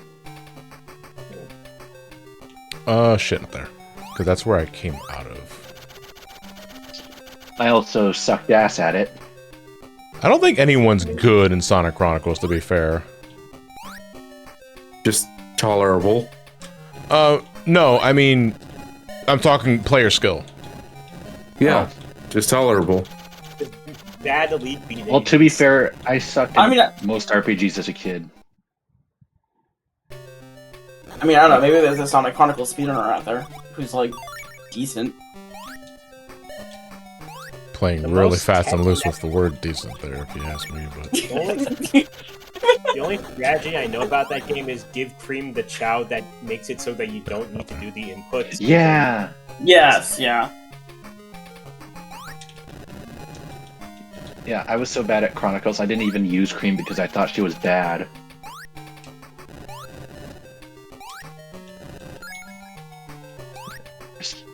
Shit, not there. Because that's where I came out of. I also sucked ass at it. I don't think anyone's good in Sonic Chronicles, to be fair. Just tolerable. No, I mean, I'm talking player skill. Yeah, just tolerable. Bad elite beating. Well, to be fair, I sucked at most RPGs as a kid. I mean, I don't know, maybe there's a Sonic Chronicles speedrunner out there who's, like, decent. Playing really fast and loose with the word decent there, if you ask me, but... The only strategy I know about that game is give Cream the chow that makes it so that you don't need to do the inputs. Yeah! Yes, yeah. Yeah, I was so bad at Chronicles, I didn't even use Cream because I thought she was bad.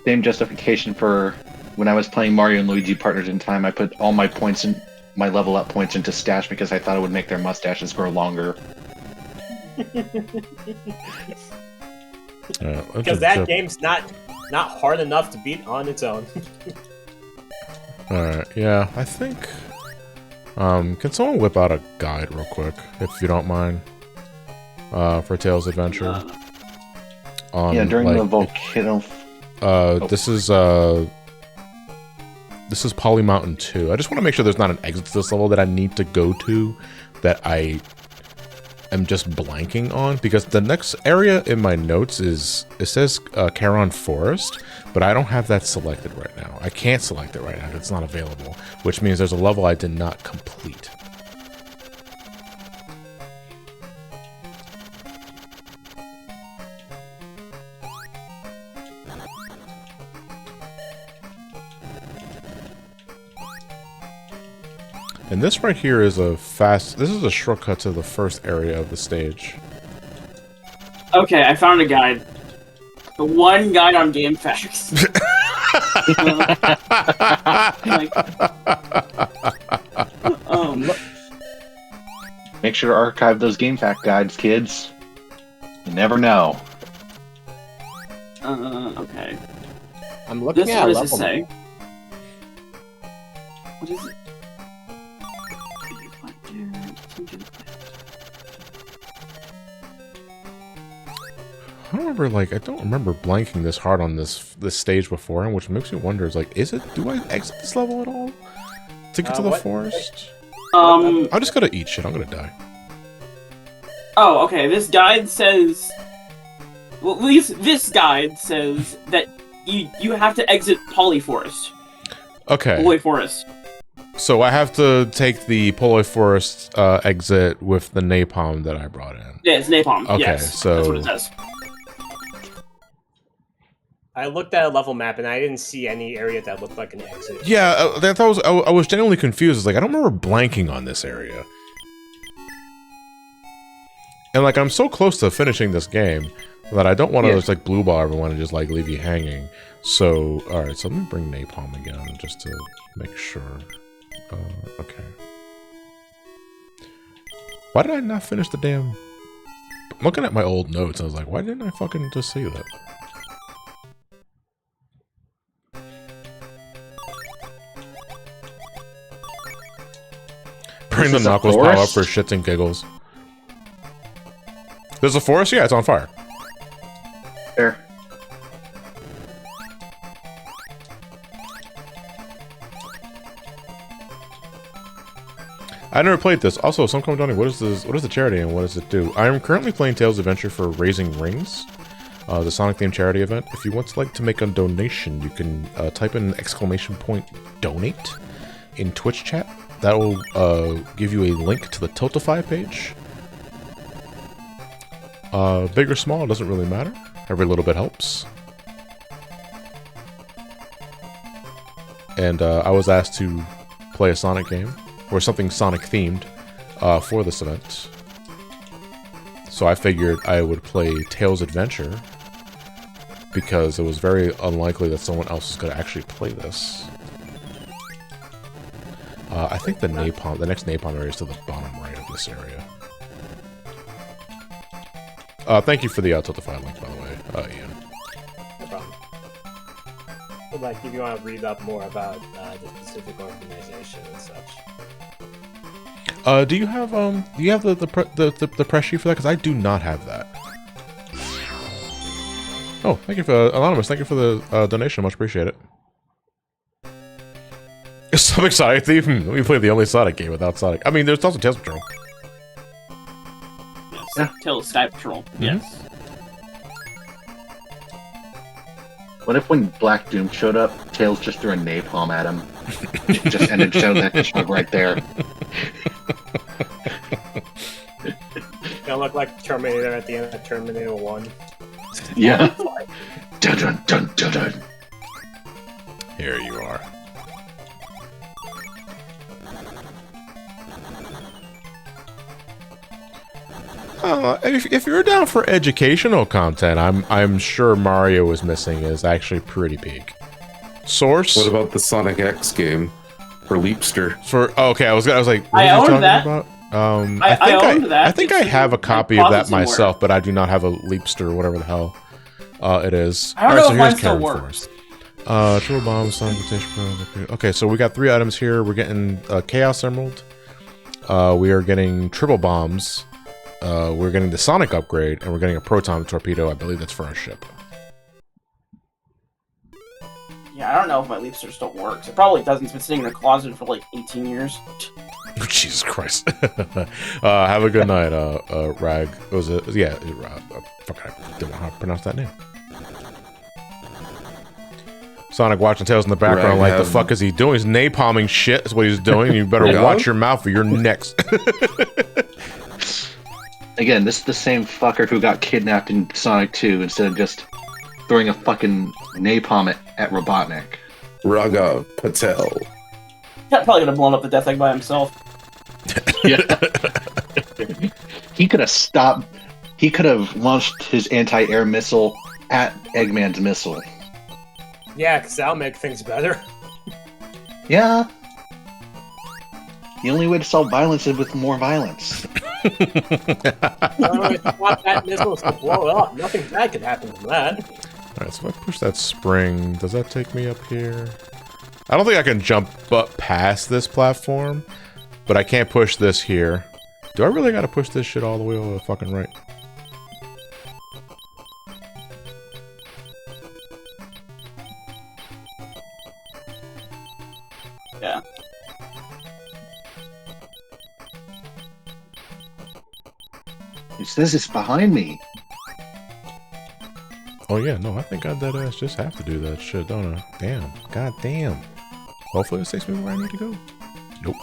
Same justification for when I was playing Mario and Luigi Partners in Time, I put all my points in my level up points into Stash because I thought it would make their mustaches grow longer. Because that game's not hard enough to beat on its own. Alright, yeah, I think... can someone whip out a guide real quick, if you don't mind? For Tails Adventure? Yeah, during the volcano... This is Poly Mountain 2. I just want to make sure there's not an exit to this level that I need to go to that I am just blanking on, because the next area in my notes it says Charon Forest, but I don't have that selected right now. I can't select it right now. It's not available, which means there's a level I did not complete. And this right here is this is a shortcut to the first area of the stage. Okay, I found a guide. The one guide on GameFAQs. Make sure to archive those GameFAQ guides, kids. You never know. Okay. I'm looking This, at what a does it level. say? What is it? I don't remember, like, I don't remember blanking this hard on this stage before, which makes me wonder, is like, do I exit this level at all? To get to the forest? I'm just gonna eat shit, I'm gonna die. Oh, okay, this guide says... Well, at least this guide says that you have to exit Polyforest. Okay. Polyforest. So I have to take the Polyforest exit with the napalm that I brought in. Yeah, it's napalm. Okay, yes, so... that's what it says. I looked at a level map and I didn't see any area that looked like an exit. Yeah, I was genuinely confused. It's like, I don't remember blanking on this area. And like, I'm so close to finishing this game that I don't want to just like blue ball everyone and just like leave you hanging. So, alright, so let me bring napalm again just to make sure. Okay. Why did I not finish the damn... I'm looking at my old notes, I was like, why didn't I fucking just see that? Bring the knuckles power up for shits and giggles. There's a forest? Yeah, it's on fire. There. I never played this. Also, SomecallmeJohnny, what is this? What is the charity and what does it do? I am currently playing Tails Adventure for Raising Rings, the Sonic themed charity event. If you want to make a donation, you can type in !donate in Twitch chat. That will give you a link to the Tiltify page. Big or small, it doesn't really matter. Every little bit helps. And I was asked to play a Sonic game, or something Sonic themed, for this event. So I figured I would play Tails Adventure, because it was very unlikely that someone else was going to actually play this. I think the next napalm area is to the bottom right of this area. Thank you for the Tiltify link, by the way, Ian. No problem. But like, if you want to read up more about the specific organization and such. Do you have the press sheet for that? Because I do not have that. Oh, thank you for Anonymous. Thank you for the donation. Much appreciate it. Some exciting thief. Let me play the only Sonic game without Sonic. I mean, there's also Tails Patrol. Yes, yeah. Tails Sky Patrol. Yes. What if when Black Doom showed up, Tails just threw a napalm at him? Just ended show that show right there. Gonna look like Terminator at the end of Terminator 1. Yeah. Dun dun dun dun dun. Here you are. If you're down for educational content, I'm sure Mario is Missing is actually pretty big. Source. What about the Sonic X game for Leapster? Okay, I was like, what I are you talking owned that. about? I think I have a copy of that myself, but I do not have a Leapster, whatever the hell it is. I don't know if mine still works. Triple Bomb, Sonic Mutation. Okay, so we got 3 items here. We're getting Chaos Emerald. We are getting Triple Bombs. We're getting the Sonic upgrade, and we're getting a Proton Torpedo. I believe that's for our ship. Yeah, I don't know if my Leapster still works. It probably doesn't. It's been sitting in a closet for like 18 years. Jesus Christ. Have a good night, Rag. Was it? Yeah, fuck, I don't know how to pronounce that name. Sonic watching Tails in the background like, the fuck is he doing? He's napalming shit is what he's doing. You better watch your mouth or you're next. Again, this is the same fucker who got kidnapped in Sonic 2 instead of just throwing a fucking napalm at Robotnik. Raga Patel. That probably gonna blown up the Death Egg by himself. Yeah. He could have stopped. He could have launched his anti-air missile at Eggman's missile. Yeah, because that'll make things better. Yeah. The only way to solve violence is with more violence. If you want that missile to blow up, nothing bad could happen from that. Alright, so if I push that spring, does that take me up here? I don't think I can jump up past this platform, but I can't push this here. Do I really gotta push this shit all the way over the fucking right? Yeah. It says it's behind me. Oh yeah, no, I think I dead ass just have to do that shit, don't I? Damn. God damn. Hopefully this takes me where I need to go. Nope.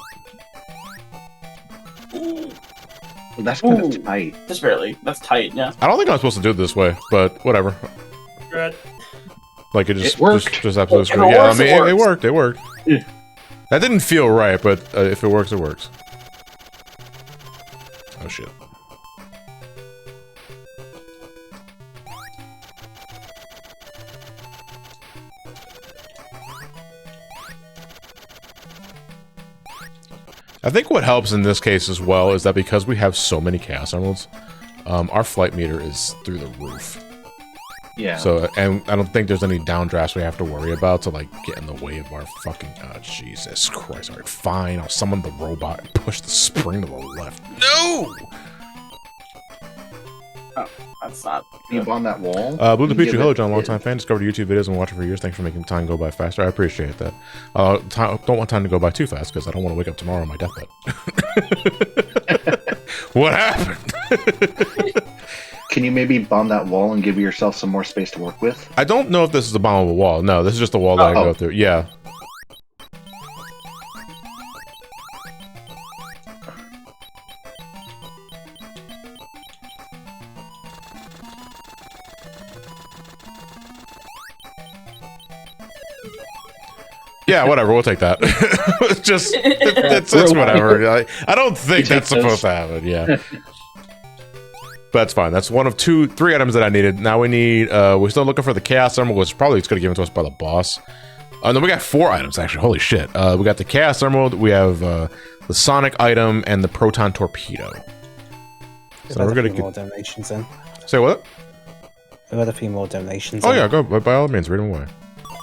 Well, that's kind of tight. Just barely. That's tight, yeah. I don't think I'm supposed to do it this way, but whatever. Good. Like it just worked. just absolutely If it screwed. Yeah, I works, mean it it works. worked, it worked. Yeah. That didn't feel right, but if it works, it works. Oh shit. I think what helps in this case as well is that because we have so many Chaos Emeralds, our flight meter is through the roof. Yeah. So, and I don't think there's any downdrafts we have to worry about to, like, get in the way of our fucking... Jesus Christ. Alright, fine. I'll summon the robot and push the spring to the left. No! Oh, that's not... Can you bomb that wall? Blue the Can you Pichu, give hello, it- John. Long-time fan. Discovered YouTube videos and watched it for years. Thanks for making time go by faster. I appreciate that. Don't want time to go by too fast, because I don't want to wake up tomorrow on my deathbed. What happened? Can you maybe bomb that wall and give yourself some more space to work with? I don't know if this is the bomb of a wall. No, this is just a wall that I go through. Yeah. Yeah, whatever. We'll take that. It's whatever. I don't think that's supposed to happen. Yeah. But that's fine. That's one of three items that I needed. Now we need, we're still looking for the Chaos Emerald, which probably is going to give it to us by the boss. And then we got 4 items, actually. Holy shit. We got the Chaos Emerald, we have the Sonic item, and the Proton Torpedo. So we're going to get more donations in. Say what? We've had a few more donations. Oh, yeah, go. By all means, read them away.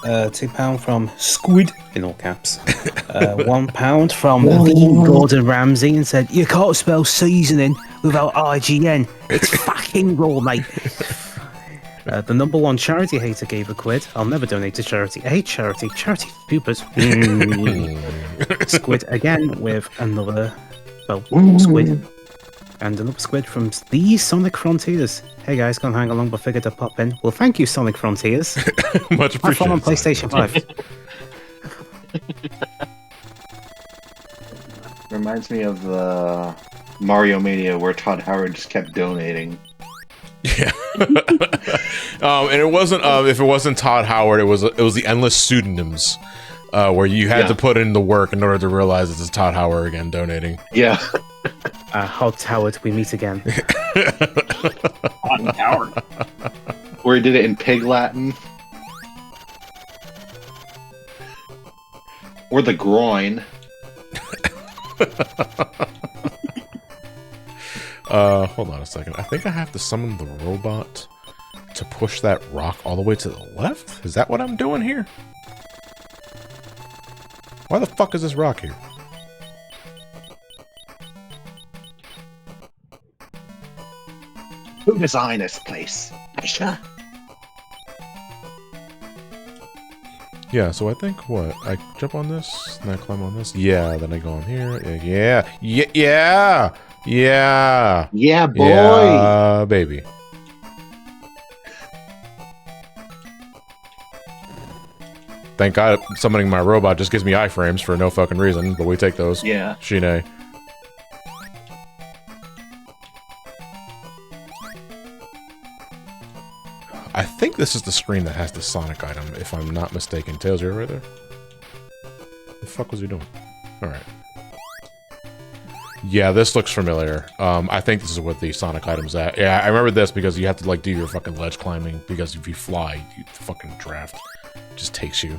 £2 from Squid, in all caps. £1 from the Gordon Ramsay and said, "You can't spell seasoning without IGN. It's fucking raw, mate." The number 1 charity hater gave a quid. I'll never donate to charity. I hate charity. Charity pupils. Squid again with another, squid. And another squid from the Sonic Frontiers. Hey guys, can't hang along but figured to pop in. Well, thank you, Sonic Frontiers. Much Have fun on appreciated. PlayStation 5. Reminds me of Mario Mania, where Todd Howard just kept donating. Yeah. And it wasn't if it wasn't Todd Howard, it was the endless pseudonyms where you had to put in the work in order to realize this is Todd Howard again donating. Yeah. Hod Howard, we meet again. On Howard. Where he did it in Pig Latin. Or the groin. Hold on a second. I think I have to summon the robot to push that rock all the way to the left? Is that what I'm doing here? Why the fuck is this rock here? Who designed this place? Aisha? Yeah, so I think what? I jump on this, and I climb on this. Yeah, then I go on here. Yeah. Yeah. Yeah. Yeah. Yeah, boy. Yeah, baby. Thank God summoning my robot just gives me iframes for no fucking reason, but we take those. Yeah. Shine. I think this is the screen that has the Sonic item, if I'm not mistaken. Tails, you're right there? The fuck was he doing? Alright. Yeah, this looks familiar. I think this is what the Sonic item's at. Yeah, I remember this because you have to, like, do your fucking ledge climbing, because if you fly, the fucking draft just takes you.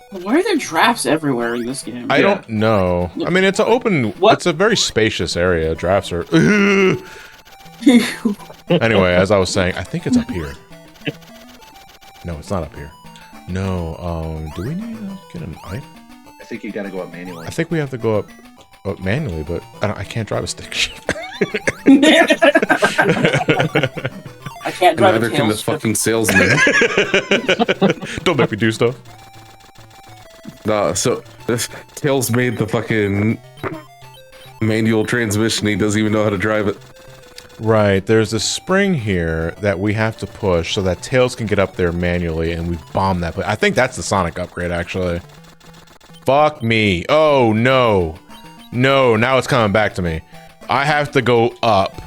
Why are there drafts everywhere in this game? I don't know. I mean, it's an open... What? It's a very spacious area. Drafts are... Anyway, as I was saying, I think it's up here. No, it's not up here. No, do we need to get an item? I think you gotta go up manually. I think we have to go up manually, but I can't drive a stick shift. I can't drive Neither a can this fucking salesman. Don't make me do stuff. No, so this Tails made the fucking manual transmission. He doesn't even know how to drive it. Right, there's a spring here that we have to push so that Tails can get up there manually, and we bomb that. But I think that's the Sonic upgrade, actually. Fuck me. Oh, no. No, now it's coming back to me. I have to go up,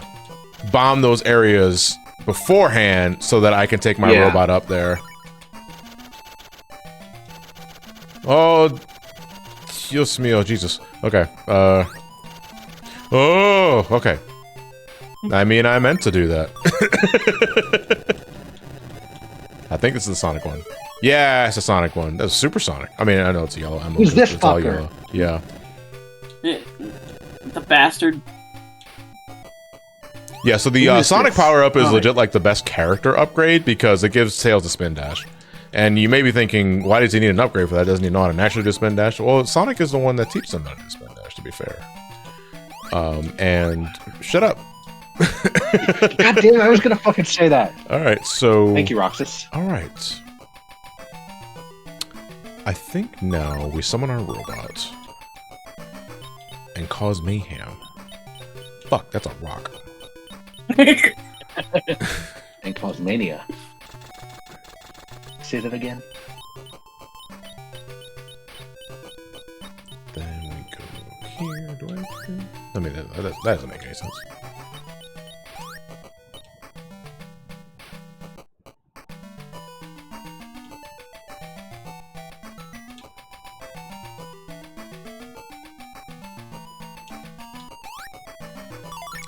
bomb those areas beforehand so that I can take my robot up there. Oh, Dios mío, Jesus. Okay, oh, okay. I mean, I meant to do that. I think this is the Sonic one. Yeah, it's a Sonic one. That's Super Sonic. I mean, I know it's a yellow emblem. Who's this it's all fucker? yellow. Yeah. The bastard. Yeah, so the Sonic power-up is legit like the best character upgrade because it gives Tails a spin dash. And you may be thinking, why does he need an upgrade for that? Doesn't he know how to naturally do spin dash? Well, Sonic is the one that teaches him how to do spin dash, to be fair. And shut up. God damn it, I was gonna fucking say that. Alright, so... Thank you, Roxas. Alright. I think now we summon our robot. And cause mayhem. Fuck, that's a rock. And cause mania. Say that again. Then we go here. Do I? I mean, that doesn't make any sense.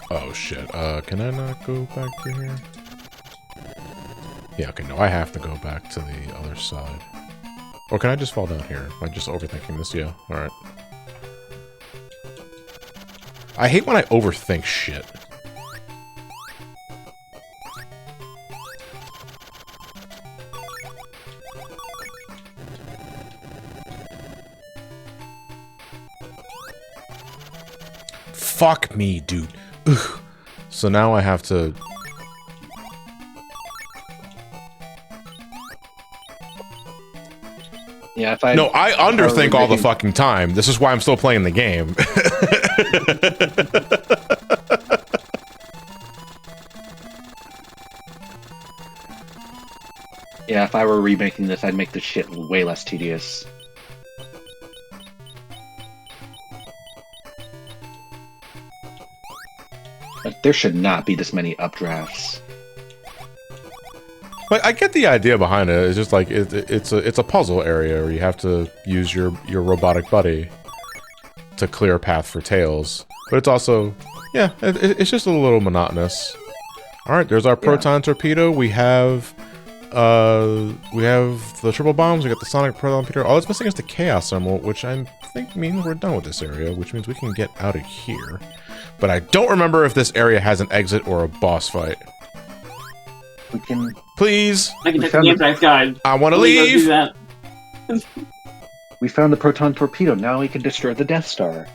Oh shit. Can I not go back to here? Yeah, okay, no, I have to go back to the other side. Or can I just fall down here? Am I just overthinking this? Yeah, alright. I hate when I overthink shit. Fuck me, dude. Ugh. So now I have to... Yeah, if I... No, I underthink all the fucking time. This is why I'm still playing the game. Yeah, if I were remaking this, I'd make this shit way less tedious. Like, there should not be this many updrafts. But I get the idea behind it. It's just like it's a puzzle area where you have to use your robotic buddy to clear a path for Tails. But it's also, yeah, it's just a little monotonous. All right, there's our proton torpedo. We have the triple bombs. We got the sonic proton torpedo. All that's missing is the chaos emerald, which I think means we're done with this area, which means we can get out of here. But I don't remember if this area has an exit or a boss fight. We can... Please! I can take the game guide. I want to leave! Do that. We found the proton torpedo. Now we can destroy the Death Star.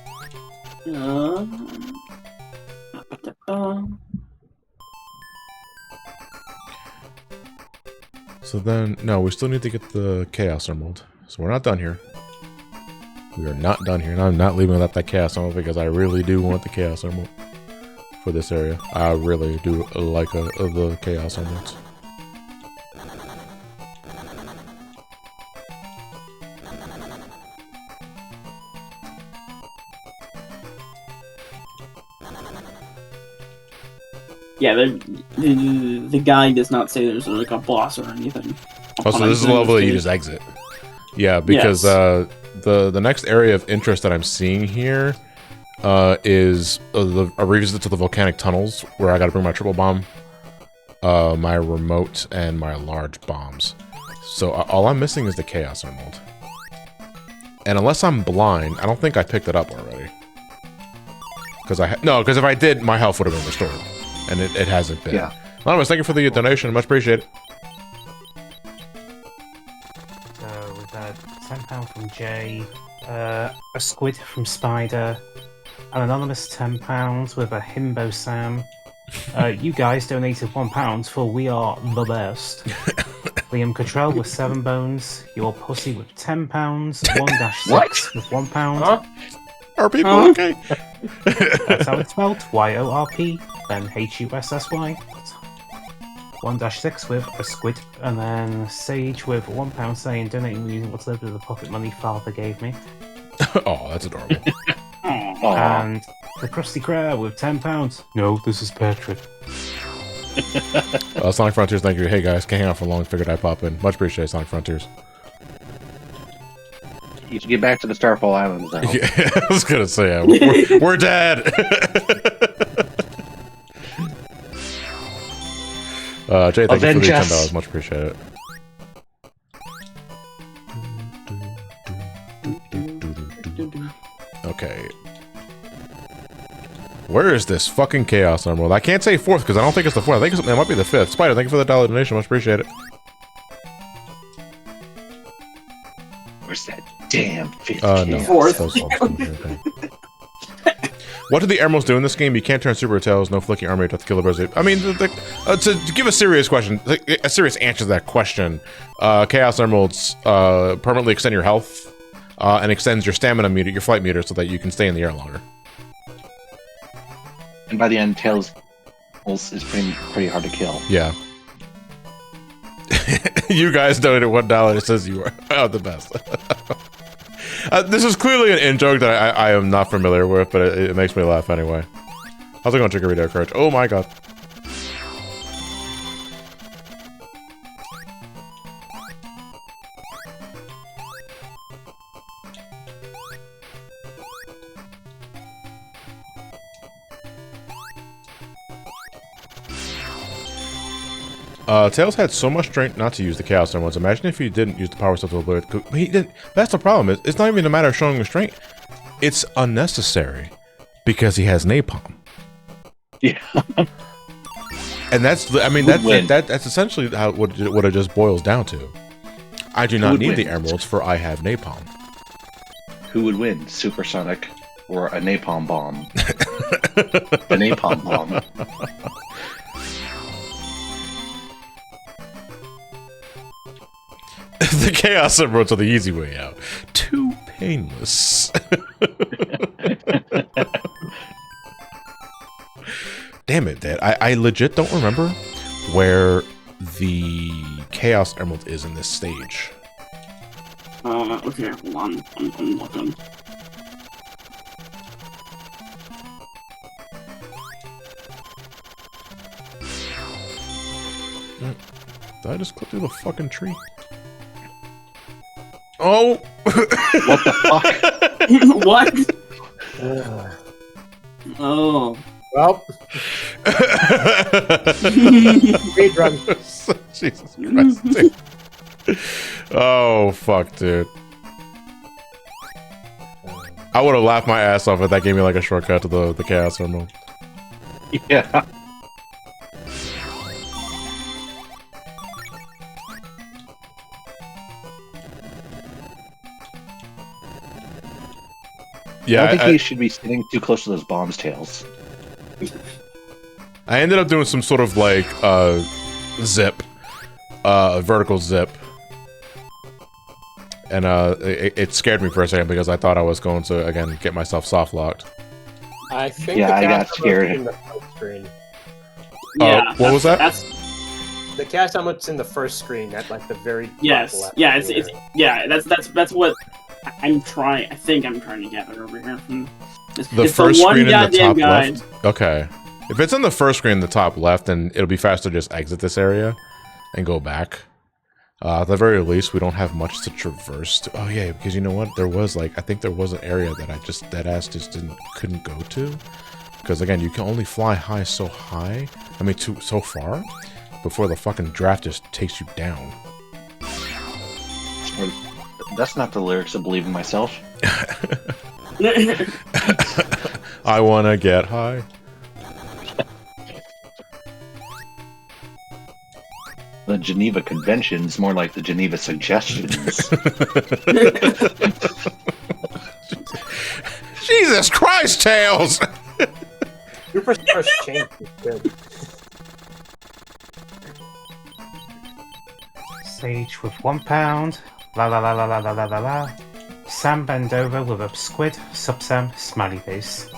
So then, no, we still need to get the Chaos Emerald. So we're not done here. We are not done here. And I'm not leaving without that Chaos Emerald because I really do want the Chaos Emerald for this area. I really do like the Chaos Emeralds. Yeah, the guide does not say there's like a boss or anything. Oh, so this is the level that you just exit. Yeah, because the next area of interest that I'm seeing here is a revisit to the volcanic tunnels, where I got to bring my triple bomb, my remote, and my large bombs. So all I'm missing is the Chaos Emerald. And unless I'm blind, I don't think I picked it up already. Because because if I did, my health would have been restored, and it hasn't been. Yeah. Anonymous, thank you for the donation. Much appreciated. So we've had £10 from Jay, a squid from Spider, an anonymous £10 with a himbo Sam. You guys donated £1 for We Are the Best. Liam Cottrell with 7 bones. Your pussy with £10. 1-6 with £1. Huh? Are people okay? That's how it's spelled. YORP. Then HUSSY. 1-6 with a squid, and then Sage with £1 saying donating using what's left of the pocket money father gave me. Oh, that's adorable. And the Krusty Krab with £10. No, this is Patrick. Sonic Frontiers, thank you. Hey guys, can't hang out for long. Figured I'd pop in. Much appreciated, Sonic Frontiers. You should get back to the Starfall Islands now. Yeah, I was gonna say, we're dead. Jay, thank you for the $10. Much appreciated. Okay. Where is this fucking Chaos Emerald? I can't say 4th because I don't think it's the 4th. I think it might be the 5th. Spider, thank you for the $1 donation. Much appreciated. Where's that damn 5th? No. 4th. What do the emeralds do in this game? You can't turn super tails, no flicking armor to kill the birds. I mean, to give a serious question, a serious answer to that question, Chaos Emeralds permanently extend your health and extends your stamina meter, your flight meter, so that you can stay in the air longer. And by the end, Tails is pretty hard to kill. Yeah. You guys donated $1. It says you are the best. This is clearly an in-joke that I am not familiar with, but it makes me laugh anyway. How's it going, Chicory Dare Courage? Oh my god. Tails had so much strength not to use the Chaos Emeralds. Imagine if he didn't use the power stuff to avoid it. He didn't. That's the problem. It's not even a matter of showing him strength. It's unnecessary because he has napalm. Yeah. And that's. I mean, that's essentially what it just boils down to. I do not need the emeralds, for I have napalm. Who would win, Supersonic or a napalm bomb? The napalm bomb. The Chaos Emeralds are the easy way out. Too painless. Damn it, Dad. I legit don't remember where the Chaos Emerald is in this stage. Okay, hold on. I'm looking. Did I just clip through the fucking tree? Oh! What the fuck? What? Oh. Well. Speed run. Jesus Christ, dude. Oh, fuck, dude. I would have laughed my ass off if that gave me like a shortcut to the Chaos Emerald. Yeah. Yeah, I don't think he should be sitting too close to those bombs, Tails. I ended up doing some sort of like zip, vertical zip, and it scared me for a second because I thought I was going to again get myself soft locked. I think Yeah, the I got cast scared. in the first screen. Yeah. What was that? That's The cast helmet's in the first screen at like the very top yes. left Yeah. It's corner. yeah. That's what I'm trying. I think I'm trying to gather over here. The It's first the one screen in the goddamn top guide. left. Okay, if it's in the first screen in the top left, then it'll be faster to just exit this area and go back. At the very least, we don't have much to traverse. Oh yeah, because you know what? There was I think there was an area that I just couldn't go to. Because again, you can only fly high so high. I mean, so far before the fucking draft just takes you down. That's not the lyrics of Believe in Myself. I wanna get high. The Geneva Convention's more like the Geneva Suggestions. Jesus Christ, Tails! Superstar's change is good. Sage with £1. La la la la la la la la la. Sam Bendover with a squid. Subsam smiley face.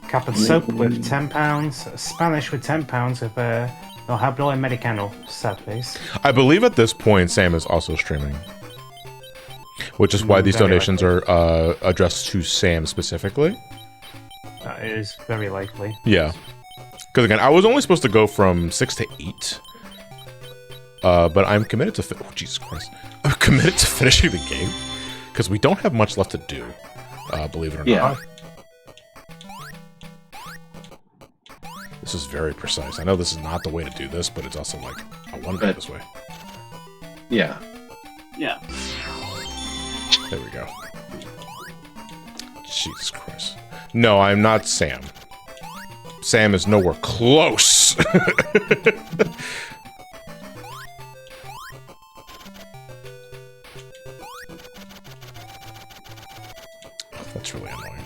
Cap and soap with £10. Spanish with £10 with no hablo americano. Sad face. I believe at this point Sam is also streaming, which is why these Very donations likely. are addressed to Sam specifically. That is very likely. Yeah, because again, I was only supposed to go from 6 to 8, but I'm committed to. Oh Jesus Christ! I'm committed to finishing the game because we don't have much left to do. Believe it or Yeah. not. This is very precise. I know this is not the way to do this, but it's also like I want to do it this way. Yeah. Yeah. There we go. Jesus Christ. No, I'm not Sam. Sam is nowhere close. That's really annoying.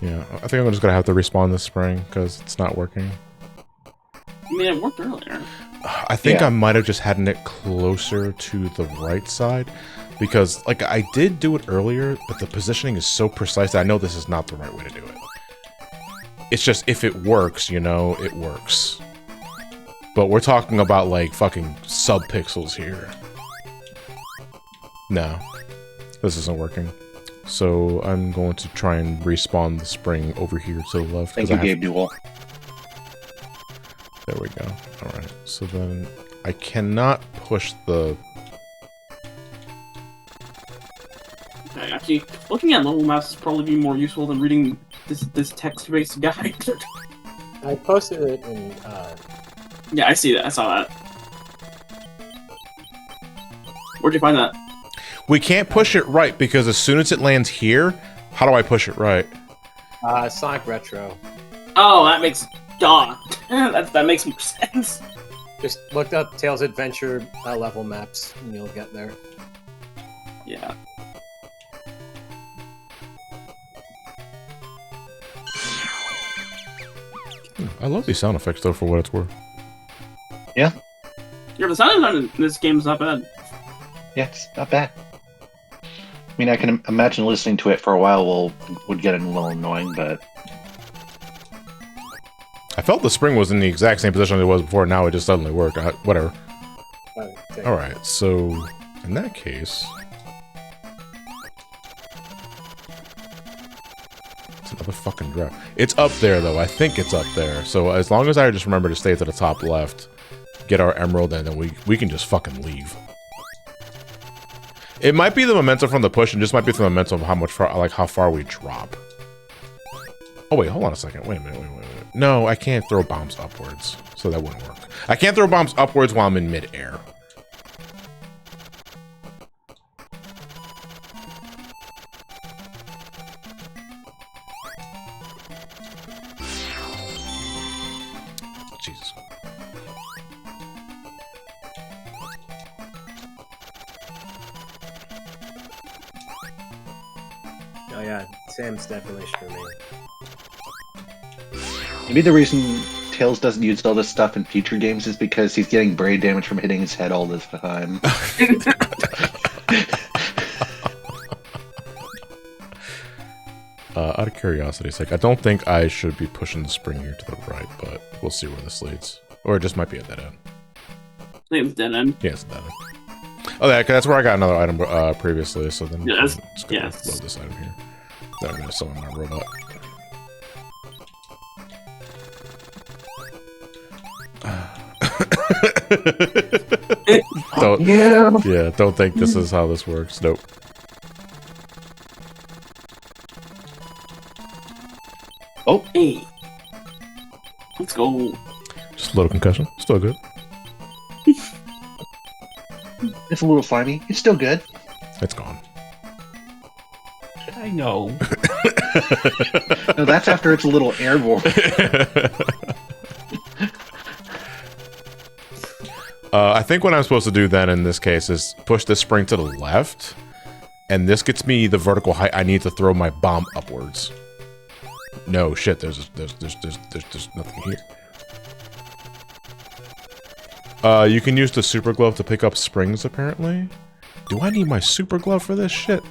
Yeah, I think I'm just gonna have to respawn this spring because it's not working. I mean, it worked earlier. I think Yeah. I might have just had it closer to the right side because, like, I did do it earlier, but the positioning is so precise that I know this is not the right way to do it. It's just if it works, you know, it works. But we're talking about like fucking sub-pixels here. No, this isn't working. So I'm going to try and respawn the spring over here to the left. Thank 'cause you, I have- Gabe Newell. There we go. Alright, so then I cannot push the... Okay, actually, looking at level maps is probably be more useful than reading this text-based guide. I posted it in. Yeah, I see that. I saw that. Where'd you find that? We can't push it right because as soon as it lands here, how do I push it right? Sonic Retro. Oh, that makes that makes more sense. Just look up Tails Adventure level maps, and you'll get there. Yeah. I love these sound effects though, for what it's worth. Yeah, the sound design in this game is not bad. Yeah, it's not bad. I mean, I can imagine listening to it for a while would get a little annoying, but I felt the spring was in the exact same position it was before. Now it just suddenly worked. Whatever. Okay. All right. So in that case, it's another fucking draft. It's up there though. I think it's up there. So as long as I just remember to stay to the top left, get our emerald, and then we can just fucking leave. It might be the momentum from the push, and just might be the momentum of how far we drop. Oh wait, hold on a second. Wait a minute. Wait. No, I can't throw bombs upwards, so that wouldn't work. I can't throw bombs upwards while I'm in midair. Jesus. Oh yeah, Sam's definitely streaming. Maybe the reason Tails doesn't use all this stuff in future games is because he's getting brain damage from hitting his head all the time. Out of curiosity's sake, I don't think I should be pushing the spring here to the right, but we'll see where this leads. Or it just might be a dead end. I think it's dead end. Yeah, it's a dead end. Oh, yeah, 'cause that's where I got another item previously, so then Yes. I'm just gonna load this item here. Then I'm gonna summon my robot. Don't think this is how this works. Nope. Oh, hey, let's go. Just a little concussion. Still good. it's a little slimy. It's still good. It's gone. I know. No, that's after it's a little airborne. I think what I'm supposed to do then in this case is push this spring to the left, and this gets me the vertical height I need to throw my bomb upwards. No shit, there's nothing here. You can use the super glove to pick up springs apparently. Do I need my super glove for this shit?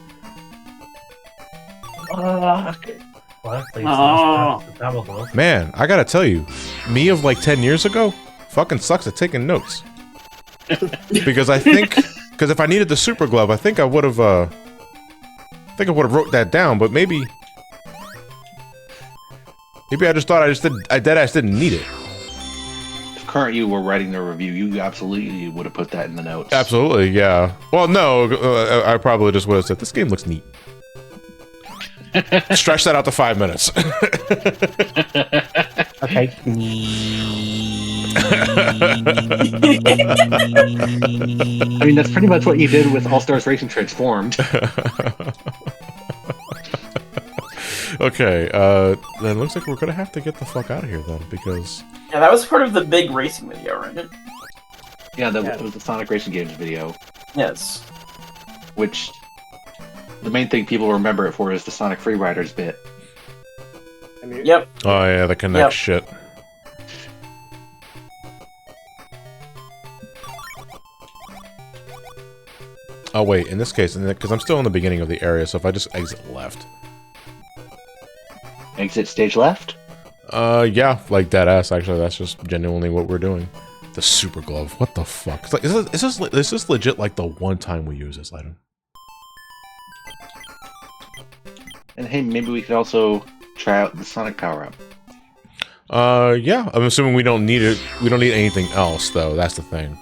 Man, I gotta tell you, me of like 10 years ago fucking sucks at taking notes. Because if I needed the super glove, I think I would have wrote that down, but maybe I just thought I deadass didn't need it. If current you were writing the review, you absolutely would have put that in the notes. Absolutely, yeah. Well, no, I probably just would have said, this game looks neat. Stretch that out to 5 minutes. Okay. I mean, that's pretty much what you did with All Stars Racing Transformed. Okay, then looks like we're gonna have to get the fuck out of here then, because... Yeah, that was part of the big racing video, right? Yeah, it was the Sonic Racing Games video. Yes. Which, the main thing people remember it for is the Sonic Freeriders bit. I mean, yep. Oh yeah, the Connect shit. Oh wait, in this case, because I'm still in the beginning of the area, so if I just exit left. Exit stage left? Yeah, like dead ass. Actually, that's just genuinely what we're doing. The super glove. What the fuck? It's like, is this legit like the one time we use this item? And hey, maybe we could also try out the Sonic power-up. Yeah. I'm assuming we don't need it. We don't need anything else, though. That's the thing.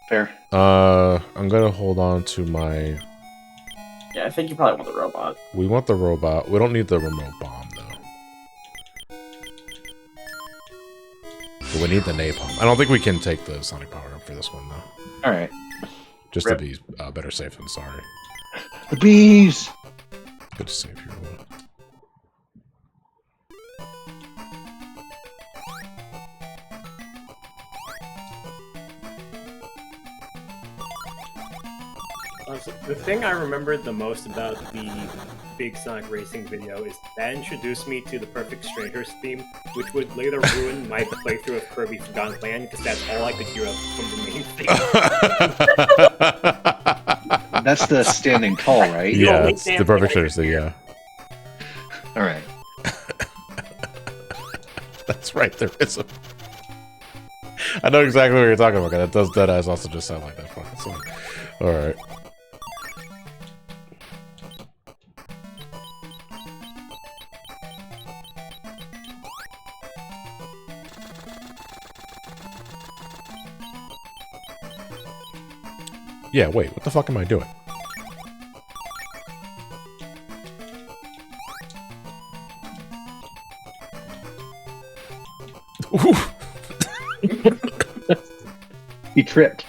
Fair. I'm gonna hold on to my... Yeah, I think you probably want the robot. We want the robot. We don't need the remote bomb, though. But we need the napalm. I don't think we can take the Sonic power-up for this one, though. Alright. Just to be better safe than sorry. The bees! Good to save your one. The thing I remembered the most about the big Sonic Racing video is that introduced me to the Perfect Strangers theme, which would later ruin my playthrough of Kirby Forgotten Land, because that's all I could hear from the main theme. That's the standing tall, right? Yeah, it's the Perfect Strangers thing, yeah. Alright. That's right, there is a... I know exactly what you're talking about, that does deadass also just sound like that fucking song. Alright. Yeah, wait, what the fuck am I doing? He tripped.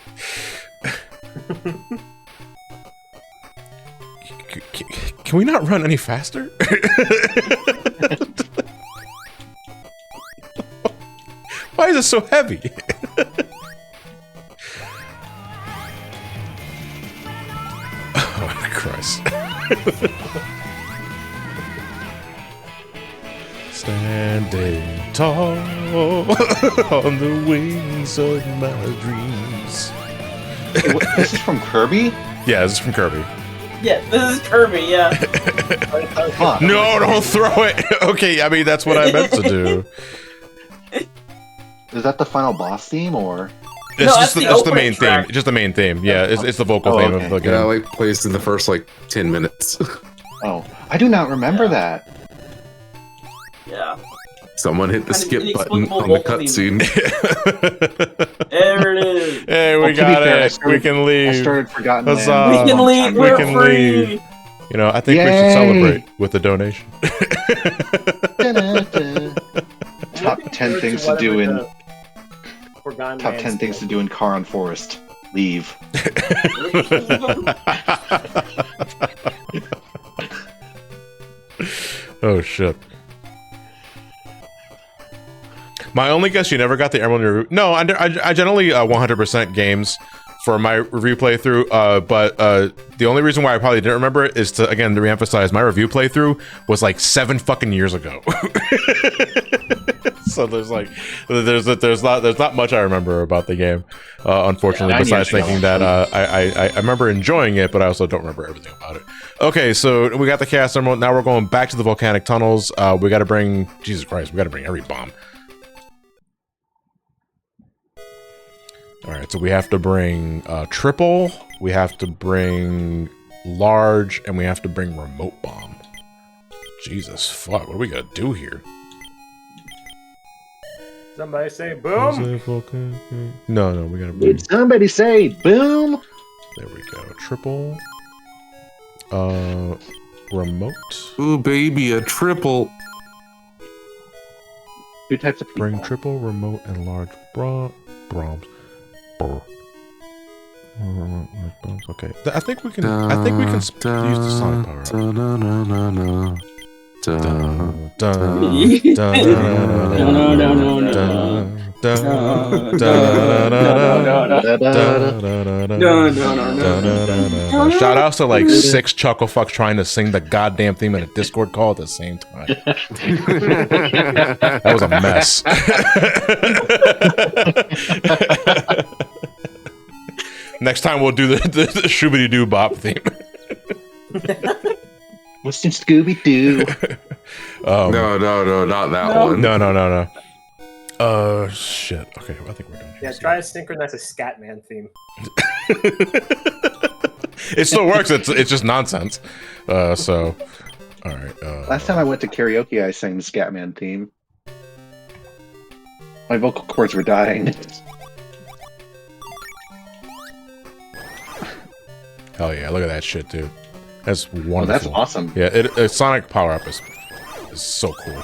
Can we not run any faster? Why is it so heavy? Oh, Christ. Standing. tall on the wings of my dreams. This is from Kirby? Yeah, this is from Kirby. Yeah, this is Kirby, yeah. No, don't throw it! Okay, I mean, that's what I meant to do. Is that the final boss theme, or? It's just the main track. theme. Just the main theme. Yeah, it's the vocal theme of the game. Yeah, like plays in the first like 10 minutes. Oh, I do not remember that. Yeah. Someone hit the Kind of skip button inexplicable on the vocal theme. cutscene. There it is. Hey, we Well, to got be fair, it. We can leave. I started Forgotten Huzzah. Land. We can leave. We We're can free. leave. You know, I think we should Yay. celebrate with a donation. Top 10 things to do in Forgotten top Lands 10 things to game. do in Car on Forest. Leave. Oh shit. My only guess, you never got the Emerald review. No, I generally 100% games for my review playthrough, but the only reason why I probably didn't remember it is to, again, to reemphasize, my review playthrough was like 7 fucking years ago. So there's like, there's not much I remember about the game, unfortunately, Yeah, besides 9 years thinking ago. that I remember enjoying it, but I also don't remember everything about it. Okay, so we got the Chaos Emerald. Now we're going back to the volcanic tunnels. We got to bring, Jesus Christ, we got to bring every bomb. All right, so we have to bring triple, we have to bring large, and we have to bring remote bomb. Jesus fuck, what are we gonna do here? Somebody say boom. No, we gotta bring. Did somebody say boom? There we go. Triple. Remote. Ooh, baby, a triple. 2 types of people. Bring triple, remote, and large bombs. Okay, I think we can. I think we can use the sonic power up. Shout out to like 6 chuckle fucks trying to sing the goddamn theme in a Discord call at the same time. That was a mess. Next time we'll do the Shoobity Doo Bop theme. What's in Scooby Doo? No, not that one. No. Shit. Okay, I think we're done. Yeah, try to synchronize a Scatman theme. It still works. It's just nonsense. So, all right. Last time I went to karaoke, I sang the Scatman theme. My vocal cords were dying. Hell yeah! Look at that shit, dude. That's wonderful. Oh, that's awesome. Yeah, Sonic power up is so cool.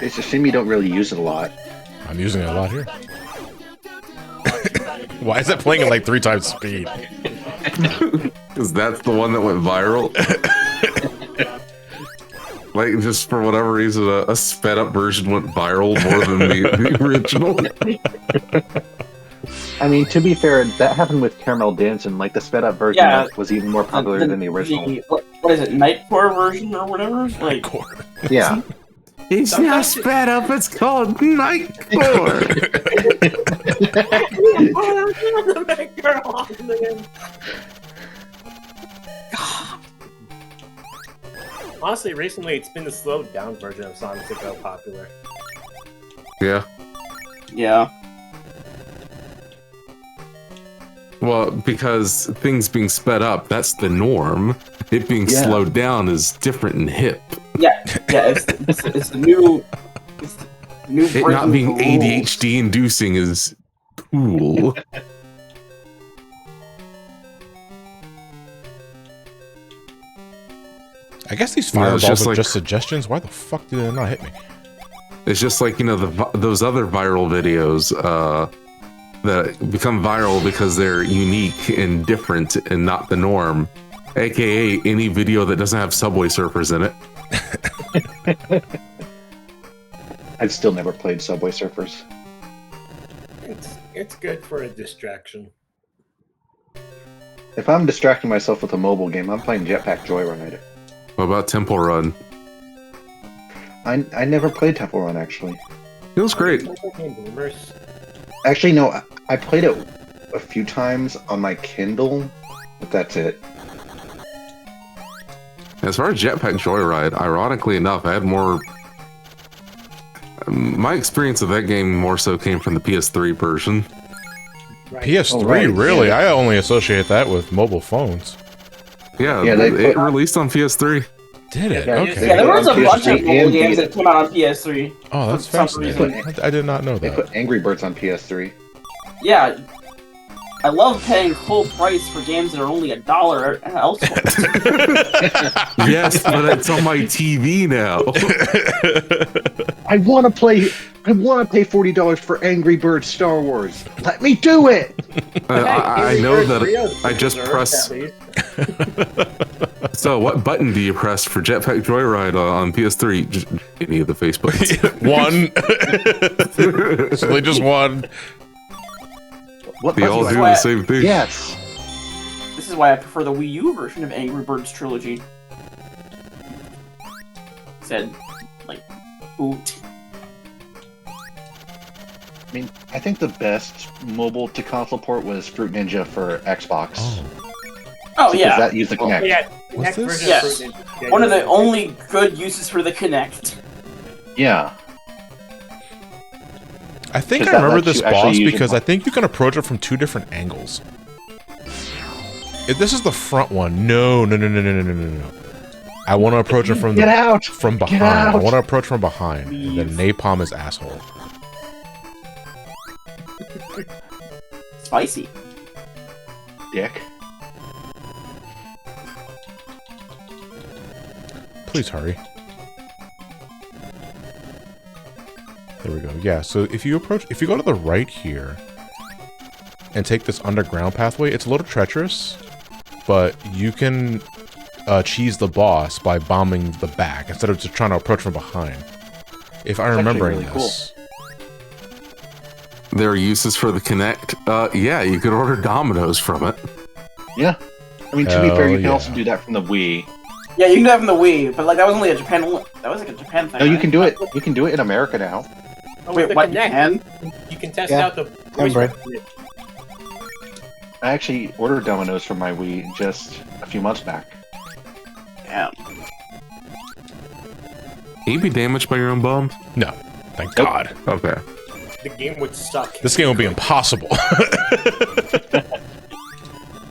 It's a shame you don't really use it a lot. I'm using it a lot here. Why is it playing at like 3 times speed? Because that's the one that went viral. Like, just for whatever reason, a sped up version went viral more than the original. I mean, to be fair, that happened with Caramel Dancing. Like, the sped up version was even more popular than the original. What is it, Nightcore version or whatever? Like, Yeah. It's not sped up, it's called Nightcore. Honestly, recently it's been the slowed down version of Sonic that got popular. Yeah. Yeah. Well, because things being sped up, that's the norm. It being slowed down is different and hip. Yeah, it's the new. It's the new It not being ADHD inducing is cool. I guess these Yeah, it's fireballs just are like- just suggestions. Why the fuck did they not hit me? It's just like, those other viral videos that become viral because they're unique and different and not the norm. AKA any video that doesn't have Subway Surfers in it. I've still never played Subway Surfers. It's good for a distraction. If I'm distracting myself with a mobile game, I'm playing Jetpack Joyride. What about Temple Run? I never played Temple Run actually. It was great. Actually, no, I played it a few times on my Kindle, but that's it. As far as Jetpack Joyride, ironically enough, I had more. My experience of that game more so came from the PS3 version. Right. PS3, Oh, right. really? Yeah. I only associate that with mobile phones. Yeah, Yeah, it released on PS3. Did it? Yeah, Okay. Yeah, there was a PS3 bunch of mobile and games Vita. that came out on PS3. Oh, that's for some fascinating. reason. I did not know They that. put Angry Birds on PS3. Yeah, I love paying full price for games that are only $1 elsewhere. Yes, but it's on my TV now. I want to play. I want to pay $40 for Angry Birds Star Wars. Let me do it. I know that I just press. press. So, what button do you press for Jetpack Joyride on PS3? Just any of the face buttons. One. Simply just one. What They all button do I- the same thing. Yes. This is why I prefer the Wii U version of Angry Birds Trilogy. Said, like, boot. I mean, I think the best mobile to console port was Fruit Ninja for Xbox. Oh, Because yeah. that used the Kinect. Yeah, What's Kinect this? version of Yes. Fruit Ninja. Yeah, One of you're the right. only good uses for the Kinect. Yeah. I think I 'Cause that remember lets this you actually boss use your because I phone. think you can approach it from 2 different angles. If this is the front one. No. I want to approach it from Get out! from Get behind. I out! want to approach from behind. And then napalm his asshole. Spicy. Dick. Please hurry. There we go. Yeah, so if you go to the right here and take this underground pathway, it's a little treacherous, but you can cheese the boss by bombing the back instead of just trying to approach from behind. If I'm remembering really cool. this. There are uses for the Kinect. Yeah, you could order Dominoes from it. Yeah. I mean, to be fair, you can yeah. also do that from the Wii. Yeah, you can do that from the Wii, but like that was only a Japan. That was like a Japan thing. No, you right? can do it. You can do it in America now. Oh, Wait, with the what? Kinect, you can test Yeah. out the voice Right. recognition. I actually ordered Domino's from my Wii just a few months back. Yeah. Can you be damaged by your own bombs? No. Thank Nope. God. Okay. The game would suck. This game will be impossible.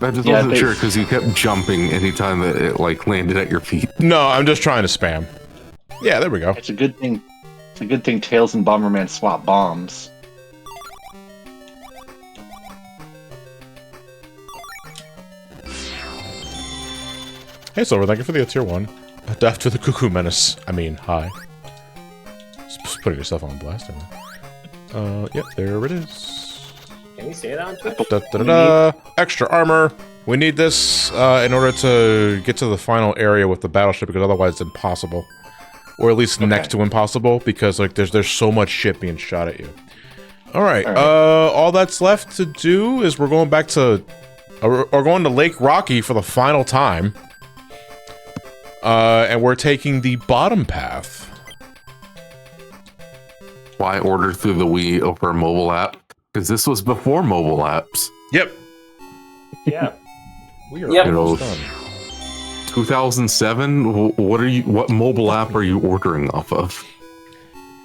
I just Yeah, wasn't they- sure because you kept jumping anytime that it like landed at your feet. No, I'm just trying to spam. Yeah, there we go. It's a good thing. It's a good thing Tails and Bomberman swap bombs. Hey, Silver, thank you for the tier 1. Death to the Cuckoo Menace. I mean, hi. Just putting yourself on blast. Yep, there it is. Can you say that on Twitch? Da-da-da-da. Extra armor. We need this in order to get to the final area with the battleship, because otherwise it's impossible. Or at least next to impossible, because like there's so much shit being shot at you. Alright, all that's left to do is we're going back to... we're going to Lake Rocky for the final time. And we're taking the bottom path. Why order through the Wii over a mobile app? Because this was before mobile apps. Yep. Yeah. We are Yep. almost done. 2007. What mobile app are you ordering off of?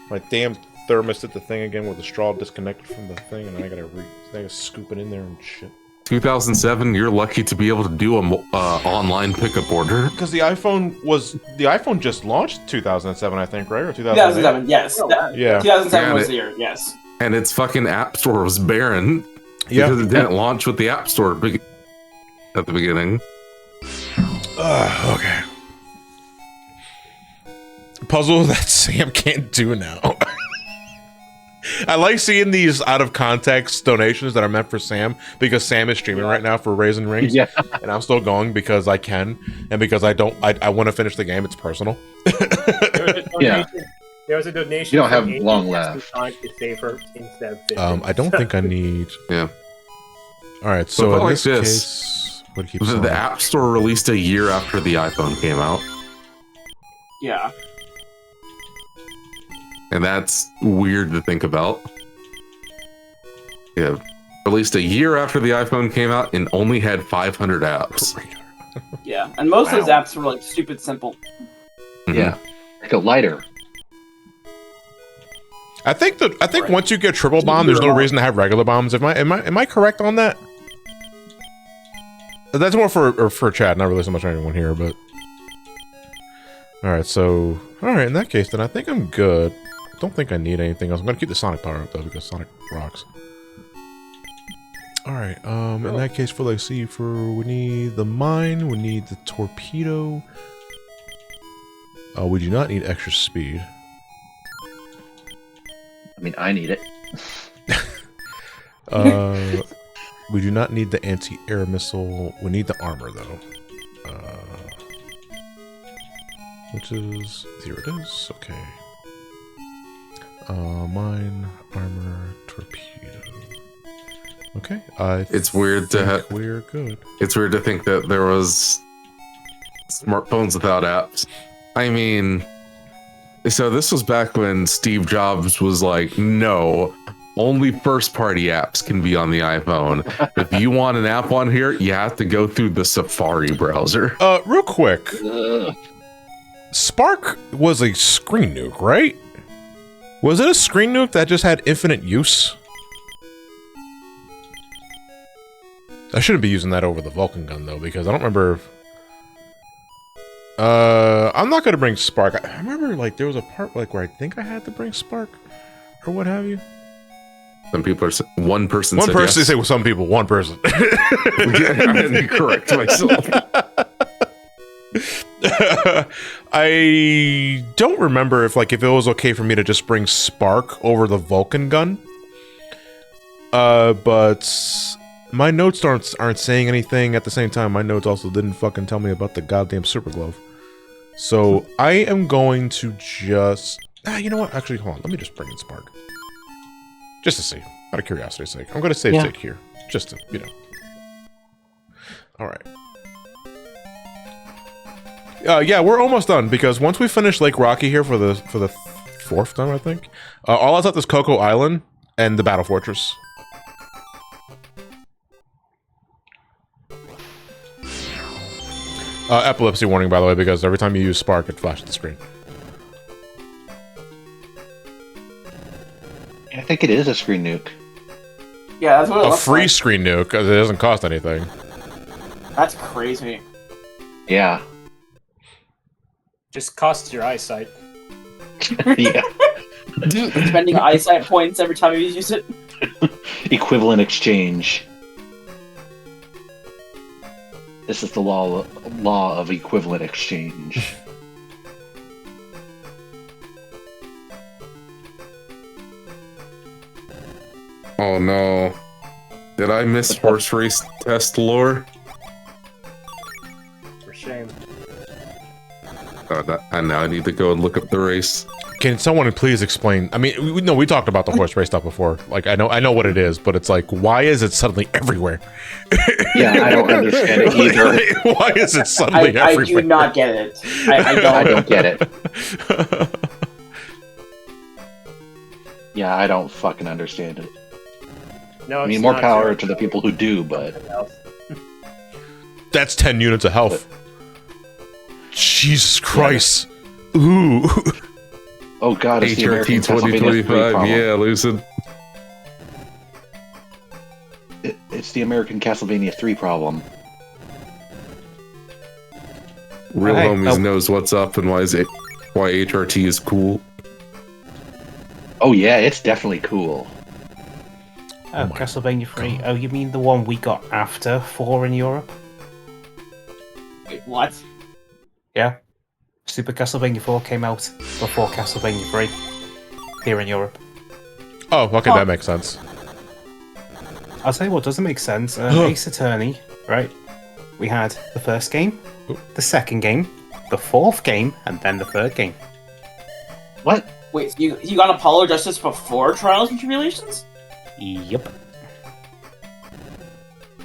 My damn thermos did the thing again with the straw disconnected from the thing, and I gotta scoop it in there and shit. 2007. You're lucky to be able to do a online pickup order. Because the iPhone just launched 2007, I think, right? Or 2008? 2007. Yes. Yeah. 2007 Yeah, was and the year. Yes. And its fucking app store was barren Yeah. because it didn't launch with the app store at the beginning. Okay. Puzzle that Sam can't do now. I like seeing these out of context donations that are meant for Sam, because Sam is streaming right now for Raisin Rings. Yeah. And I'm still going because I can, and because I want to finish the game. It's personal. Yeah. There was a donation. You don't have from long ATS left. to Sonic the Saver instead of 50. I don't think I need. Yeah. All right. So So in like this this, case, what keeps The app store released a year after the iPhone came out. Yeah. And that's weird to think about. Yeah. Released a year after the iPhone came out and only had 500 apps. Yeah, and most of those apps were like stupid simple. Yeah, like a lighter. I think once you get triple bomb, there's no reason to have regular bombs. Am I correct on that? That's more for chat, not really so much for anyone here, but alright, so in that case then I think I'm good. Don't think I need anything else. I'm gonna keep the Sonic power up though because Sonic rocks. Alright, in that case we need the mine, we need the torpedo. We do not need extra speed. I mean, I need it. We do not need the anti-air missile. We need the armor, though. Which is... Here it is. Okay. Mine, armor, torpedo. Okay. It's weird to we're good. It's weird to think that there was smartphones without apps. I mean... So this was back when Steve Jobs was like, no, only first-party apps can be on the iPhone. If you want an app on here, you have to go through the Safari browser. Real quick. Spark was a screen nuke, right? Was it a screen nuke that just had infinite use? I shouldn't be using that over the Vulcan gun, though, because I don't remember... I'm not gonna bring Spark. I remember, like, there was a part, like, where I think I had to bring Spark, or what have you. Some people are... One person said yes. They say, well, some people, one person. I had to correct myself. I don't remember if it was okay for me to just bring Spark over the Vulcan gun. But my notes aren't saying anything. At the same time, my notes also didn't fucking tell me about the goddamn super glove. So I am going to just... you know what? Actually, hold on. Let me just bring in Spark. Just to see. Out of curiosity's sake. I'm going to save state here. Just to, you know. Alright. Yeah, we're almost done, because once we finish Lake Rocky here for the fourth time, I think, all that's left is Coco Island and the Battle Fortress. Epilepsy warning, by the way, because every time you use Spark, it flashes the screen. I think it is a screen nuke. Yeah, that's what it A looks free like. screen nuke, because it doesn't cost anything. That's crazy. Yeah. Just costs your eyesight. Yeah. Spending eyesight points every time you use it. Equivalent exchange. This is the law of equivalent exchange. Oh no. Did I miss horse race test lore? For shame. And now I need to go and look up the race. Can someone please explain? I mean, we talked about the horse race stuff before. Like, I know what it is, but it's like, why is it suddenly everywhere? Yeah, I don't understand it either. Why is it suddenly everywhere? I do not get it. I don't. I don't get it. Yeah, I don't fucking understand it. No, I mean, more power to the people who do, but... That's 10 units of health. Jesus Christ. Yeah. Ooh. Oh god, it's the American 2025, yeah, Lucid. It's the American Castlevania 3 problem. Real homies knows what's up and why HRT is cool. Oh yeah, it's definitely cool. Oh, Castlevania 3. Oh, you mean the one we got after 4 in Europe? Wait, what? Yeah. Super Castlevania 4 came out before Castlevania 3 here in Europe. Oh, okay, that makes sense. I'll tell you what doesn't make sense. Ace Attorney, right? We had the first game, the second game, the fourth game, and then the third game. What? Wait, so you got Apollo Justice before Trials and Tribulations? Yep.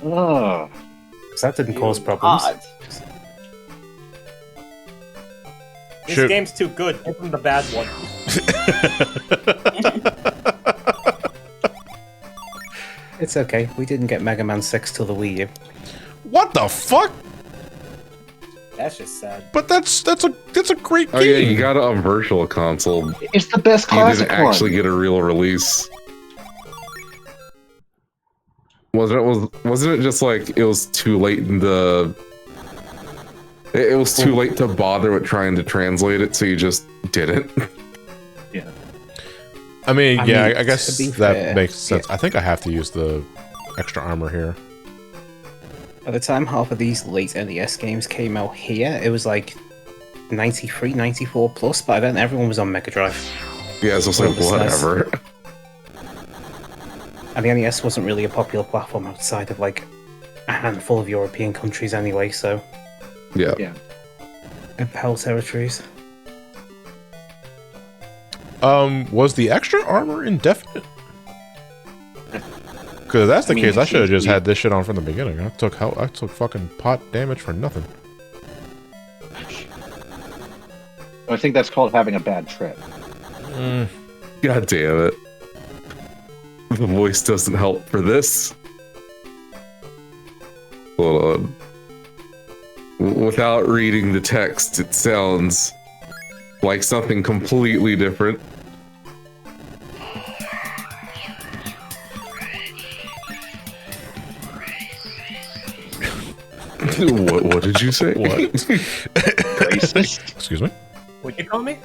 Oh. So that didn't cause problems. Odd. This game's too good. Give them the bad one. It's okay. We didn't get Mega Man 6 till the Wii U. What the fuck? That's just sad. But that's a great game. Oh yeah, you got it on Virtual Console. It's the best You classic didn't actually get a real release. Wasn't it just like it was too late in the... It was too late to bother with trying to translate it, so you just didn't? Yeah. I mean, I guess to be that fair, makes sense. I think I have to use the extra armor here. By the time half of these late NES games came out here, it was like 93, 94 plus. By then, everyone was on Mega Drive. Yeah, it's just like, whatever. And the NES wasn't really a popular platform outside of like a handful of European countries anyway, so... Yeah. And PAL territories. Was the extra armor indefinite? Because if that's the case, I should have just had this shit on from the beginning. I took fucking pot damage for nothing. I think that's called having a bad trip. God damn it. The voice doesn't help for this. Hold on. Without reading the text, it sounds like something completely different. What did you say? What? Racist? Excuse me? What'd you call me?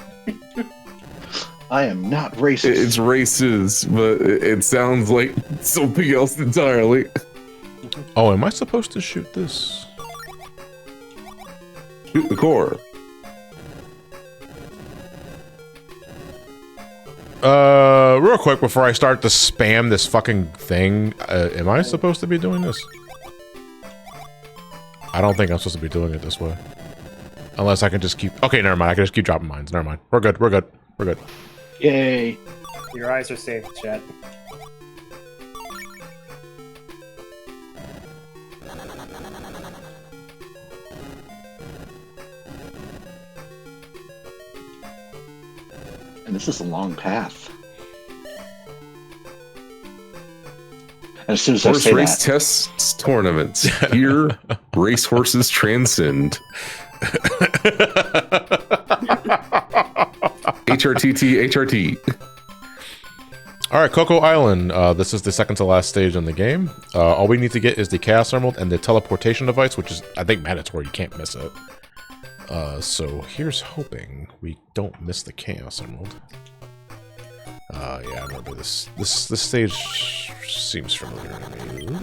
I am not racist. It's racist, but it sounds like something else entirely. Oh, am I supposed to shoot this? Shoot the core. Real quick before I start to spam this fucking thing, am I supposed to be doing this? I don't think I'm supposed to be doing it this way. Unless I can just keep... Okay, never mind. I can just keep dropping mines. Never mind. We're good. We're good. We're good. Yay. Your eyes are safe, chat. And this is a long path. As soon as I Horse say race that, tests tournaments. Here, racehorses transcend. HRTT, HRT. All right, Coco Island. This is the second to last stage in the game. All we need to get is the Chaos Emerald and the teleportation device, which is, I think, mandatory. You can't miss it. So here's hoping we don't miss the Chaos Emerald. Yeah, I remember this. This stage seems familiar to me. Ooh.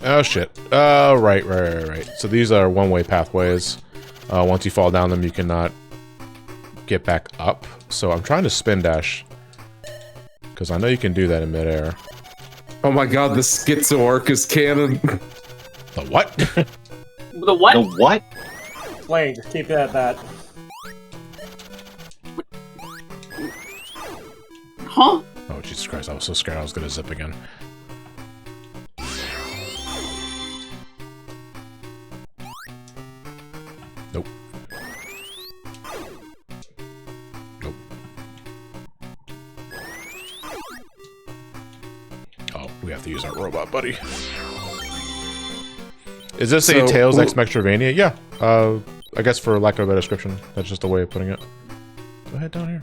Oh shit. Right. So these are one-way pathways. Once you fall down them, you cannot get back up. So I'm trying to spin dash. Because I know you can do that in midair. Oh my god, the schizo arc is canon. The what? The what? the what? Play, just keep it at that. Huh? Oh, Jesus Christ. I was so scared I was going to zip again. Nope. Nope. Oh, we have to use our robot buddy. Is this a Tails X Metroidvania? Yeah. I guess for lack of a better description, that's just a way of putting it. Go ahead down here.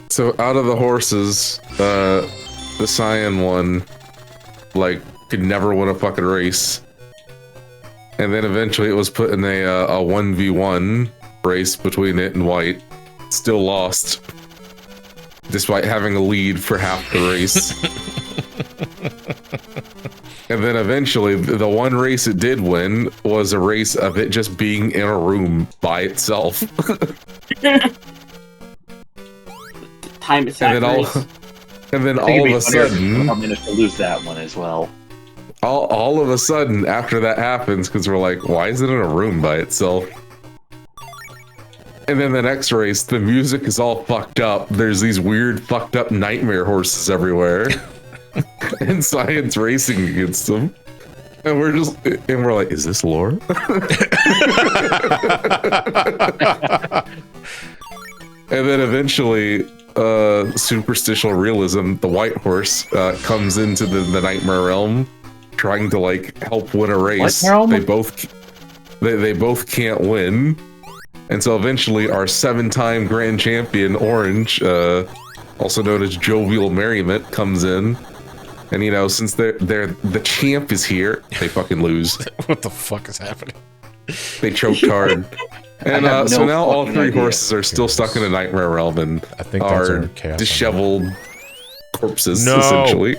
So out of the horses, the cyan one, like, could never win a fucking race. And then eventually it was put in a 1v1 race between it and white. Still lost. Despite having a lead for half the race. And And then eventually, the one race it did win was a race of it just being in a room by itself. Time attack race. And then all of a sudden, I managed to lose that one as well. All of a sudden, after that happens, because we're like, why is it in a room by itself? And then the next race, the music is all fucked up. There's these weird, fucked up nightmare horses everywhere. And Science racing against them. And we're like, is this lore? And then eventually, superstitial realism, the white horse, comes into the nightmare realm, trying to like help win a race. They both can't win. And so eventually our 7-time grand champion, Orange, also known as Jovial Merriment, comes in. And you know, since the champ is here, they fucking lose. What the fuck is happening? They choked hard. And so now all 3 horses are still stuck in a nightmare realm and I think are disheveled corpses, essentially.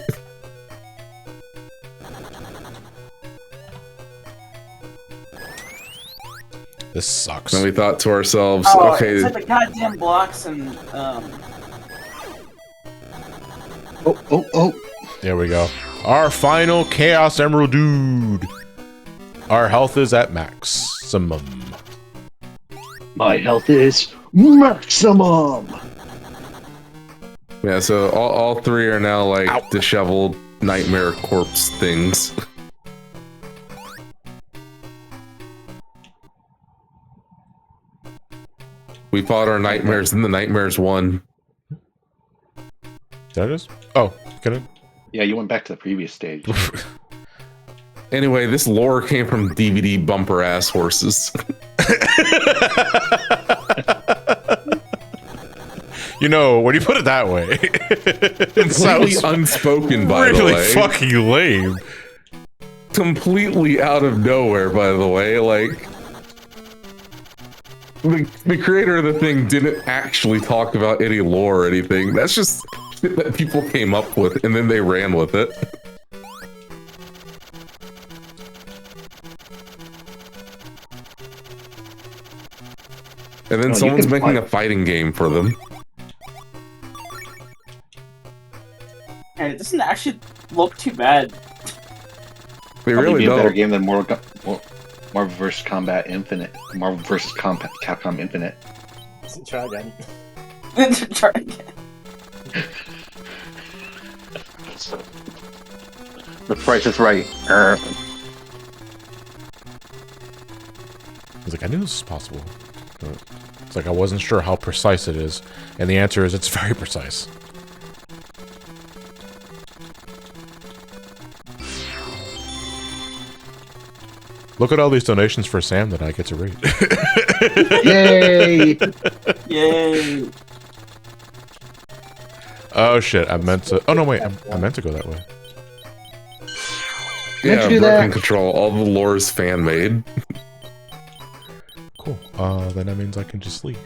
This sucks. And we thought to ourselves, okay. It's like the goddamn blocks and Oh. There we go. Our final Chaos Emerald dude. Our health is at maximum. My health is maximum. Yeah, so all 3 are now like disheveled nightmare corpse things. We fought our nightmares and the nightmares won. Did I just? Oh, can I? Yeah, you went back to the previous stage. Anyway, this lore came from DVD bumper ass horses. You know, when you put it that way, it sounds unspoken, by the way. Really fucking lame. Completely out of nowhere, by the way. Like, the creator of the thing didn't actually talk about any lore or anything. That's just shit that people came up with, and then they ran with it. And then someone's making a fighting game for them. And it doesn't actually look too bad. They really don't. A better game than Marvel vs. Combat Infinite. Marvel vs. Capcom Infinite. Try again. Try again. The price is right. I was like, I knew this was possible. But it's like I wasn't sure how precise it is. And the answer is it's very precise. Look at all these donations for Sam that I get to read. Yay! Yay! Oh shit, I meant to... Oh no, wait, I meant to go that way. Yeah, Broken Control. All the lore is fan-made. Cool. Then that means I can just leave.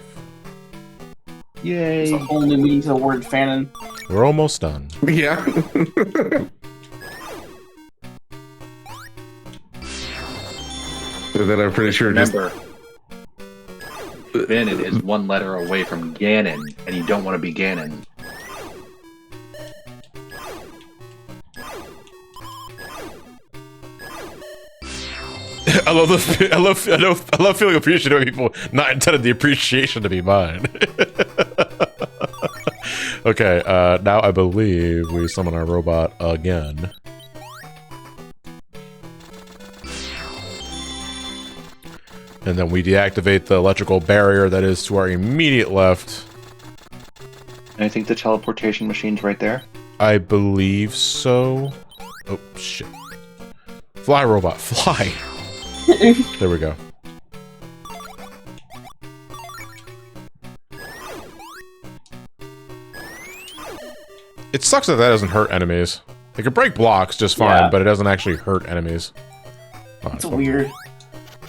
Yay! It's a whole new meaning to the word fanon. We're almost done. Yeah. And then I'm pretty sure Remember, Ganon is 1 letter away from Ganon, and you don't want to be Ganon. I love feeling appreciative of people not intended the appreciation to be mine. Okay, now I believe we summon our robot again. And then we deactivate the electrical barrier that is to our immediate left. And I think the teleportation machine's right there. I believe so. Oh, shit. Fly, robot, fly! There we go. It sucks that doesn't hurt enemies. It can break blocks just fine, but it doesn't actually hurt enemies. Oh, it's weird.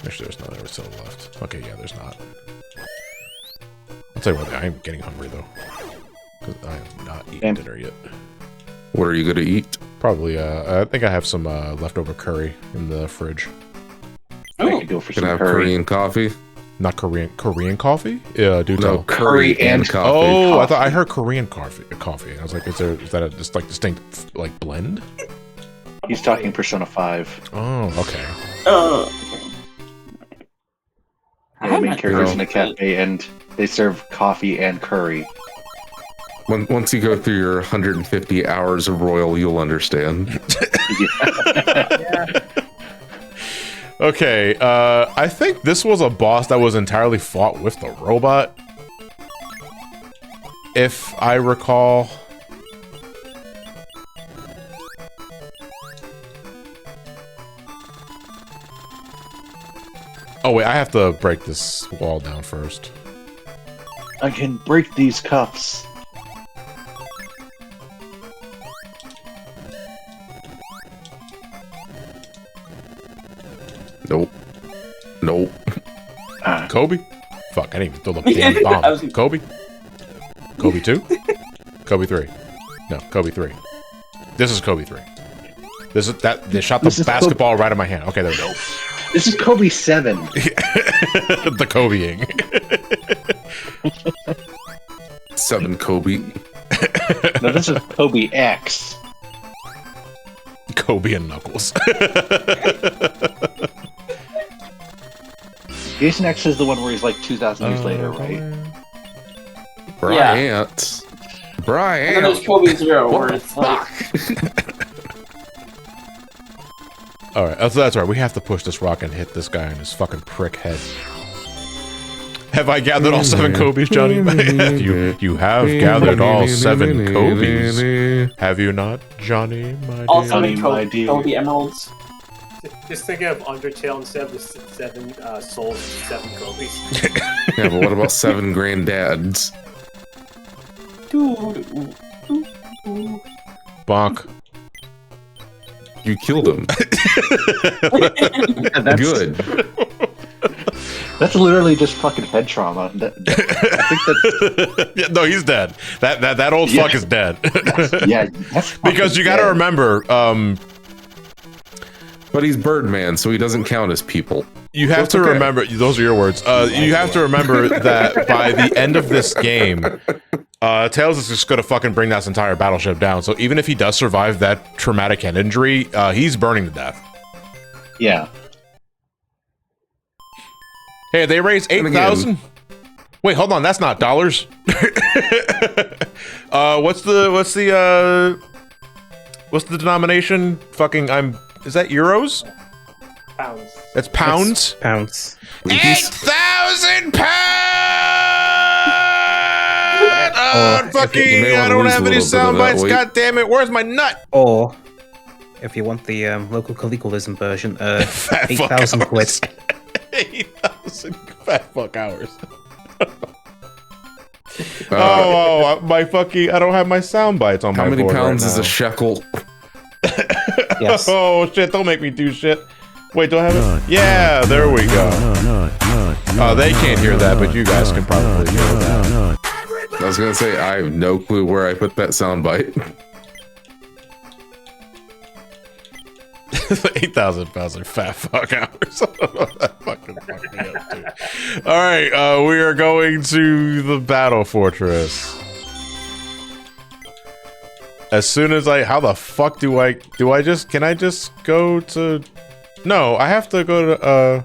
Make sure there's no there to the left. Okay, yeah, there's not. I'll tell you what, I am getting hungry though. Because I have not eaten dinner yet. What are you gonna eat? Probably, I think I have some leftover curry in the fridge. I could go for Can some I have curry. Korean coffee? Not Korean coffee? Yeah, do tell. No, curry and coffee. Oh, coffee. I thought I heard Korean coffee. I was like, is that a just like distinct like blend? He's talking Persona 5. Oh, okay. The main character's in a cafe, and they serve coffee and curry. Once you go through your 150 hours of Royal, you'll understand. Okay, I think this was a boss that was entirely fought with the robot. If I recall. Oh wait, I have to break this wall down first. I can break these cuffs. Nope. Nope. Kobe? Fuck, I didn't even throw the damn bomb. Kobe? Kobe 2? Kobe 3. No, Kobe 3. This is Kobe 3. They shot the basketball right in my hand. Okay, there we go. This is Kobe 7. The Kobeing. 7 Kobe. No, this is Kobe X. Kobe and Knuckles. Jason X is the one where he's like 2,000 years later, right? Bryant. Bryant. And then there's Kobe 0, where it's like... Alright, that's right. We have to push this rock and hit this guy in his fucking prick head. Have I gathered all 7 Kobe's, Johnny? you have gathered all 7 Kobe's. Have you not, Johnny, my dear? All 7 Kobe emeralds. Just think of Undertale instead of the 7 souls, 7 Kobe's. Yeah, but what about 7 granddads? Bonk. You killed him. Good. That's literally just fucking head trauma. I think that's... Yeah, no, he's dead. That old fuck is dead. That's because you got to remember. But he's Birdman, so he doesn't count as people. You have to remember. Those are your words. You have to remember that by the end of this game, Tails is just gonna fucking bring that entire battleship down. So even if he does survive that traumatic head injury, he's burning to death. Yeah. Hey, they raised 8,000. Wait, hold on. That's not dollars. What's the denomination? Fucking, is that euros? Pounds. That's pounds? Pounds. 8,000 pounds! Oh, fucking, I don't have any sound bites. God damn it. Where's my nut? Or, if you want the local colloquialism version, 8,000 quid. 8,000 fat fuck hours. My fucking, I don't have my sound bites on my board. How many pounds right is a shekel? Yes. Oh shit, don't make me do shit. Wait, do I have it? Yeah, there we go. Oh, they can't hear that, but you guys can probably hear that. I was gonna say, I have no clue where I put that soundbite. 8,000 pounds are fat fuck hours. That fucking fucked me up, dude. Alright, we are going to the battle fortress. As soon as how the fuck can I just go to... No, I have to go to,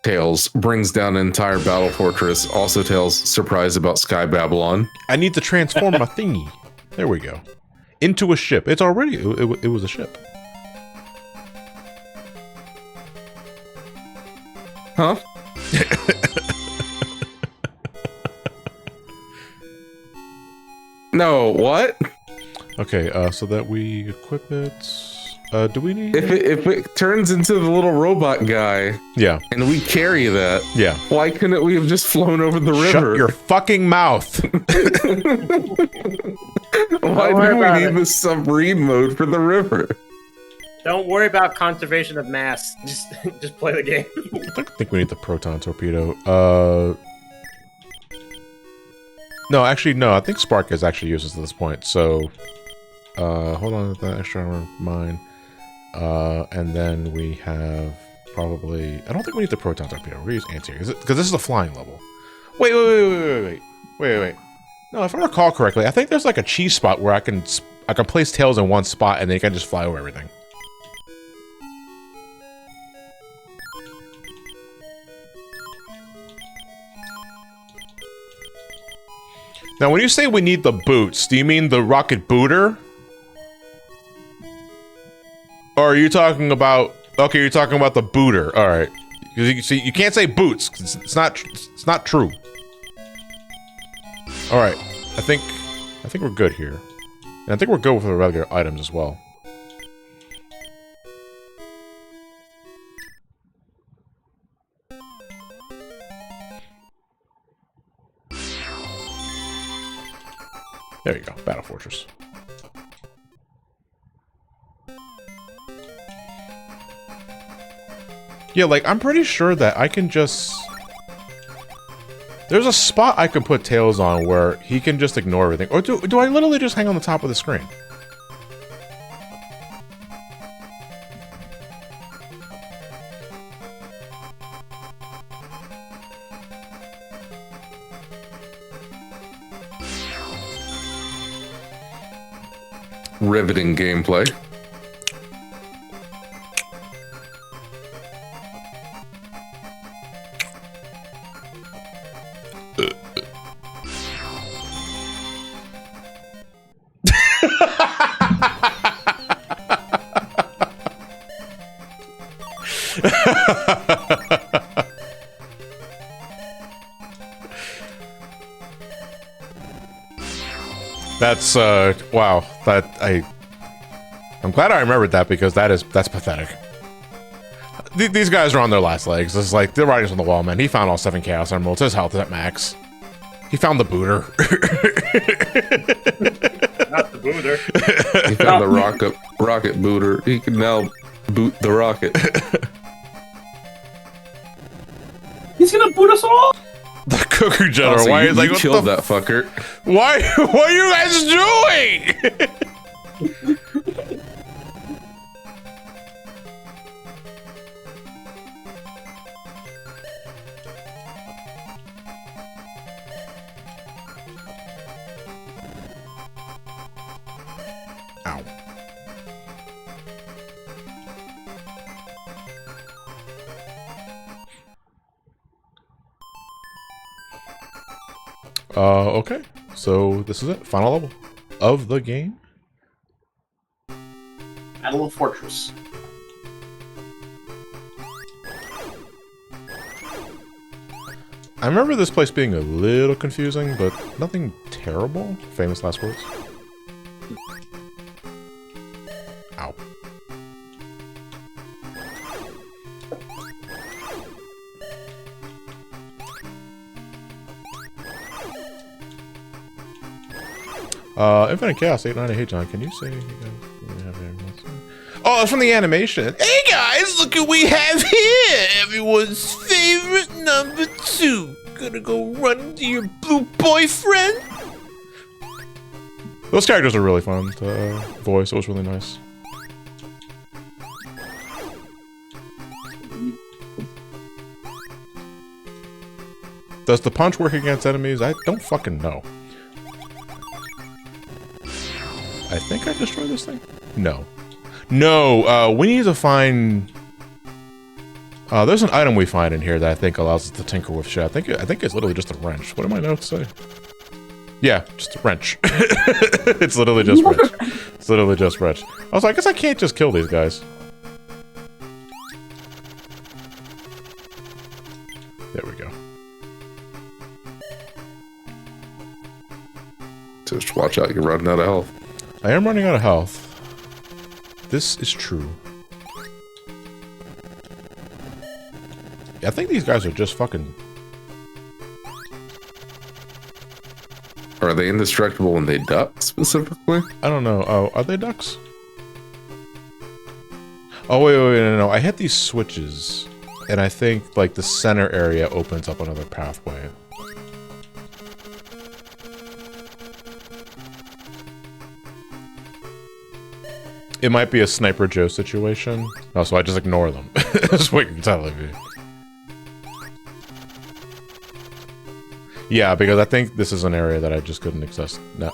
Tails brings down an entire battle fortress. Also Tails surprised about Sky Babylon. I need to transform my thingy. There we go. Into a ship. It's already... It was a ship. Huh? No, what? Okay, so that we equip it... do we need... If it turns into the little robot guy... Yeah. And we carry that... Yeah. Why couldn't we have just flown over the river? Shut your fucking mouth! Why do we need the submarine mode for the river? Don't worry about conservation of mass. Just play the game. I think we need the proton torpedo. No, actually, no. I think Spark is actually useless at this point. So, hold on with that extra armor of mine. And then we have probably... I don't think we need the proton torpedo. We're gonna use anti-air. Because this is a flying level. Wait. No, if I recall correctly, I think there's like a cheese spot where I can place tails in one spot and they can just fly over everything. Now, when you say we need the boots, do you mean the rocket booter? Or are you talking about... Okay, you're talking about the booter. All right. You can't say boots. 'Cause it's not true. All right. I think we're good here. And I think we're good with the regular items as well. There you go, Battle Fortress. Yeah, like, I'm pretty sure that I can just... There's a spot I can put Tails on where he can just ignore everything. Or do I literally just hang on the top of the screen? Riveting gameplay. That's wow. I'm glad I remembered that because that's pathetic. These guys are on their last legs. It's like the writing's on the wall, man. He found all 7 Chaos Emeralds. His health is at max. He found the booter. Not the booter. He found the rocket booter. He can now boot the rocket. He's gonna boot us all. The Cuckoo General. Also, why you, is like you killed that fucker? Why? What are you guys doing? Okay, so this is it. Final level of the game. Battle of Fortress. I remember this place being a little confusing, but nothing terrible. Famous last words. Ow. Infinite Chaos 890. Hey John, can you say you guys have Oh, it's from the animation. Hey guys, look what we have here! Everyone's favorite number 2. Gonna go run into your blue boyfriend? Those characters are really fun to voice. It was really nice. Does the punch work against enemies? I don't fucking know. I think I destroyed this thing? No. No, we need to find... there's an item we find in here that I think allows us to tinker with shit. I think it's literally just a wrench. What do my notes say? Yeah, just a wrench. It's literally just wrench. It's literally just wrench. I was like, I guess I can't just kill these guys. There we go. Just watch out, you're running out of health. I am running out of health. This is true. Yeah, I think these guys are just fucking... Are they indestructible when they duck, specifically? I don't know. Oh, are they ducks? Oh, wait, no. I hit these switches, and I think, like, the center area opens up another pathway. it might be a Sniper Joe situation. Oh, so I just ignore them. That's what you're telling me. Yeah, because I think this is an area that I just couldn't access. No.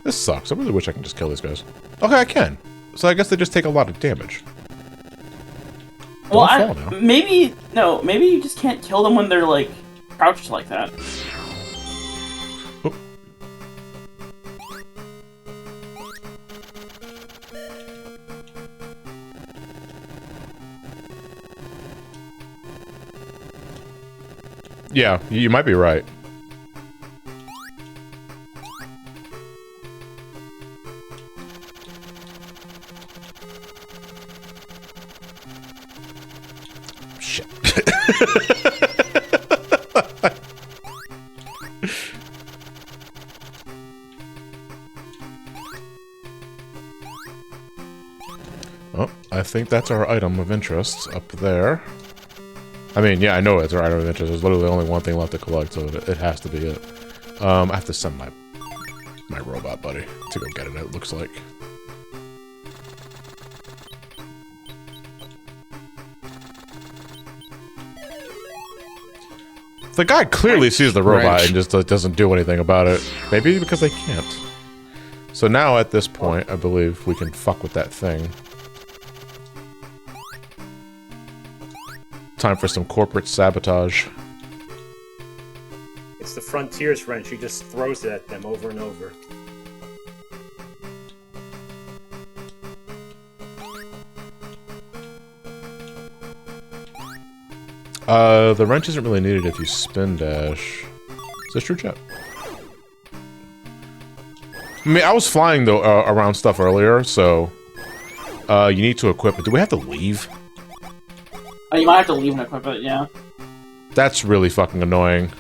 This sucks. I really wish I can just kill these guys. Okay, I can. So I guess they just take a lot of damage. Well, maybe you just can't kill them when they're like crouched like that. Oop. Yeah, you might be right. Shit. Oh, I think that's our item of interest up there. I mean, yeah, I know it's our item of interest. There's literally only one thing left to collect, so it has to be it. I have to send my robot buddy to go get it, it looks like. The guy clearly sees the robot and just doesn't do anything about it. Maybe because they can't. So now at this point, I believe we can fuck with that thing. Time for some corporate sabotage. It's the Frontiers wrench. He just throws it at them over and over. The wrench isn't really needed if you spin dash. Is this true, chat? I mean, I was flying though around stuff earlier, so you need to equip it. Do we have to leave? Oh, you might have to leave and equip it, yeah. That's really fucking annoying.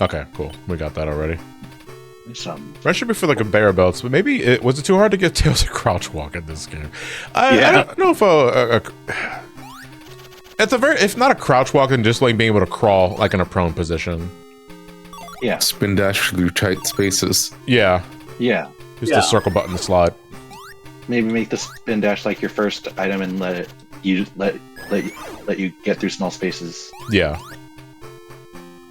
Okay, cool. We got that already. That should be for like a bear belts, but maybe was it too hard to get Tails to crouch walk in this game? I don't know if it's if not a crouch walk, then just like being able to crawl like in a prone position. Yeah, spin dash through tight spaces. Yeah. Yeah. Just a circle button to slide. Maybe make the spin dash like your first item and let you get through small spaces. Yeah.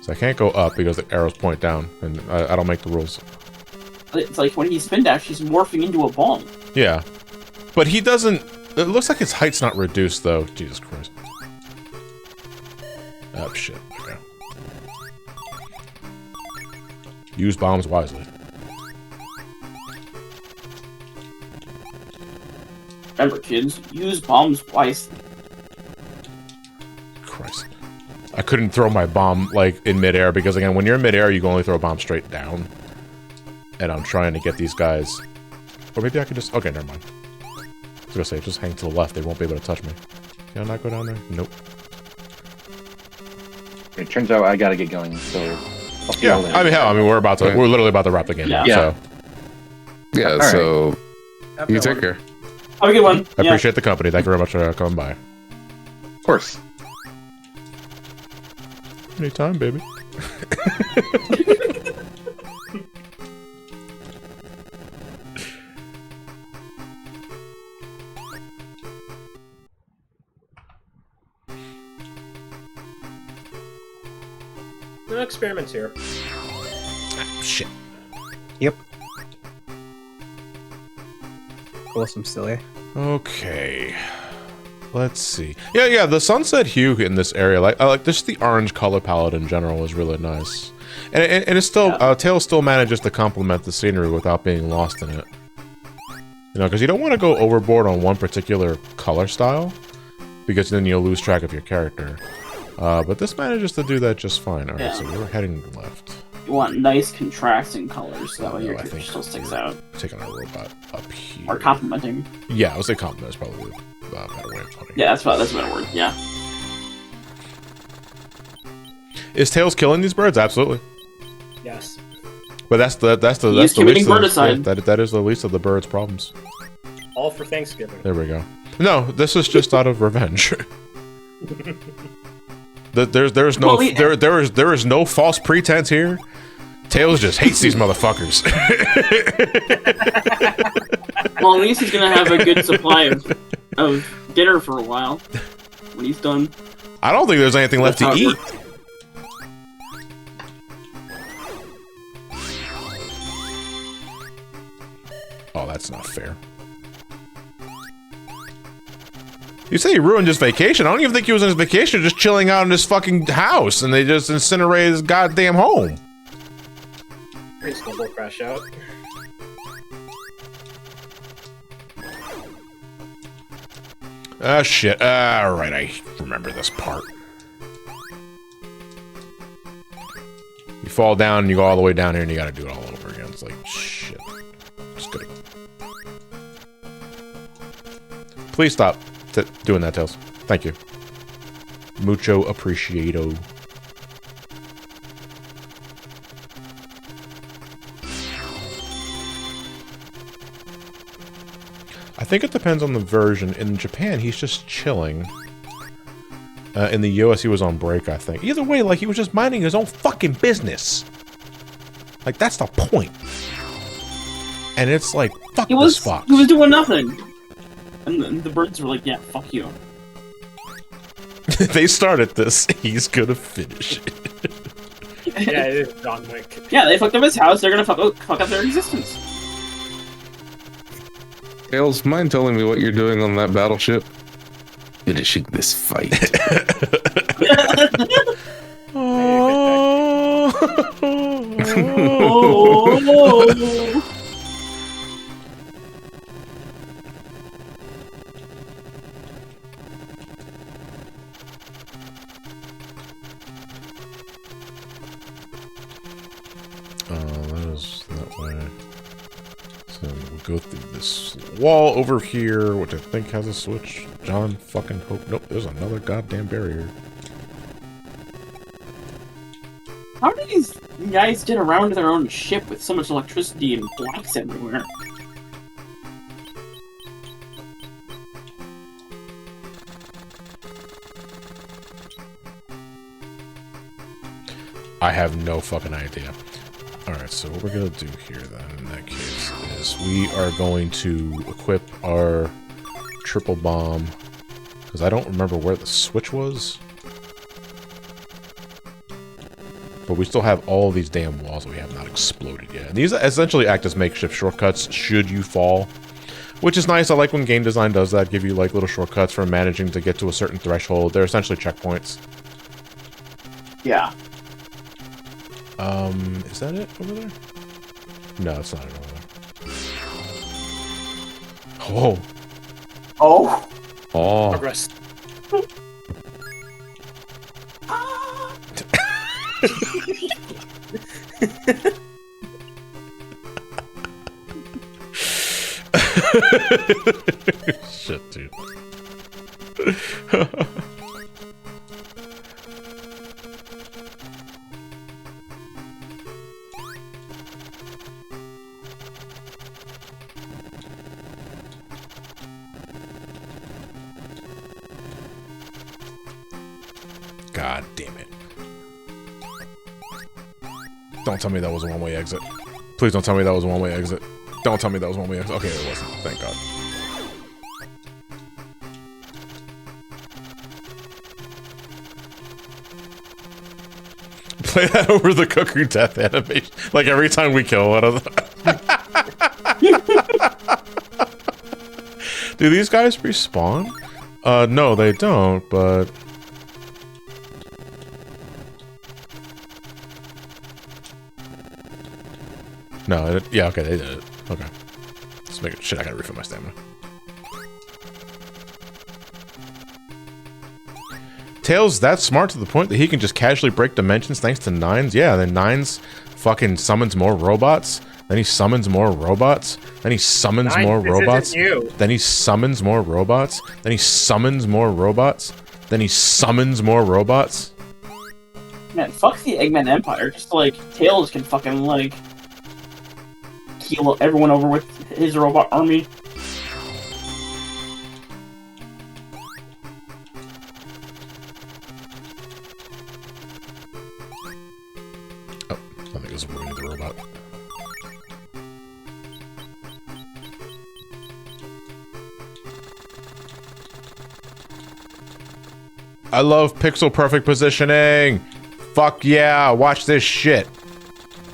So I can't go up because the arrows point down, and I don't make the rules. It's like when he spin dash, he's morphing into a bomb. Yeah. But he doesn't... It looks like his height's not reduced, though. Jesus Christ. Oh, shit. Okay. Use bombs wisely. Remember, kids, use bombs wisely. Christ. I couldn't throw my bomb, like, in midair, because, again, when you're in midair, you can only throw a bomb straight down. And I'm trying to get these guys... Or maybe I could just... Okay, never mind. I was gonna say, just hang to the left, they won't be able to touch me. Can I not go down there? Nope. It turns out I gotta get going, so... Yeah, I mean, hell, I mean, we're literally about to wrap the game up, so... Yeah, All so... right. You take care. Have a good one. I appreciate the company. Thank you very much for coming by. Of course. Anytime, baby. No experiments here. Shit. Yep. Of course, I'm still here. Okay. Let's see. Yeah, the sunset hue in this area, like just the orange color palette in general is really nice. And it's still, Tails still manages to complement the scenery without being lost in it. You know, because you don't want to go overboard on one particular color style, because then you'll lose track of your character. But this manages to do that just fine. Alright, so we're heading left. You want nice contrasting colors, so that way your character still sticks out. Taking our robot up here. Or complementing. Yeah, I would say compliment is probably the better way of putting it. Yeah, that's a better word, yeah. Is Tails killing these birds? Absolutely. Yes. But that's the He's committing least of, birdicide. that is the least of the birds' problems. All for Thanksgiving. There we go. No, this is just out of revenge. There is no false pretense here. Tails just hates these motherfuckers. Well, at least he's gonna have a good supply of dinner for a while when he's done. I don't think there's anything left to eat. Oh, that's not fair. You say he ruined his vacation. I don't even think he was on his vacation, just chilling out in his fucking house, and they just incinerated his goddamn home. Pretty snowball crash out. Ah, shit. Alright, I remember this part. You fall down, and you go all the way down here, and you gotta do it all over again. It's like, shit. Just gonna... Please stop doing that, Tails. Thank you. Mucho appreciado. I think it depends on the version. In Japan, he's just chilling. In the US, he was on break, I think. Either way, like, he was just minding his own fucking business. Like, that's the point. And it's like, fuck this fox. He was doing nothing. And the birds were like, yeah, fuck you. They started this. He's gonna finish it. Yeah, it is John Wick. Yeah, they fucked up his house. They're gonna fuck up their existence. Tails, mind telling me what you're doing on that battleship? Finishing this fight. Oh. That is that way. So we'll go through this wall over here, which I think has a switch. John fucking hope. Nope, there's another goddamn barrier. How do these guys get around their own ship with so much electricity and blocks everywhere? I have no fucking idea. Alright, so what we're gonna do here then, in that case, is we are going to equip our triple bomb, because I don't remember where the switch was. But we still have all these damn walls that we have not exploded yet. And these essentially act as makeshift shortcuts should you fall. Which is nice. I like when game design does that, give you like little shortcuts for managing to get to a certain threshold. They're essentially checkpoints. Yeah. Is that it over there? No, it's not it over there. Oh. Oh. Oh. Progress. Shit, dude. God damn it. Don't tell me that was a one-way exit. Please don't tell me that was a one-way exit. Don't tell me that was a one-way exit. Okay, it wasn't. Thank God. Play that over the cuckoo death animation. Like every time we kill one of them. Do these guys respawn? No, they don't, but... No, yeah, okay, they did it. Okay. Let's make it. Shit, I gotta refill my stamina. Tails that's smart to the point that he can just casually break dimensions thanks to Nines. Yeah, then Nines fucking summons more robots. Then he summons more robots. Then he summons more robots. Then he summons more robots. Then he summons more robots. Then he summons more robots. Man, fuck the Eggman Empire. Just like Tails can fucking like heal everyone over with his robot army. Oh, I think it's moving the robot. I love pixel perfect positioning. Fuck yeah, watch this shit.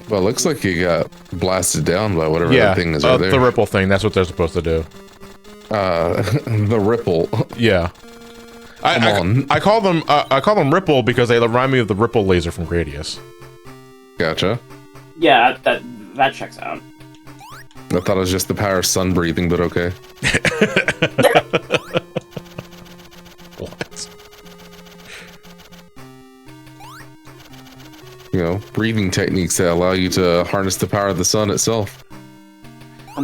Well, it looks like you got blasted down by whatever that thing is right there. The ripple thing. That's what they're supposed to do. The ripple. Yeah. I call them ripple because they remind me of the ripple laser from Gradius. Gotcha. Yeah, that checks out. I thought it was just the power of sun breathing, but okay. What? You know, breathing techniques that allow you to harness the power of the sun itself.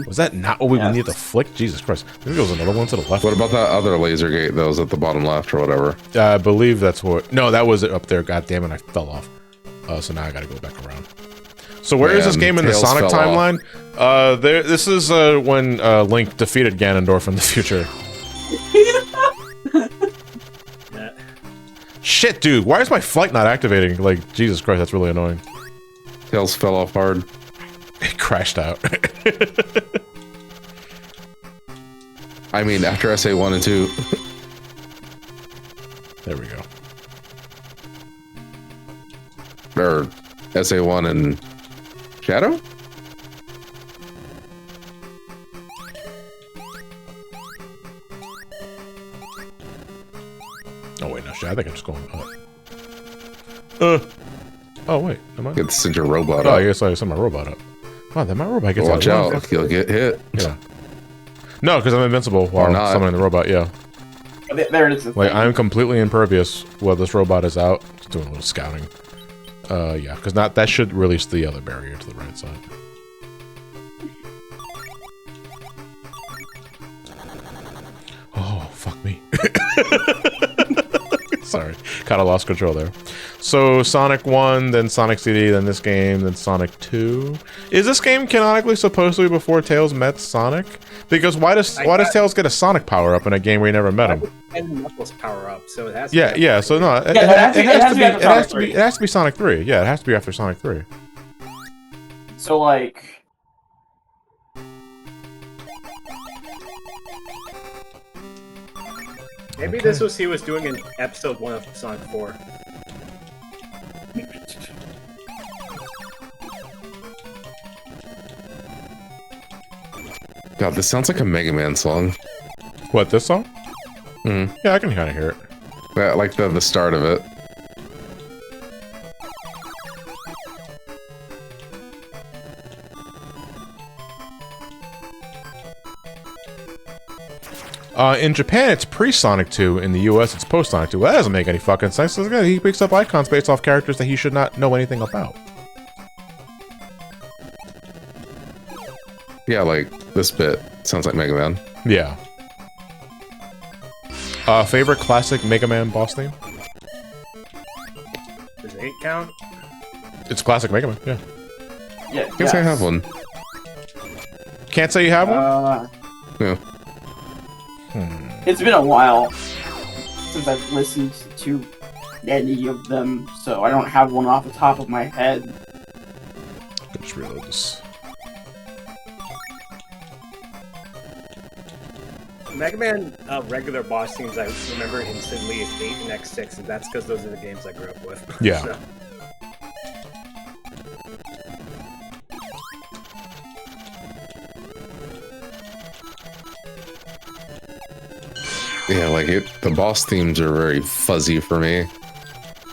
Was that not what we needed to flick? Jesus Christ. I think there was another one to the left. What about that other laser gate that was at the bottom left or whatever? I believe that's what... No, that was it up there. God damn it, I fell off. So now I gotta go back around. So where is this game in the Sonic timeline? This is when Link defeated Ganondorf in the future. Shit, dude. Why is my flight not activating? Like, Jesus Christ, that's really annoying. Tails fell off hard. It crashed out. I mean, after SA1 and 2. There we go. Or SA1 and Shadow? Oh, wait, no, shit. I think I'm just going up. Oh, wait. Am I? Get to send your robot up. up. I guess I sent my robot up. Wow, then my robot gets Watch out. You'll get hit. Yeah. No, because I'm invincible while summoning the robot, yeah. There it is. Like, I'm completely impervious while this robot is out. Just doing a little scouting. Yeah, because that should release the other barrier to the right side. Oh, fuck me. Sorry, kind of lost control there. So Sonic 1, then Sonic CD, then this game, then Sonic 2. Is this game canonically supposed to be before Tails met Sonic? Because why does Tails get a Sonic power up in a game where he never met him? And Knuckles power up, so it has. Yeah. So no, it has to be Sonic 3. Yeah, it has to be after Sonic 3. So like. Maybe this was he was doing in episode 1 of Sonic 4. God, this sounds like a Mega Man song. What, this song? Hmm. Yeah, I can kind of hear it. Yeah, like the start of it. In Japan, it's pre-Sonic 2. In the US, it's post-Sonic 2. Well, that doesn't make any fucking sense. He picks up icons based off characters that he should not know anything about. Yeah, like, this bit sounds like Mega Man. Yeah. Favorite classic Mega Man boss theme? Does 8 count? It's classic Mega Man, yeah. Yeah. Can't say I have one. Can't say you have one? Yeah. It's been a while since I've listened to any of them, so I don't have one off the top of my head. Let's just reload this. Mega Man regular boss themes I remember instantly is 8 and X6, and that's because those are the games I grew up with. Yeah. So. Yeah, like the boss themes are very fuzzy for me.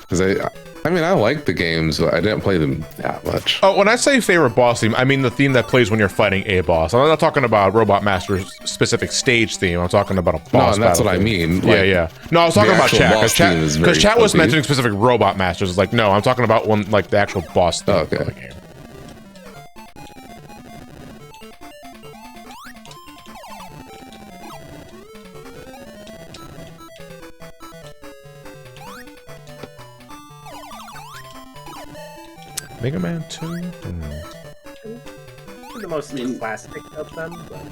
Because I mean, I like the games, but I didn't play them that much. Oh, when I say favorite boss theme, I mean the theme that plays when you're fighting a boss. I'm not talking about Robot Master's specific stage theme. I'm talking about a boss. No, and that's what I theme. mean. Like, Yeah. No, I was talking about chat. Because chat was fuzzy. mentioning specific Robot Masters. It's like, no, I'm talking about one, like the actual boss theme Okay. of the game. Mega Man 2? The most classic of them, but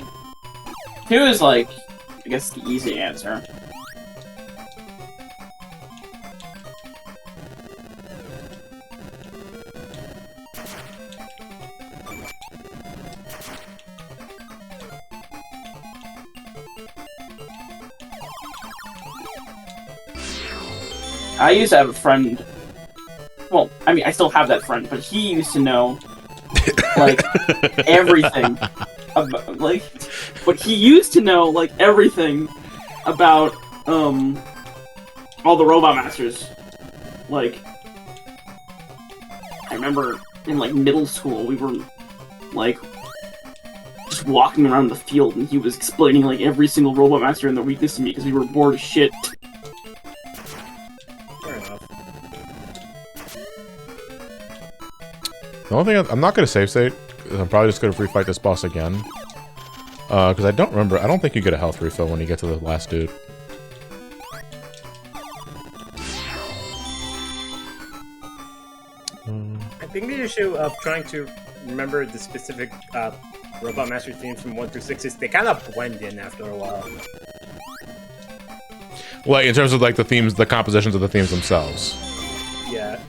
2 is like, I guess, the easy answer. I used to have a friend. Well, I mean, I still have that friend, but he used to know, like, everything. But he used to know, like, everything about, all the Robot Masters. Like, I remember in, like, middle school, we were, like, just walking around the field, and he was explaining, like, every single Robot Master and their weakness to me, because we were bored as shit. The only thing I'm not gonna save state. I'm probably just gonna free fight this boss again. Because I don't remember. I don't think you get a health refill when you get to the last dude. I think the issue of trying to remember the specific Robot Master themes from 1 through 6 is they kind of blend in after a while. Like in terms of like the themes, the compositions of the themes themselves. Yeah.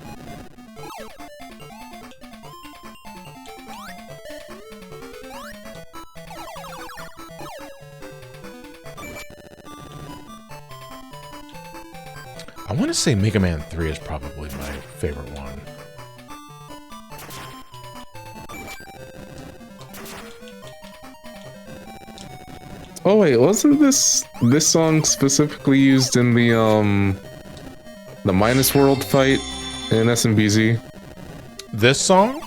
I want to say Mega Man 3 is probably my favorite one. Oh wait, wasn't this song specifically used in the Minus World fight in SMBZ? This song?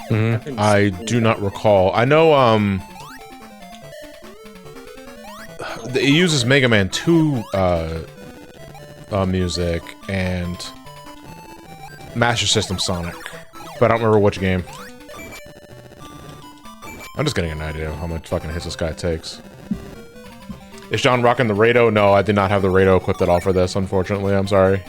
Mm-hmm. I do not recall. I know it uses Mega Man 2 music and Master System Sonic, but I don't remember which game. I'm just getting an idea of how much fucking hits this guy takes. Is John rocking the radio? No, I did not have the radio equipped at all for this, unfortunately. I'm sorry.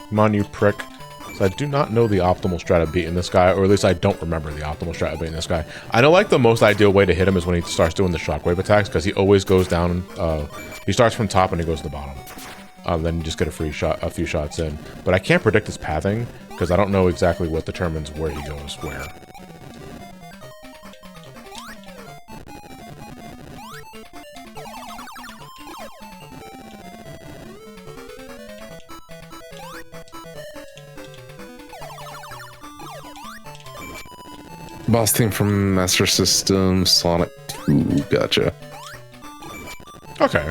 Come on, you prick. So I do not know the optimal strat of beating this guy, or at least I don't remember the optimal strat of beating this guy. I know, like, the most ideal way to hit him is when he starts doing the shockwave attacks, because he always goes down, he starts from top and he goes to the bottom. Then you just get a few shots in. But I can't predict his pathing, because I don't know exactly what determines where he goes where. Boss theme from Master System, Sonic 2, gotcha. Okay.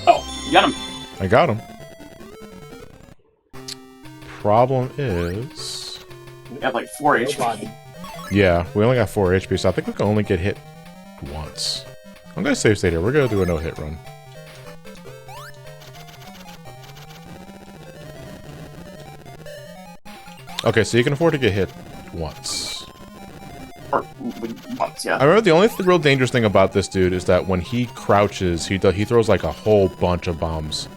Oh, you got him. I got him. Problem is... We have like 4 HP. Yeah, we only got 4 HP, so I think we can only get hit once. I'm gonna save state here. We're gonna do a no-hit run. Okay, so you can afford to get hit once. Or once, yeah. I remember the only real dangerous thing about this dude is that when he crouches, he throws like a whole bunch of bombs,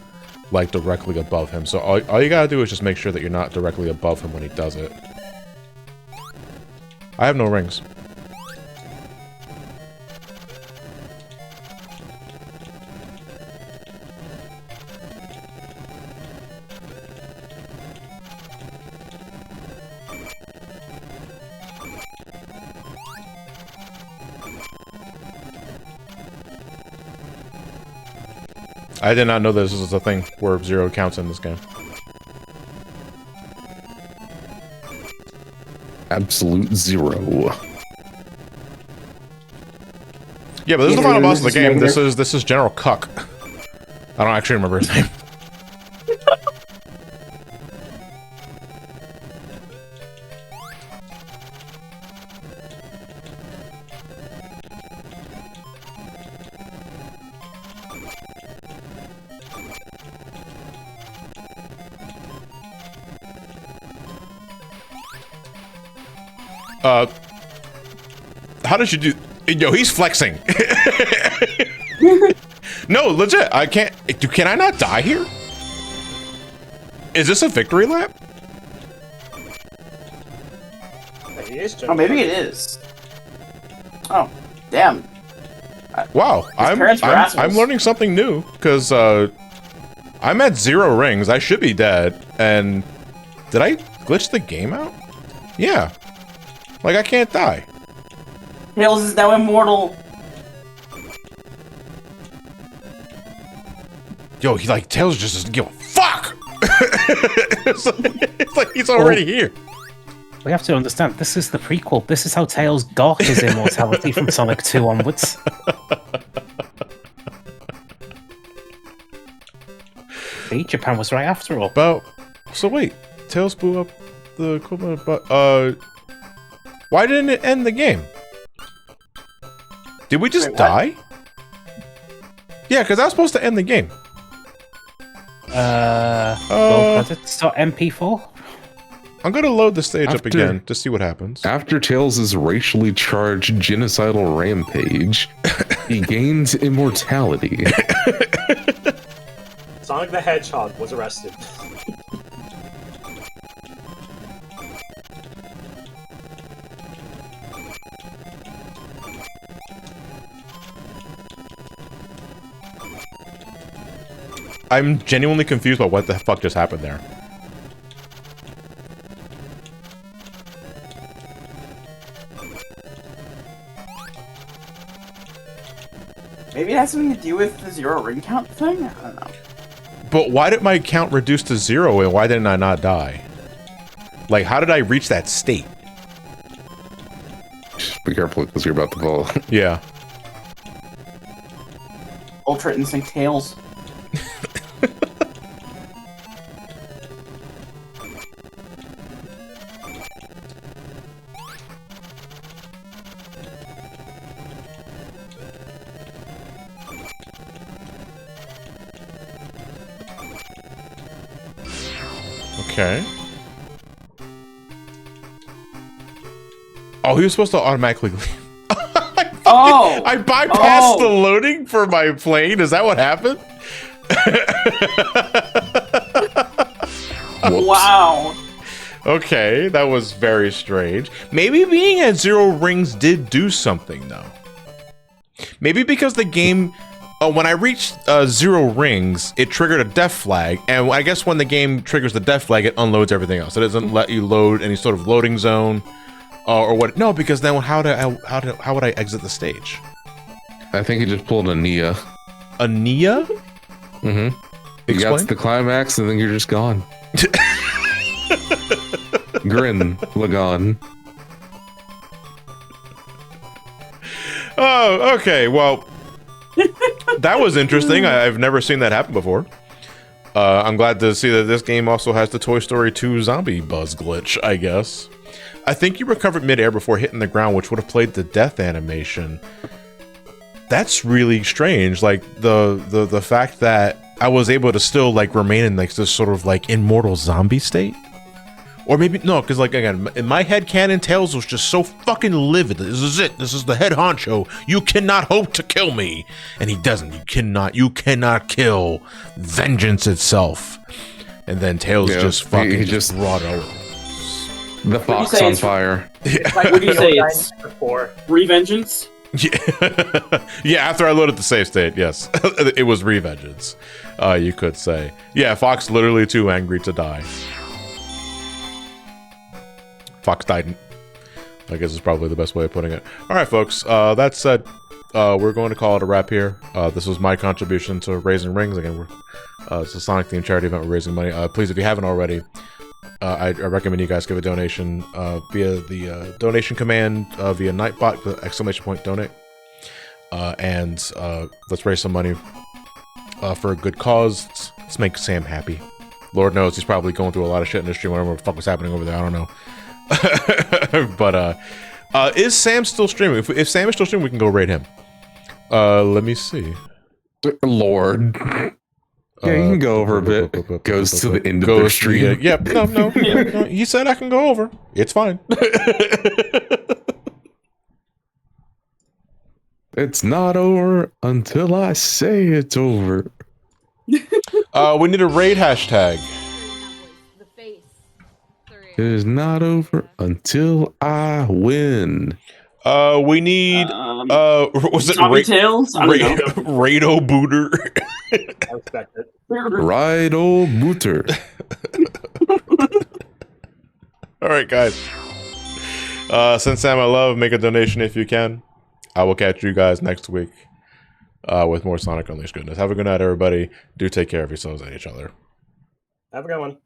like directly above him. So all you gotta do is just make sure that you're not directly above him when he does it. I have no rings. I did not know this was a thing where 0 counts in this game. Absolute 0. Yeah, but this is the final boss of the game. This is General Cuck. I don't actually remember his name. How did you do? Yo, he's flexing. No, legit. I can't. Can I not die here? Is this a victory lap? He is Oh, maybe it is. Oh, damn. Wow, I'm learning something new because I'm at 0 rings. I should be dead. And did I glitch the game out? Yeah. Like I can't die. Tails is now immortal. Yo, he like Tails just doesn't give a fuck. it's like he's already here. We have to understand, this is the prequel. This is how Tails got his immortality from Sonic 2 onwards. See, Japan was right after all. So wait, Tails blew up the equipment, but why didn't it end the game? Did we just die? Yeah, because I was supposed to end the game. Roll credits.mp4. I'm gonna load the stage up again to see what happens. After Tails' racially charged genocidal rampage, he gains immortality. Sonic the Hedgehog was arrested. I'm genuinely confused about what the fuck just happened there. Maybe it has something to do with the 0 ring count thing? I don't know. But why did my count reduce to 0 and why didn't I not die? Like, how did I reach that state? Just be careful because you're about to fall. Yeah. Ultra Instinct Tails. Okay. Oh, he was supposed to automatically leave. I bypassed the loading for my plane. Is that what happened? Wow. Okay, that was very strange. Maybe being at 0 rings did do something, though. Maybe because the game... when I reached 0 rings, it triggered a death flag, and I guess when the game triggers the death flag, it unloads everything else. It doesn't let you load any sort of loading zone, or what? No, because then how would I exit the stage? I think he just pulled a Nia. A Nia? Mm-hmm. You got to the climax, and then you're just gone. Grin, Lagon. Oh, okay. Well. That was interesting. I've never seen that happen before. I'm glad to see that this game also has the Toy Story 2 zombie buzz glitch, I guess. I think you recovered midair before hitting the ground, which would have played the death animation. That's really strange. Like, the fact that I was able to still, like, remain in, like, this sort of, like, immortal zombie state. Or maybe, no, because, like, again, in my head canon, Tails was just so fucking livid. This is it. This is the head honcho. You cannot hope to kill me. And he doesn't. You cannot kill vengeance itself. And then Tails just fucking he just brought out. The fox on fire. Would you say it's Revengeance? Yeah. Yeah, after I loaded the save state, yes. It was Revengeance. You could say. Yeah, Fox literally too angry to die. Fox died. I guess is probably the best way of putting it. All right, folks. That said, we're going to call it a wrap here. This was my contribution to Raising Rings. Again, it's a Sonic themed charity event. We're raising money. Please, if you haven't already, I recommend you guys give a donation via the donation command via Nightbot, the ! Donate, and let's raise some money for a good cause. Let's make Sam happy. Lord knows he's probably going through a lot of shit in the stream. Whatever the fuck was happening over there, I don't know. But is Sam still streaming? If Sam is still streaming, we can go raid him. Let me see. Lord. Yeah, you can go over a bit. Goes to the end of their stream. Yep. No. He said I can go over. It's fine. It's not over until I say it's over. We need a raid hashtag. It is not over until I win. We need was it Tails? Rado Booter? I respect it. Right old booter. All right, guys. Send Sam a love. Make a donation if you can. I will catch you guys next week with more Sonic Unleashed goodness. Have a good night, everybody. Do take care of yourselves and each other. Have a good one.